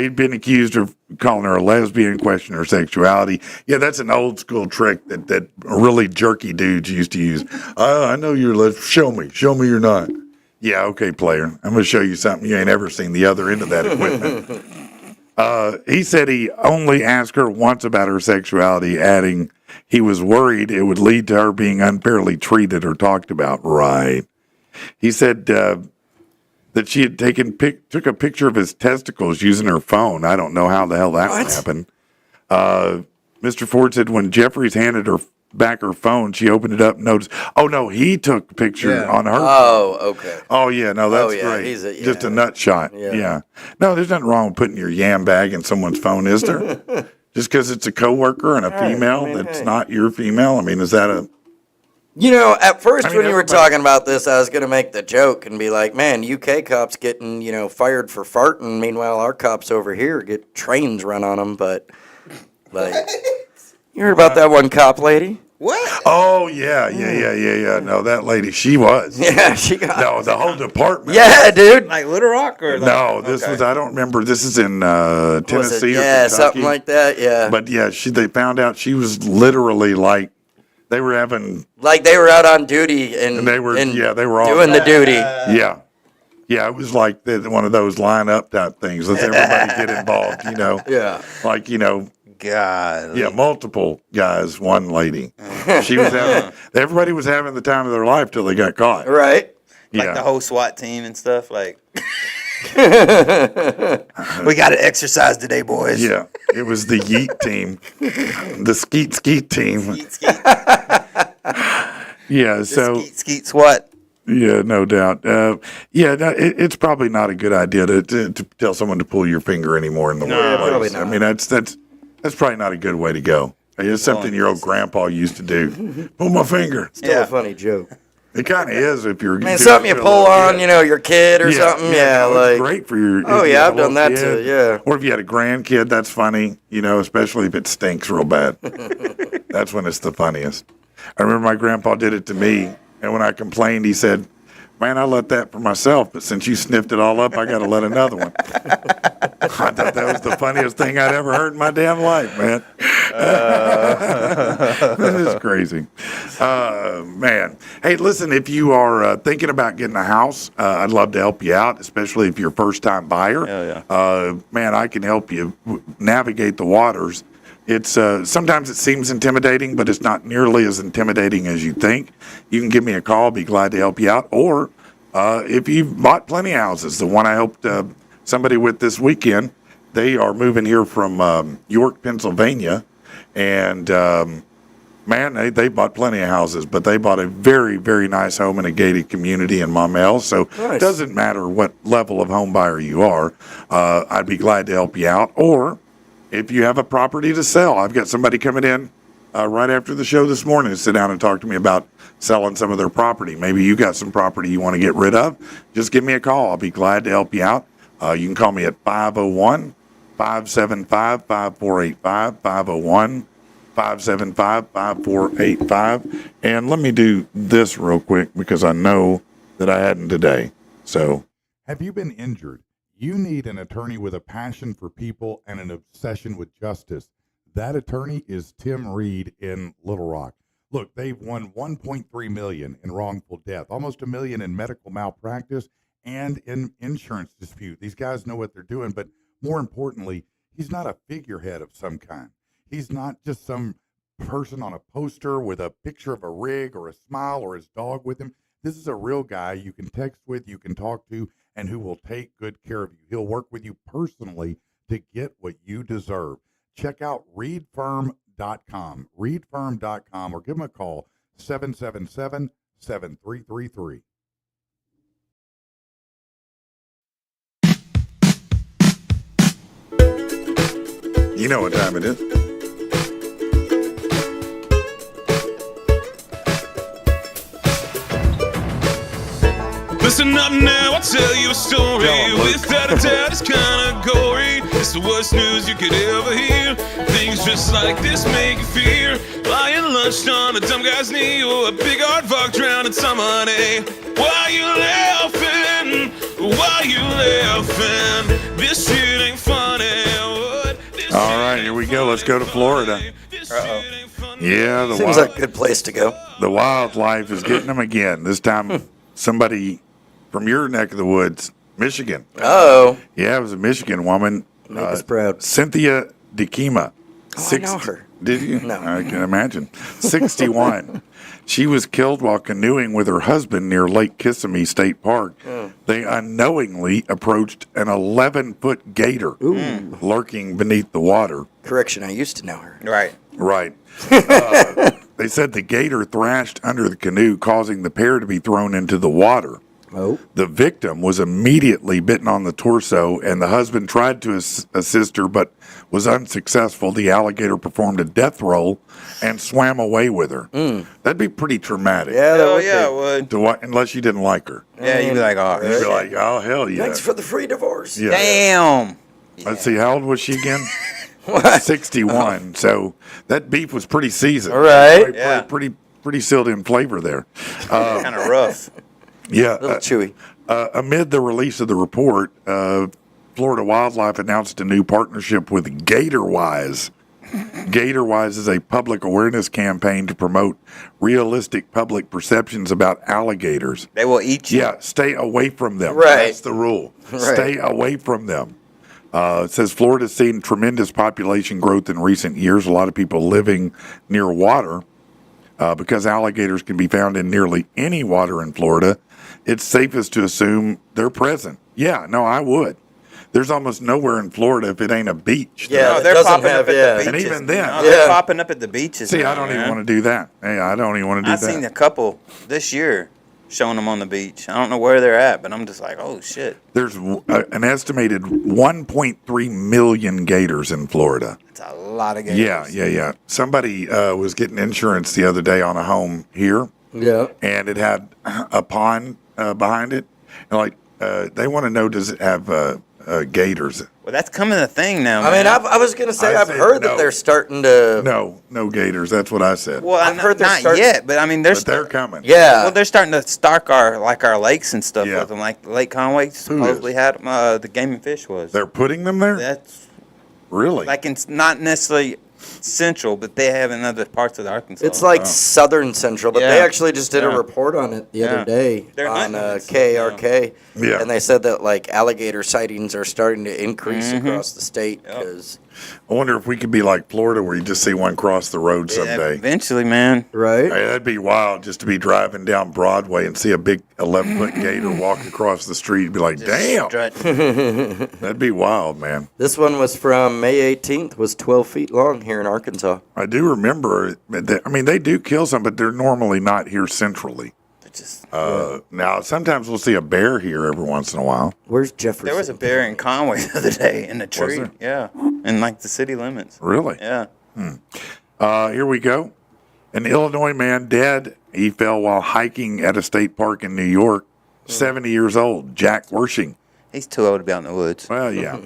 He'd been accused of calling her a lesbian, questioning her sexuality. Yeah, that's an old school trick that really jerky dudes used to use. I know you're show me you're not. Yeah, okay, player. I'm going to show you something you ain't ever seen the other end of that equipment. He said he only asked her once about her sexuality, adding he was worried it would lead to her being unfairly treated or talked about. Right. He said that she had took a picture of his testicles using her phone. I don't know how the hell that would happen. Mr. Ford said when Jeffries handed her back her phone, she opened it up and noticed, oh, no, he took a picture on her phone. Oh, okay. Oh, yeah, no, that's great. He's just a nut shot. Yeah. No, there's nothing wrong with putting your yam bag in someone's phone, is there? Just because it's a coworker and a female that's not your female? I mean, is that a... You know, at first when you were everybody- talking about this, I was going to make the joke and be like, man, UK cops getting, fired for farting. Meanwhile, our cops over here get trains run on them. But, like, you heard about that one cop lady? What? Oh, yeah. No, that lady, she was. Yeah, she got... No, the whole department. Yeah, dude. Like Little Rock or? No, this was, I don't remember. This is in Was it? Tennessee or Yeah, Kentucky. something like that, yeah. But yeah, they found out she was literally like, they were having, Like they were out on duty and they were, they were all doing the duty. Yeah. Yeah, it was like one of those line up type things. Let's everybody get involved, Yeah. Like, God. yeah, multiple guys, one lady. She was having, everybody was having the time of their life till they got caught. Right. Yeah. Like the whole SWAT team and stuff. Like, we got to exercise today, boys. Yeah, it was the Yeet team, the Skeet team. Skeet, skeet, Yeah, so skeet, skeet, SWAT. yeah, no doubt. It's probably not a good idea to tell someone to pull your finger anymore in the workplace. probably not. I mean, that's probably not a good way to go. It's something your old grandpa used to do. Pull my finger. Still a funny joke. It kind of is if you're. Man, something you pull on, your kid or something. Yeah, no, like it's great for your. Oh, if you yeah, have I've a done little that too, kid, yeah. Or if you had a grandkid, that's funny. Especially if it stinks real bad. That's when it's the funniest. I remember my grandpa did it to me, and when I complained, he said, "Man, I let that for myself, but since you sniffed it all up, I got to let another one." I thought that was the funniest thing I'd ever heard in my damn life, man. That is crazy. Man. Hey, listen, if you are thinking about getting a house, I'd love to help you out, especially if you're a first-time buyer. Hell Man, I can help you navigate the waters. It's sometimes it seems intimidating, but it's not nearly as intimidating as you think. You can give me a call. I'll be glad to help you out. Or if you've bought plenty of houses, the one I helped somebody with this weekend, they are moving here from York, Pennsylvania, and man, they bought plenty of houses, but they bought a very, very nice home in a gated community in Maumelle. So it doesn't matter what level of home buyer you are. I'd be glad to help you out. Or if you have a property to sell, I've got somebody coming in right after the show this morning to sit down and talk to me about selling some of their property. Maybe you got some property you want to get rid of. Just give me a call. I'll be glad to help you out. You can call me at 501-575-5485, 501-575-5485. And let me do this real quick because I know that I hadn't today. So, have you been injured? You need an attorney with a passion for people and an obsession with justice. That attorney is Tim Reed in Little Rock. Look, they've won $1.3 million in wrongful death, almost $1 million in medical malpractice and in insurance dispute. These guys know what they're doing, but more importantly, he's not a figurehead of some kind. He's not just some person on a poster with a picture of a rig or a smile or his dog with him. This is a real guy you can text with, you can talk to, and who will take good care of you. He'll work with you personally to get what you deserve. Check out reedfirm.com, reedfirm.com, or give him a call, 777-7333. you know what time it is. Listen up now, I'll tell you a story. Without a doubt, it's kinda gory. It's the worst news you could ever hear. Things just like this make you fear. Lying lunched on a dumb guy's knee, or a big aardvark drowning some honey. Why you laughing? Why you laughing? This shit ain't funny. All right, here we go. Let's go to Florida. Yeah, the Seems like a good place to go. the wildlife is getting them again. This time, somebody from your neck of the woods, Michigan. Oh, Yeah, it was a Michigan woman. make us proud. Cynthia DeKima. Oh, I know her. Did you? No. I can imagine. 61. She was killed while canoeing with her husband near Lake Kissimmee State Park. They unknowingly approached an 11-foot gator lurking beneath the water. Correction, I used to know her. Right. Right. They said the gator thrashed under the canoe, causing the pair to be thrown into the water. Oh. The victim was immediately bitten on the torso, and the husband tried to assist her but was unsuccessful. The alligator performed a death roll and swam away with her. That'd be pretty traumatic. Yeah, that Oh, would yeah, be. it would. Unless you didn't like her. Yeah, you'd be like, oh, You'd be like, oh, hell yeah. Thanks for the free divorce. Yeah. damn. Let's see, how old was she again? 61. So that beef was pretty seasoned. All right. Pretty, Yeah. pretty sealed in flavor there. Kind of rough. Yeah. A little chewy. Amid the release of the report, Florida Wildlife announced a new partnership with GatorWise. GatorWise is a public awareness campaign to promote realistic public perceptions about alligators. They will eat you. Yeah, stay away from them. Right. That's the rule. Right. Stay away from them. It says Florida's seen tremendous population growth in recent years. A lot of people living near water. Because alligators can be found in nearly any water in Florida, it's safest to assume they're present. Yeah, no, I would. There's almost nowhere in Florida if it ain't a beach. Yeah, No, it they're doesn't popping have- up at yeah. the And beaches. even then- No, Yeah. they're popping up at the beaches. See, now, I don't even man. want to do that. Hey, I don't even want to do I've that. seen a couple this year showing them on the beach. I don't know where they're at, but I'm just like, oh, shit. There's an estimated 1.3 million gators in Florida. It's a lot of gators. Yeah. Somebody was getting insurance the other day on a home here, Yeah. and it had a pond behind it. And they want to know, does it have gators? Well, that's coming a thing now, I man. mean, I was going to say, I I've said heard no. that they're starting to. No gators. That's what I said. Well, I've heard they're not starting- yet, but I mean, but they're coming. Yeah. Well, they're starting to stock our lakes and stuff Yeah. with them. Like Lake Conway supposedly had them. The Game and Fish was. They're putting them there? That's Really? like it's not necessarily central, but they have in other parts of the Arkansas. It's like southern central, but they Yeah. actually just did a Yeah. report on it the Yeah. other day They're on hunting it, so, KARK. Yeah. And they said that like alligator sightings are starting to increase across the state Yep. because I wonder if we could be like Florida, where you just see one cross the road Yeah, someday. eventually, man. right. Hey, that'd be wild just to be driving down Broadway and see a big 11-foot gator walk across the street and be like, damn, Strutting. that'd be wild, man. This one was from May 18th, was 12 feet long here in Arkansas. I do remember, I mean, they do kill some, but they're normally not here centrally. Just, Now, sometimes we'll see a bear here every once in a while. Where's Jefferson? there was a bear in Conway the other day in a tree. there? Yeah, in like the city limits. Really? Yeah. Here we go. An Illinois man dead. He fell while hiking at a state park in New York. 70 years old, Jack Wershing. He's too old to be out in the woods. Well, yeah.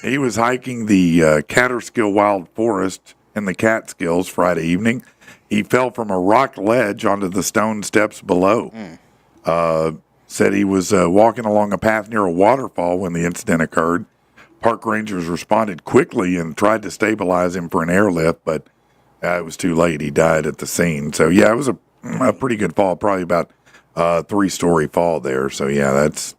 He was hiking the Catterskill Wild Forest in the Catskills Friday evening. He fell from a rock ledge onto the stone steps below. Said he was walking along a path near a waterfall when the incident occurred. Park rangers responded quickly and tried to stabilize him for an airlift, but it was too late. He died at the scene. So, yeah, it was a pretty good fall, probably about a 3-story fall there. So, yeah, that's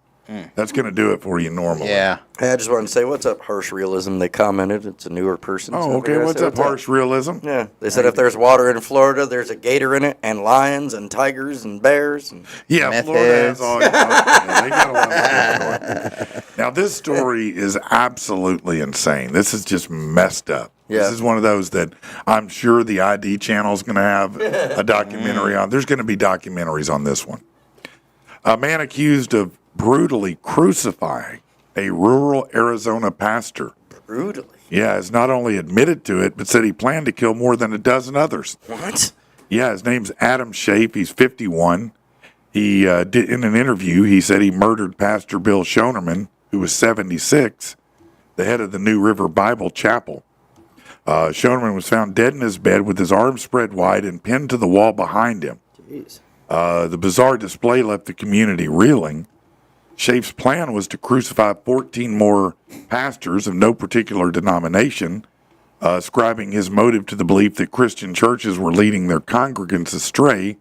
going to do it for you normally. Yeah. Hey, I just wanted to say, what's up, Harsh Realism? They commented. It's a newer person. Oh, So okay. they're gonna What's say up, Harsh Realism? Yeah, they said if there's water in Florida, there's a gator in it, and lions, and tigers, and bears. And Yeah, Meth Florida has heads. all. Yeah, they got a lot of stuff going on. Now, this story is absolutely insane. This is just messed up. Yeah. This is one of those that I'm sure the ID channel is going to have a documentary on. There's going to be documentaries on this one. A man accused of brutally crucifying a rural Arizona pastor. brutally. Yeah, has not only admitted to it, but said he planned to kill more than a dozen others. What? Yeah, his name's Adam Shafe. He's 51. He did in an interview. He said he murdered Pastor Bill Shonerman, who was 76, the head of the New River Bible Chapel. Shonerman was found dead in his bed with his arms spread wide and pinned to the wall behind him. Jeez. The bizarre display left the community reeling. Shafe's plan was to crucify 14 more pastors of no particular denomination, ascribing his motive to the belief that Christian churches were leading their congregants astray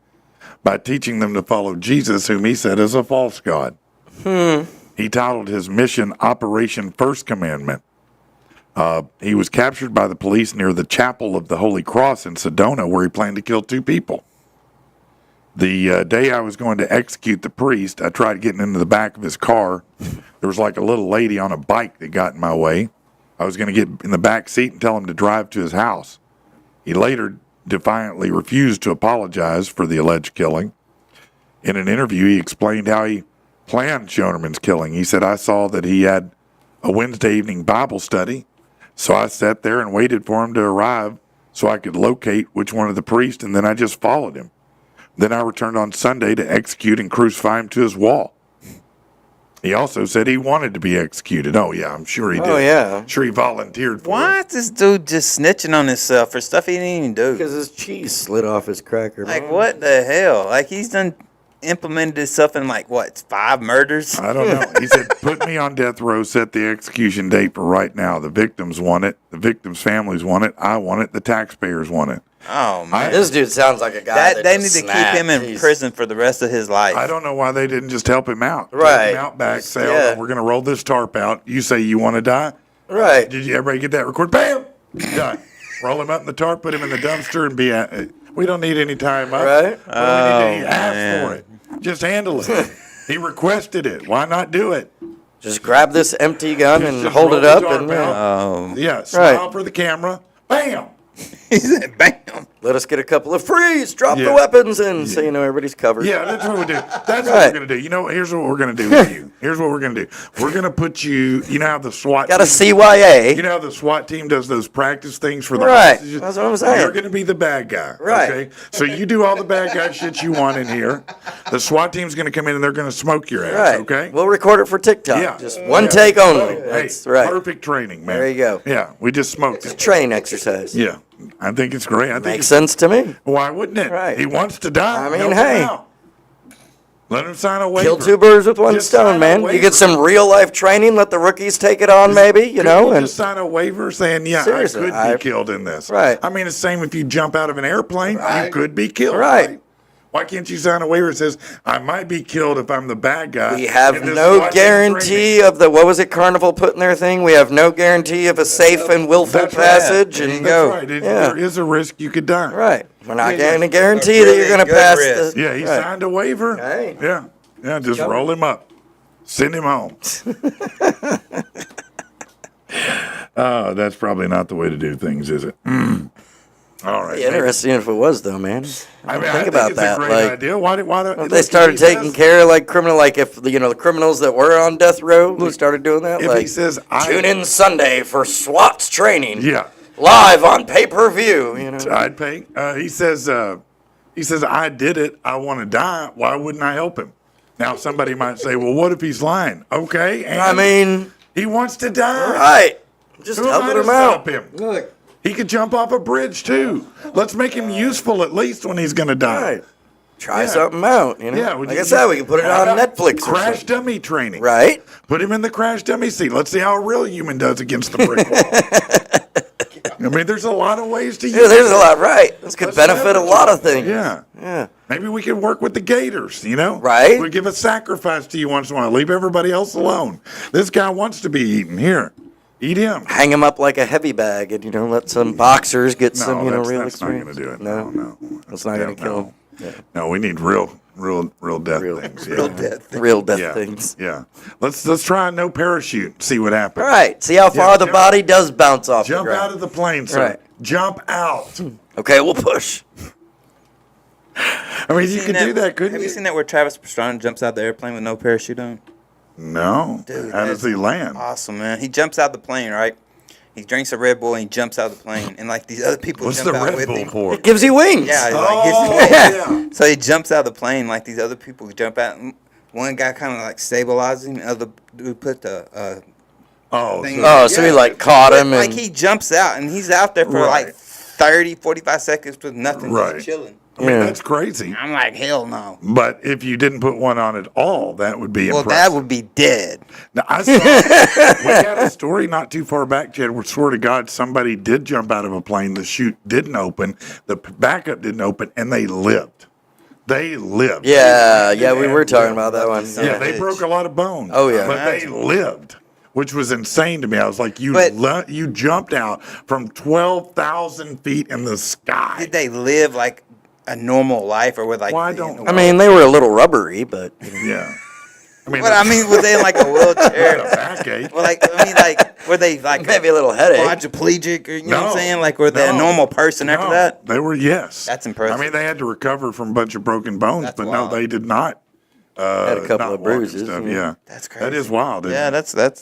by teaching them to follow Jesus, whom he said is a false god. He titled his mission Operation First Commandment. He was captured by the police near the Chapel of the Holy Cross in Sedona, where he planned to kill 2 people. The day I was going to execute the priest, I tried getting into the back of his car. There was like a little lady on a bike that got in my way. I was going to get in the back seat and tell him to drive to his house. He later defiantly refused to apologize for the alleged killing. In an interview, he explained how he planned Shonerman's killing. He said, I saw that he had a Wednesday evening Bible study, so I sat there and waited for him to arrive so I could locate which one of the priests, and then I just followed him. Then I returned on Sunday to execute and crucify him to his wall. He also said he wanted to be executed. Oh, yeah, I'm sure he did. Oh, yeah. I'm sure he volunteered for Why it. is this dude just snitching on himself for stuff he didn't even do? Because his cheese slid off his cracker. Like, man. what the hell? Like, he's done implemented himself in, like, what, 5 murders? I don't know. He said, put me on death row, set the execution date for right now. The victims want it. The victims' families want it. I want it. The taxpayers want it. Oh, man. This dude sounds like a guy that They need just to keep snapped. him in He's- prison for the rest of his life. I don't know why they didn't just help him out. Right. Take him out back, say, Yeah. oh, we're going to roll this tarp out. You say you want to die? Right. Did you everybody get that record? Bam! Done. Roll him up in the tarp, put him in the dumpster, and be at it. We don't need any time up. Right. What do we need to Oh, ask man. for it? Just handle it. He requested it. Why not do it? Just grab this empty gun and Just hold roll it the up tarp and out. Yeah, smile Right. for the camera. Bam! He said, bam. let us get a couple of freeze. Drop the Yeah. weapons in so you know everybody's covered. Yeah, that's what we do. That's what Right. we're going to do. You know, here's what we're going to do with you. Here's what we're going to do. We're going to put you, you know how the SWAT Got a team, CYA. you know how the SWAT team does those practice things for the Right. hostages? That's what I'm saying. You're going to be the bad guy. Right. Okay? So you do all the bad guy shit you want in here. The SWAT team's going to come in and they're going to smoke your ass. Right. Okay? We'll record it for TikTok. Yeah. Just one Yeah. take only. Hey, That's right. Perfect training, man. There you go. Yeah, we just smoked it. Train exercise. Yeah, I think it's great. I think Makes it's, sense to me. why wouldn't it? Right. He wants to die. I mean, Help him hey. out. Let him sign a waiver. Kill two birds with one Just sign stone, a man. You waiver. get some real life training. Let the rookies take it on, maybe. You know, and just sign a waiver saying, yeah, Seriously, I could be killed in this. Right. I mean, it's the same if you jump out of an airplane, you could be killed. Right. Why can't you sign a waiver that says, I might be killed if I'm the bad guy? we have in this no watching guarantee training? of the, what was it, Carnival put in their thing? We have no guarantee of a safe and willful That's right. passage. There And you That's go. right. Yeah. There is a risk you could die. Right. We're not going to A guarantee that you're really going to good pass risk. the. Yeah, he right. signed a waiver. Hey. Yeah. Yeah, just roll him up. Send him home. Oh, that's probably not the way to do things, is it? All right. Be interesting if it was, though, man. I think about it's that. a great Like, idea. Why if look, they started if he taking says- care of like criminal, like if the criminals that were on death row, we started doing that. If like, he says, tune in Sunday for SWAT's training. Yeah. Live on pay-per-view. You know. I'd pay. He says, I did it. I want to die. Why wouldn't I help him? Now, somebody might say, well, what if he's lying? Okay. And I mean, he wants to die. right. Just Who am I helping to him out. stop him? Look. He could jump off a bridge, too. Let's make him useful at least when he's going to die. Right. Try Yeah. something out. You know. Yeah. Like I said, we can put it How on about Netflix. Or Crash something. dummy training. Right. Put him in the crash dummy seat. Let's see how a real human does against the brick wall. I mean, there's a lot of ways to use Yeah, there's it. a lot. Right. This could Let's benefit a leverage lot it. of things. Yeah. Yeah. Maybe we could work with the Gators, you know? Right. We give a sacrifice to you once in a while. Leave everybody else alone. This guy wants to be eaten. Here, eat him. Hang him up like a heavy bag, and let some boxers get some that's, real that's not experience. going to do it. No, No. that's not going to kill him. No, we need real death Real- things. Real Yeah. death. Real death Yeah. things. Yeah. Let's try no parachute. See what happens. All right. See how far the jump- body does bounce off the Jump ground. out of the plane, sir. Right. Jump out. Okay, we'll push. I mean, you could do that, couldn't Have you? you seen that where Travis Pastrana jumps out the airplane with no parachute on? No. Dude, How does that's he land? Awesome, man. He jumps out the plane, right? He drinks a Red Bull and he jumps out the plane, and like these other people What's jump the out Red with Bull him. for? It gives you wings. Yeah, it's Oh, like yeah. so he jumps out of the plane like these other people jump out. And one guy kind of like stabilizes him, the other dude put the Oh, thing- Oh, so he like caught him like and he jumps out and he's out there for Right. like 30, 45 seconds with nothing, Right. just chilling. I mean, Yeah. that's crazy. I'm like, hell no. But if you didn't put one on at all, that would be Well, impressive. that would be dead. Now, I saw, we had a story not too far back, Chad, where swear to God, somebody did jump out of a plane. The chute didn't open, the backup didn't open, and they lived. They lived. yeah, we And were talking lived. about that one. Yeah, they broke a lot of bone. Oh, yeah. But they lived, which was insane to me. I was like, you But- you jumped out from 12,000 feet in the sky. Did they live like a normal life, or were like? Well, I don't I mean, they were a little rubbery, but Yeah. I mean, What I mean, were they in like a a wheelchair? backache. Well, like I mean, like were they like maybe a little headache. quadriplegic, or you know what No. I'm saying? Like were they a No. normal person after No, that? They were, yes. That's impressive. I mean, they had to recover from a bunch of broken bones, That's but wild. no, they did not. Had a couple not of walk and bruises, stuff, yeah. Yeah. That's crazy. That is wild. Isn't Yeah, it?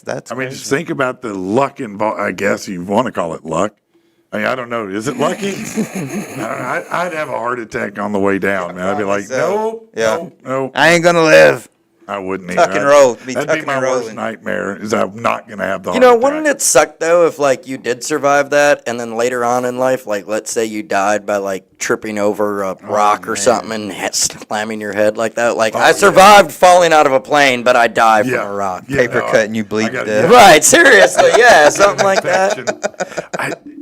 that's. I mean, crazy. just think about the luck involved. I guess you want to call it luck. I mean, I don't know. Is it lucky? I'd have a heart attack on the way down, man. I'd be like, so. no, Yeah. no, no. I ain't gonna live. I wouldn't Tuck either. and roll. Be That'd tucking be my and worst rolling. nightmare. Is I'm not gonna have the You heart know, attack. wouldn't it suck though if like you did survive that, and then later on in life, like let's say you died by like tripping over a rock or something and slamming your head like that? Like I survived falling out of a plane, but I died from a rock. Paper cut and you bleed I got- to death. Right? Seriously, yeah, something like that.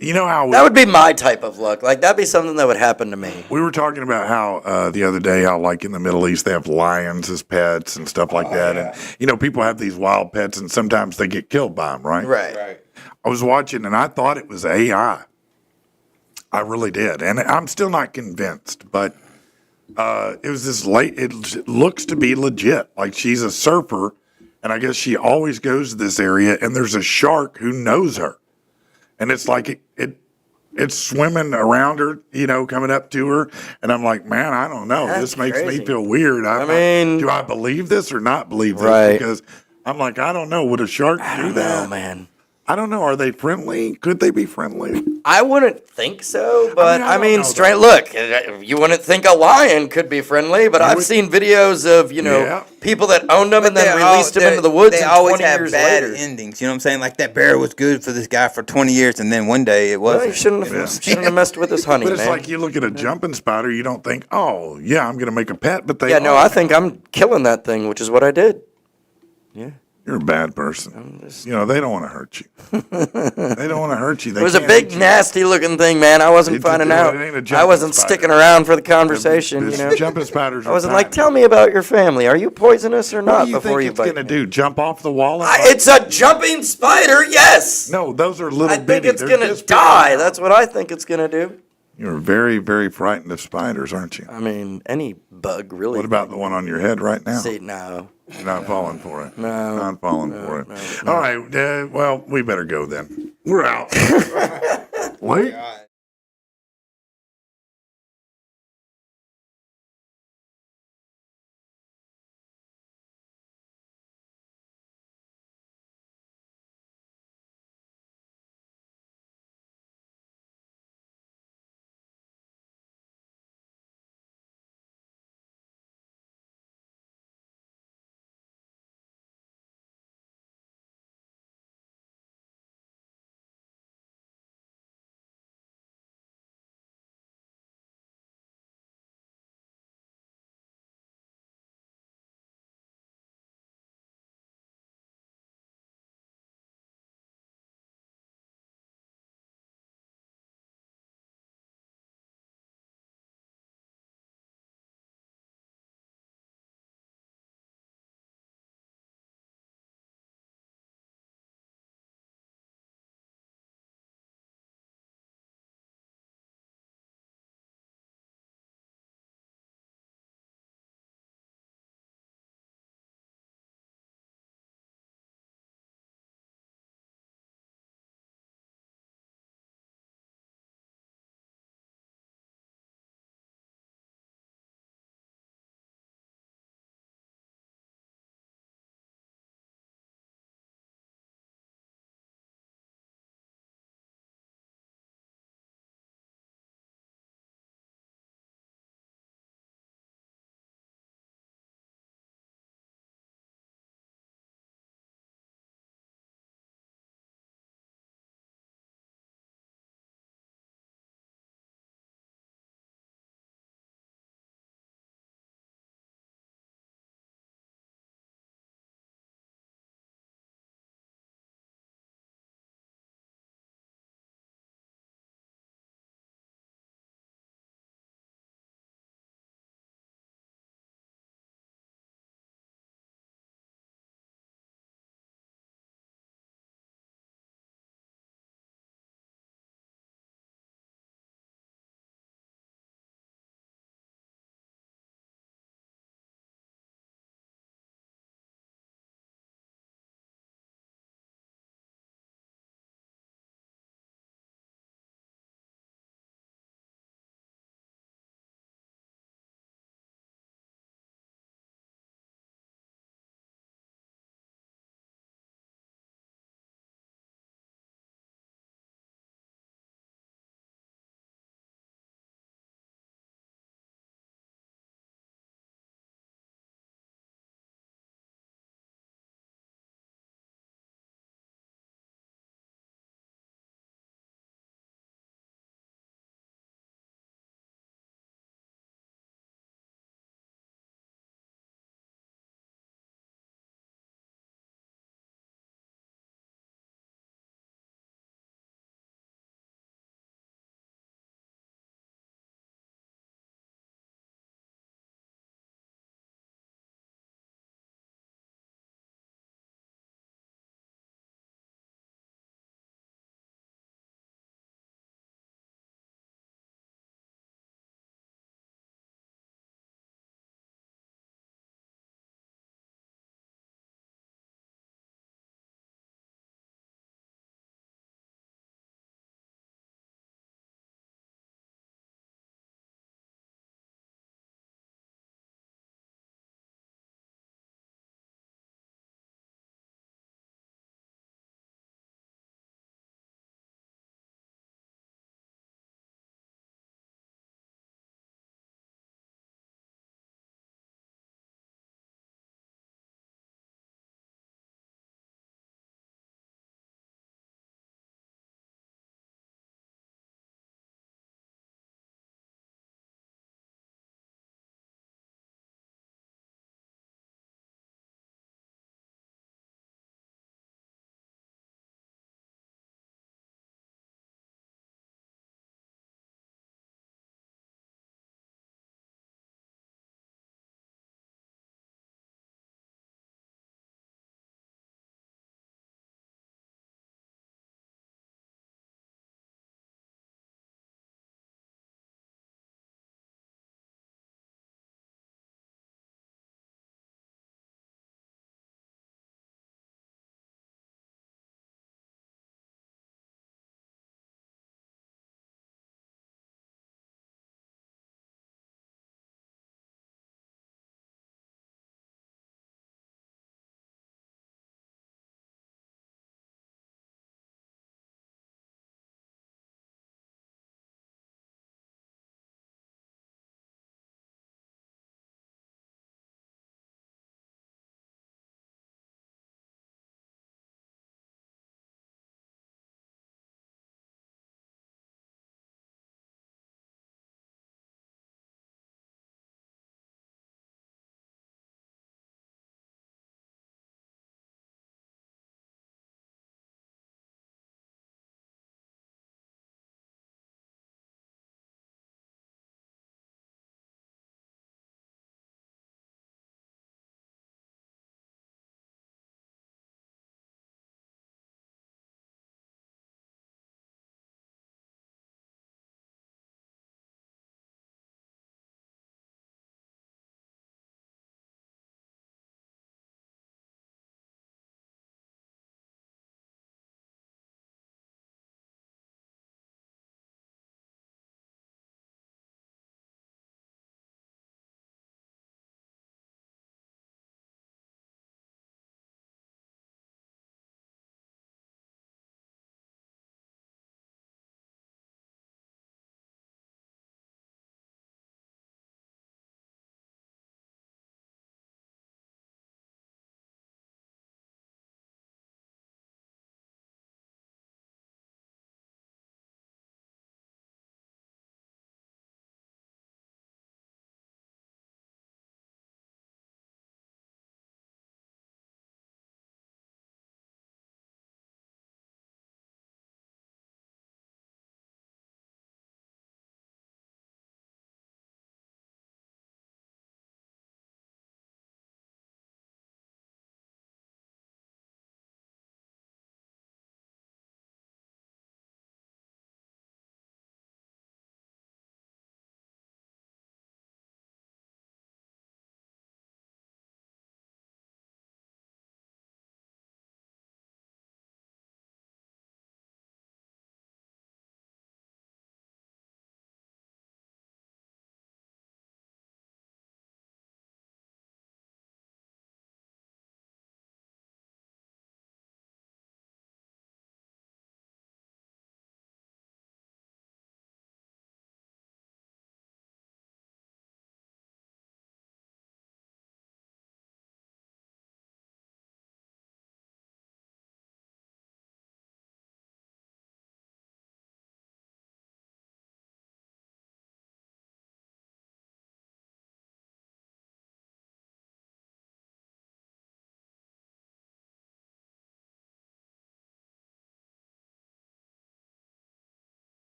You know how That would be my type of luck. Like that'd be something that would happen to me. we were talking about how the other day how like in the Middle East they have lions as pets and stuff like that, and you know people have these wild pets and sometimes they get killed by them, right? Right. I was watching and I thought it was AI. I really did, and I'm still not convinced, but it was this late. It looks to be legit. Like she's a surfer, and I guess she always goes to this area, and there's a shark who knows her, and it's like it's swimming around her, you know, coming up to her, and I'm like, man, I don't know. That's This makes crazy. me feel weird. I mean- do I believe this or not believe this? Right. Because I'm like, I don't know. Would a shark I do don't that? know, man. I don't know. Are they friendly? Could they be friendly? I wouldn't think so, but I I don't mean, know, straight though. look, you wouldn't think a lion could be friendly, but I've would- seen videos of, Yeah. people that owned them and But then they're released them all- into the woods They and always 20 have years bad later. endings. You know what I'm saying? Like that bear was good for this guy for 20 years, and then one day it Well, you wasn't. shouldn't have messed with his honey, But it's man. like you look at a jumping spider, you don't think, oh, yeah, I'm going to make a pet, but they Yeah, no, are. I think I'm killing that thing, which is what I did. Yeah. You're a bad person. They don't want to hurt you. They don't want to hurt you. They It was a can't big, hurt you. nasty looking thing, man. I wasn't It finding ain't out. a I jumping wasn't spider. sticking around for the conversation, This jumping spiders I are wasn't like, tiny. tell me about your family. Are you poisonous or What not do you before think you it's bite going to me? do? Jump off the wall? And It's a jumping spider, yes. No, those are little I think bitty. it's They're going to this big. die. That's what I think it's going to do. You're very, very frightened of spiders, aren't you? I mean, any bug really. What about the one on your head right now? See, no. You're not falling for it. No. Not falling for it. All right. Well, we better go then. We're out. Wait.